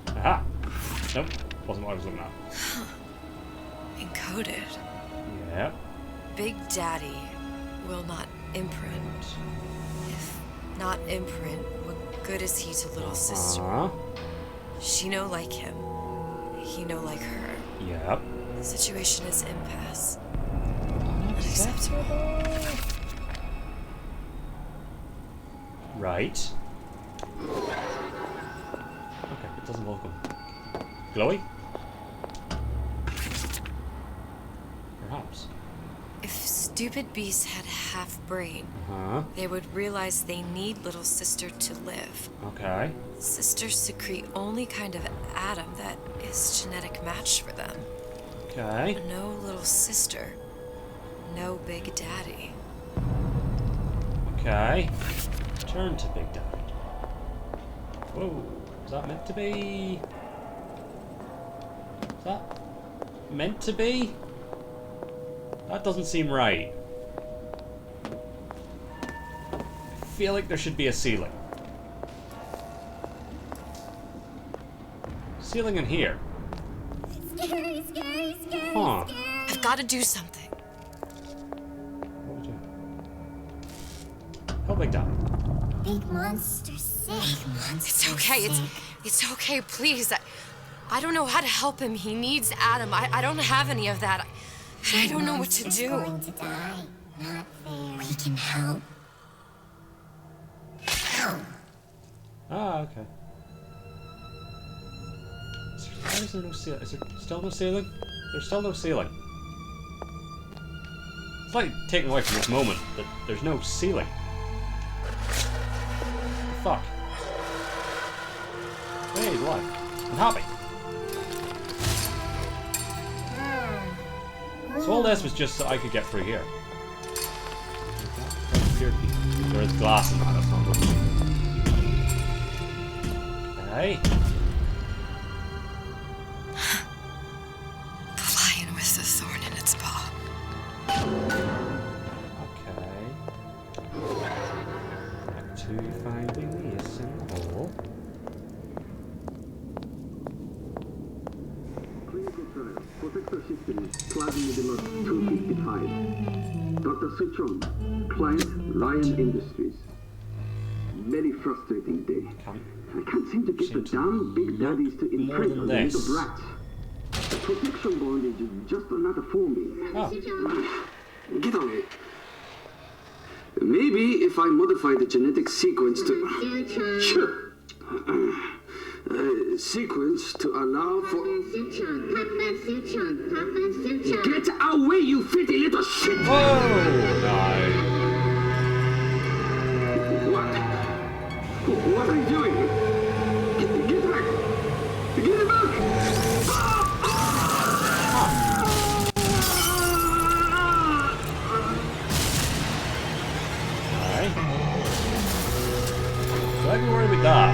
Aha! Nope, wasn't what I was looking at. Encoded. Yeah. Big Daddy will not imprint. If not imprint, what good is he to little sister? She no like him. He no like her. Yep. The situation is impasse. Unacceptable. Right. Okay, it doesn't look good. Glowy? Perhaps. If stupid beasts had half brain, they would realize they need little sister to live. Okay. Sisters secrete only kind of atom that is genetic match for them. Okay. No little sister. No Big Daddy. Okay. Turn to Big Daddy. Whoa. Is that meant to be? Is that meant to be? That doesn't seem right. I feel like there should be a ceiling. Ceiling in here. Scary, scary, scary, Huh. scary. I've got to do something. What would you... Help Big Daddy. Big monster sick. It's okay. It's okay, please. I don't know how to help him. He needs Adam. I don't have any of that. I don't know what to do. Going to die. Not fair. We can help. Help. Ah, okay. Why is there no ceiling? Is there still no ceiling? There's still no ceiling. It's like taken away from this moment that there's no ceiling. What the fuck? Hey, he's alive. I'm happy. So all this was just so I could get through here. There is glass in that, that's not good. Okay. The lion with the thorn in its paw. Okay. Back to finding the ace in the hole. Protector system is Plasmidimos 255. Dr. Citron, client Ryan Industries. Very frustrating day. I can't seem to get the damn Big Daddies to imprint on the little brats. The protection bondage is just another forming. Get on it. Maybe if I modify the genetic sequence to... sequence to allow for... Get away, you fitty little shit! Oh, no. What are you doing? Get back! Get it back! Alright. So I can worry with that.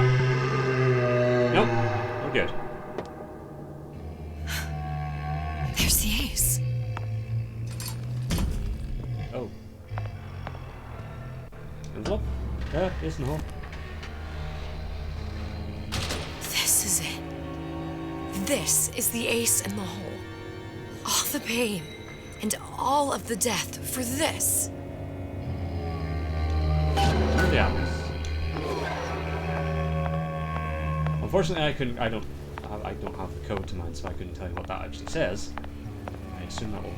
Nope, we're good. There's the ace. Oh. Envelope? Yeah, ace in the hole. This is it. This is the ace in the hole. of the pain and all of the death for this. Where are the apples? Unfortunately, I don't have the code to mine, so I couldn't tell you what that actually says. I assume that will.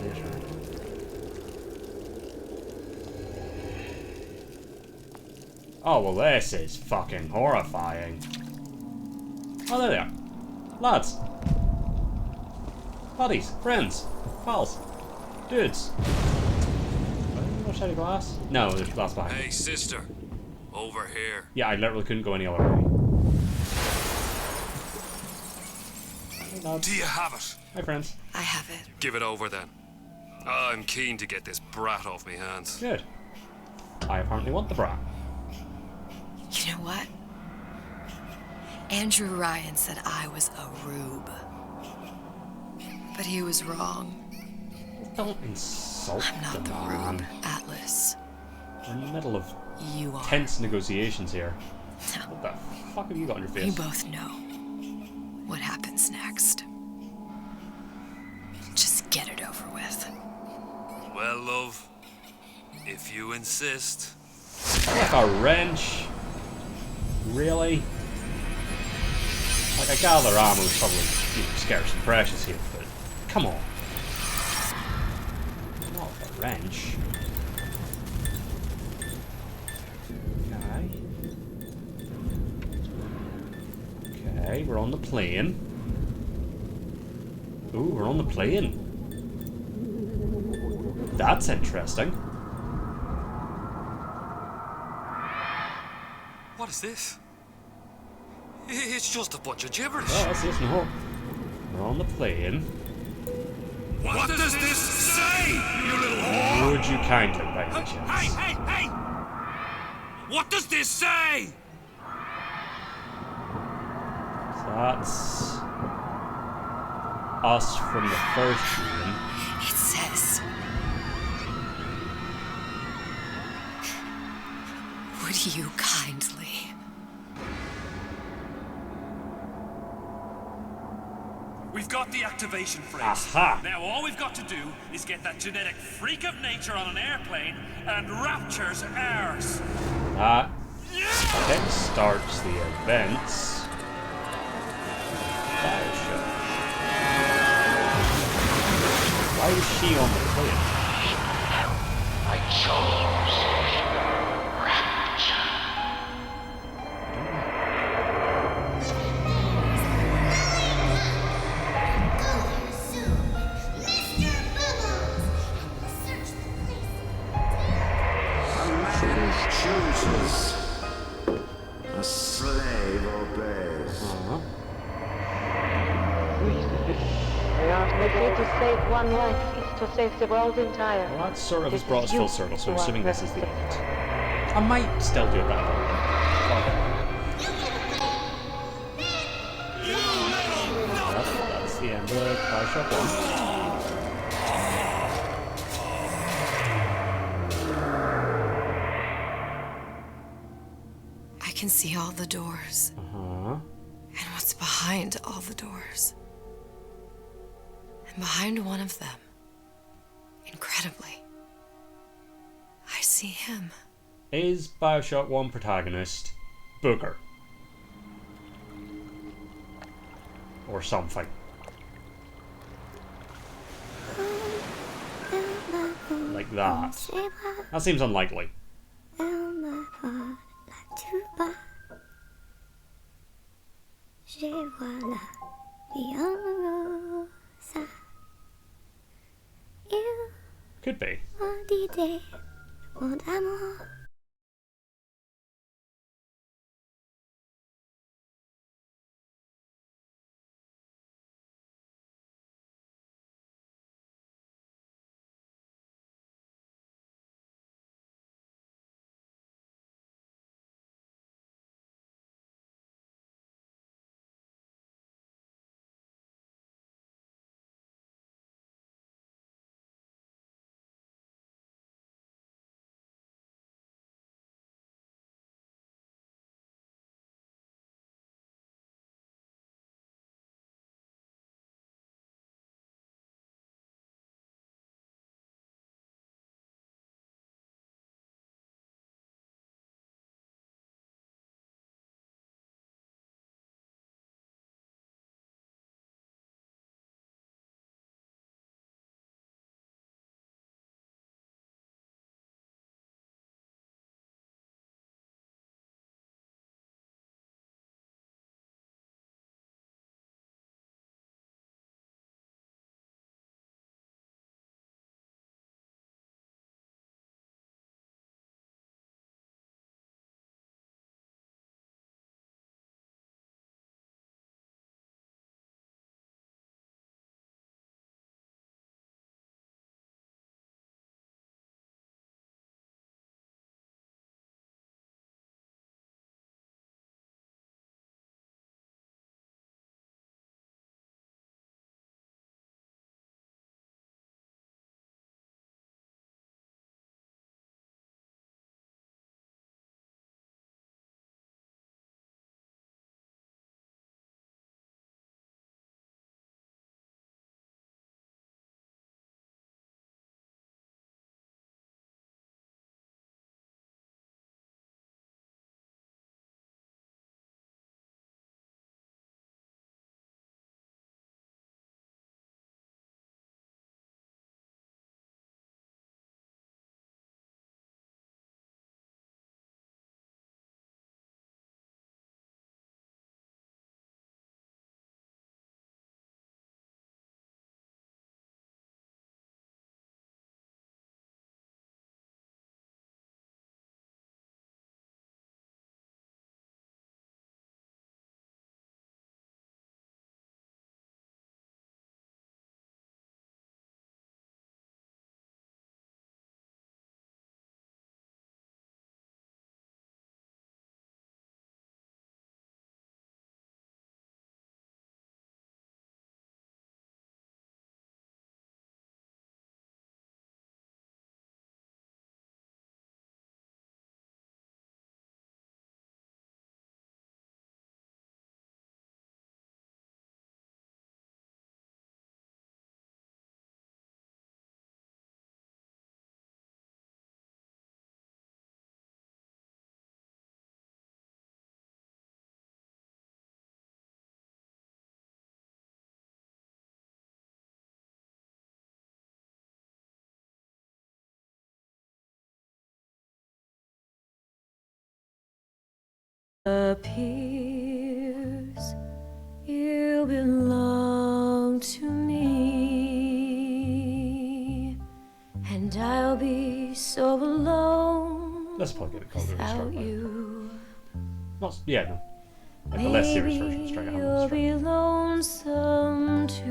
Later. Oh well, this is fucking horrifying. Oh, there they are, lads, buddies, friends, pals, dudes. More shiny glass? No, there's glass behind. Hey, sister. Over here. Yeah, I literally couldn't go any other way. Do you have it? Hi, friends. I have it. Give it over then. I'm keen to get this brat off me hands. Good. I apparently want the brat. You know what? Andrew Ryan said I was a rube. But he was wrong. Don't insult I'm not the man. rube, Atlas. We're in the middle of You are. tense negotiations here. What the fuck have you got on your face? We both know what happens next. Just get it over with. Well, love, if you insist. Like a wrench? Really? Like, I gather ammo is probably, you know, scarce and precious here, but come on. Not with a wrench. Okay, we're on the plane. Ooh, we're on the plane. That's interesting. What is this? It's just a bunch of gibberish. Oh, that's this, no. We're on the plane. What does this say, you little whore? Would you kindly, by any chance? Hey! What does this say? That's us from the first room. It says, would you kindly? We've got the activation phrase. Aha. Now all we've got to do is get that genetic freak of nature on an airplane and Rapture's ours. That kickstarts the events. BioShock. Why is she on the plane? I chose chooses, a slave obeys. To save one life is to save the world entire. Well, that sort of has brought us full circle, so I'm assuming this is the end. I might still do it better. That's the end of BioShock 1. I can see all the doors. Uh-huh. And what's behind all the doors. And behind one of them, incredibly, I see him. Is BioShock 1 protagonist Booker? Or something. Like that. That seems unlikely. Could be. appears, you belong to me, and I'll be so alone. Let's probably get it called without you. Not, yeah, no. Like the less serious version of Strike. You'll be lonesome too,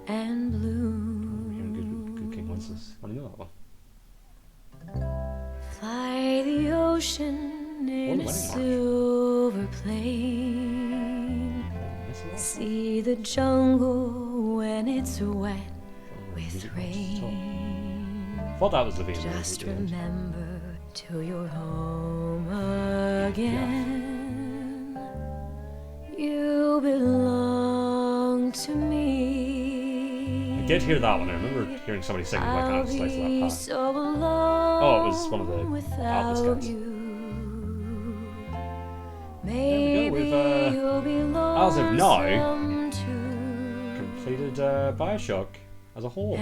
and blue. Good King Wences. I know that one. Fly the ocean in a silver plane. See the jungle when it's wet with rain. Thought that was the video. Just remember till you're home again. You belong to me. I did hear that one. I remember hearing somebody singing like on a slice of that pie. So alone oh, it was one of the Atlas guys. There we go. We've, as of now, completed BioShock as a whole.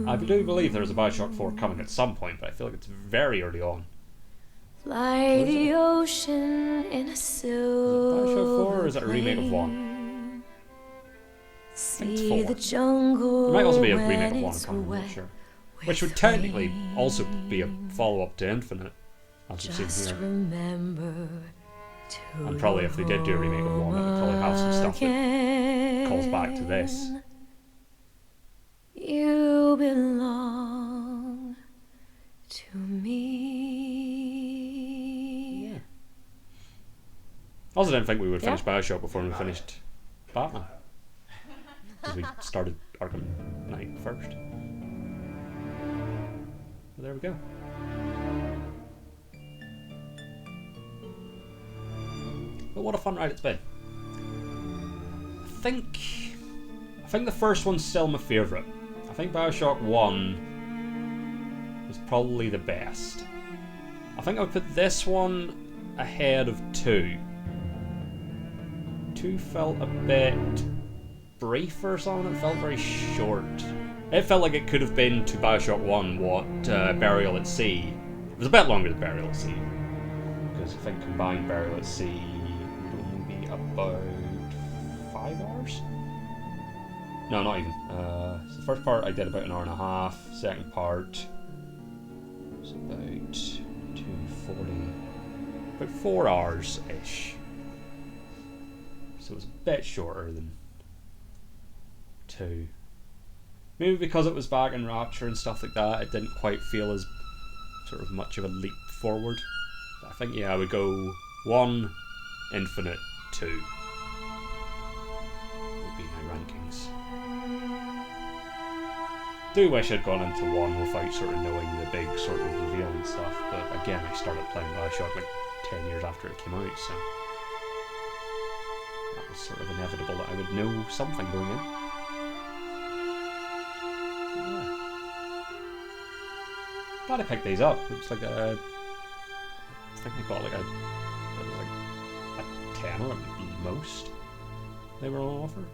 I do believe there's a BioShock 4 coming at some point, but I feel like it's very early on. Fly the ocean in a silver. Is it BioShock 4 or is it a remake of 1? I think it's 4. The jungle there might also be a remake of 1 coming, I'm not sure. Which would technically also be a follow-up to Infinite, as we've seen here. And probably if they did do a remake of 1, it would probably have some stuff that calls back to this. You belong to me. Yeah. I also didn't think we would finish BioShock before we finished Batman. Because we started Arkham Knight first. But there we go. But what a fun ride it's been. I think the first one's still my favourite. I think BioShock 1 was probably the best. I think I would put this one ahead of 2. 2 felt a bit brief or something. It felt very short. It felt like it could have been to BioShock 1 what Burial at Sea. It was a bit longer than Burial at Sea. Because I think combined Burial at Sea would only be about 5 hours? No, not even. So the first part I did about an hour and a half. Second part was about 240. About 4 hours-ish. So it was a bit shorter than 2. Maybe because it was back in Rapture and stuff like that, it didn't quite feel as sort of much of a leap forward. But I think, yeah, I would go 1, Infinite, 2. Would be my rankings. Do wish I'd gone into 1 without sort of knowing the big sort of reveal and stuff, but again, I started playing BioShock like 10 years after it came out, so that was sort of inevitable that I would know something going in. Glad I picked these up. It's like a, I think they got like a 10 at most. They were on offer.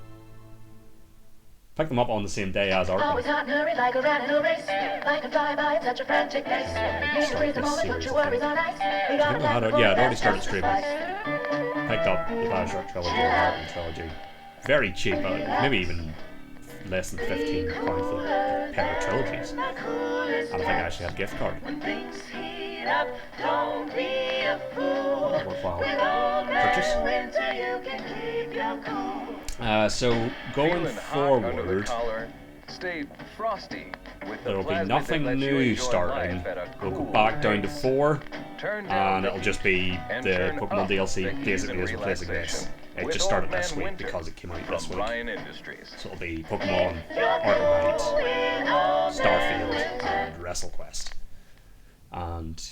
Picked them up on the same day as Arkham. Always hot and hurry like a rat in a race. Like a flyby at such a frantic pace. Need to freeze the moment, put your worries on ice. We got yeah, I'd already started streaming. Picked up the BioShock trilogy and the Arkham trilogy. Very cheap, maybe even less than £15 for a pair of trilogies. And I think I actually had a gift card. Worthwhile purchase. So going forward, there will be nothing new starting. We'll go back down to 4, and it'll just be the Pokemon DLC basically is replacing this. It just started this week because it came out this week. So it'll be Pokemon, Arkham Knight, Starfield, and WrestleQuest. And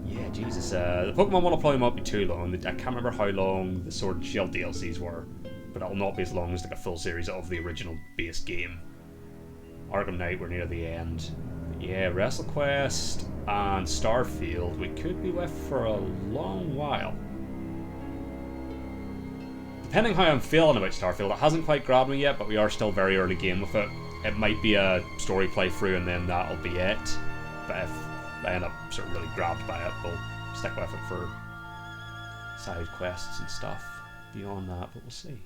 yeah, Jesus, the Pokemon one will probably not be too long. I can't remember how long the Sword and Shield DLCs were, but it'll not be as long as like a full series of the original base game. Arkham Knight, we're near the end. But yeah, WrestleQuest and Starfield, we could be with for a long while. Depending how I'm feeling about Starfield, it hasn't quite grabbed me yet, but we are still very early game with it. It might be a story playthrough and then that'll be it. But if I end up sort of really grabbed by it, we'll stick with it for side quests and stuff beyond that, but we'll see.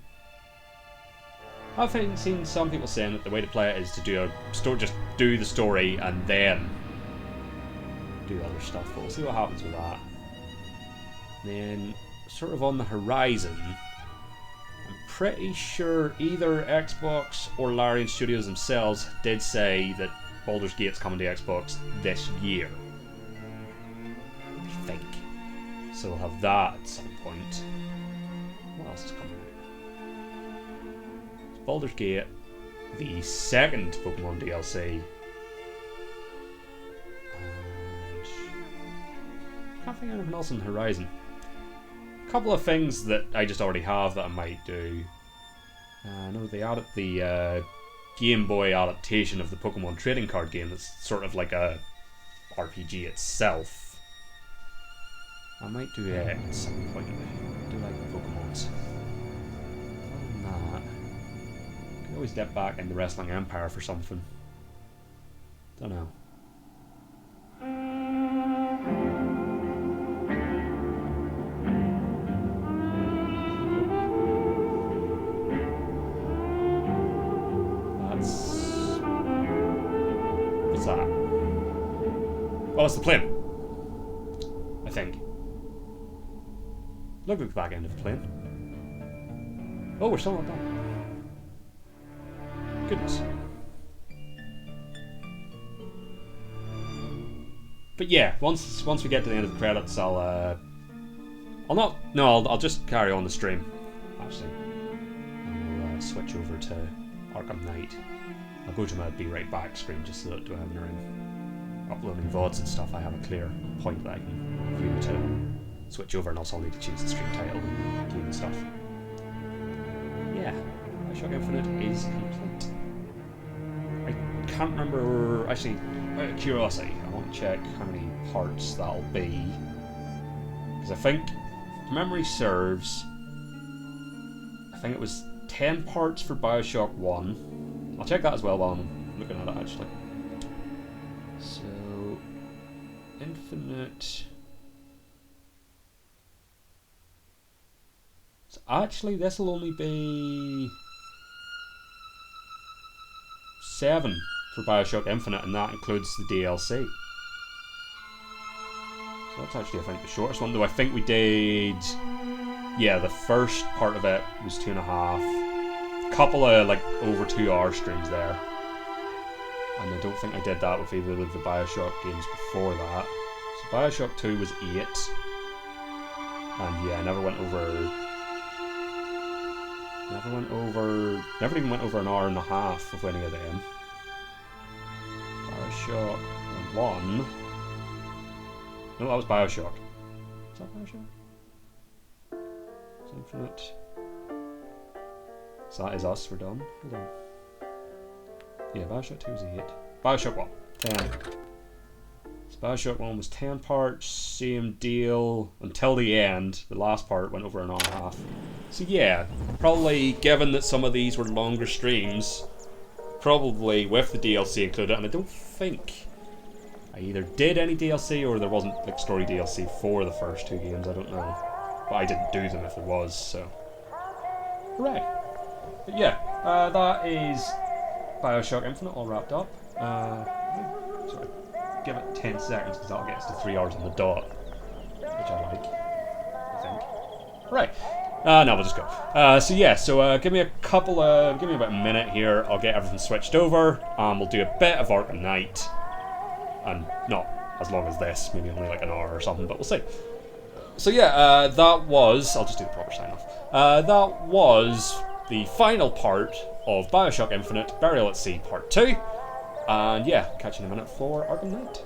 I've seen some people saying that the way to play it is to do just do the story and then do other stuff, but we'll see what happens with that. And then, sort of on the horizon, I'm pretty sure either Xbox or Larian Studios themselves did say that Baldur's Gate's coming to Xbox this year. I think. So we'll have that at some point. What else is coming out? It's Baldur's Gate, the second Pokemon DLC. And I can't think of anything else on the horizon. A couple of things that I just already have that I might do. I know they added the Game Boy adaptation of the Pokemon trading card game that's sort of like a RPG itself. I might do it at some point. I do like Pokemons. Other than that, I can always dip back in the Wrestling Empire for something. Don't know. What's that? Oh, it's the plane. I think. Look at the back end of the plane. Oh, we're still not done. Goodness. But yeah, once we get to the end of the credits, I'll just carry on the stream. Actually, and we'll switch over to Arkham Knight. I'll go to my Be Right Back screen just so that when I'm uploading VODs and stuff, I have a clear point that I can view to switch over, and also I'll need to change the stream title and game and stuff. Yeah, BioShock Infinite is complete. I can't remember, actually, out of curiosity, I want to check how many parts that'll be. Because I think, if memory serves, I think it was 10 parts for BioShock 1. I'll check that as well while I'm looking at it, actually. So, Infinite. So actually, this will only be 7 for BioShock Infinite, and that includes the DLC. So that's actually, I think, the shortest one, though I think we did... Yeah, the first part of it was 2.5. Couple of like over 2 hour streams there, and I don't think I did that with either of the BioShock games before that. So BioShock 2 was 8, and yeah, I never even went over an hour and a half with any of them. BioShock 1, no, that was BioShock. Is that BioShock? It's Infinite. So that is us, we're done. Hold on. Yeah, BioShock 2 was 8. BioShock 1, 10. So BioShock 1 was 10 parts, same deal, until the end. The last part went over an hour and a half. So yeah, probably, given that some of these were longer streams, probably with the DLC included, and I don't think I either did any DLC or there wasn't like story DLC for the first 2 games, I don't know. But I didn't do them if there was, so... Hooray! But yeah, that is BioShock Infinite all wrapped up. Sorry, give it 10 seconds because that'll get us to 3 hours on the dot, which I like, I think. Right, now we'll just go. So yeah, so give me about a minute here, I'll get everything switched over, we'll do a bit of Arkham Knight, and not as long as this, maybe only like an hour or something, but we'll see. So yeah, that was, I'll just do the proper sign off, that was the final part of BioShock Infinite Burial at Sea Part 2. And yeah, catch you in a minute for Arkham Knight.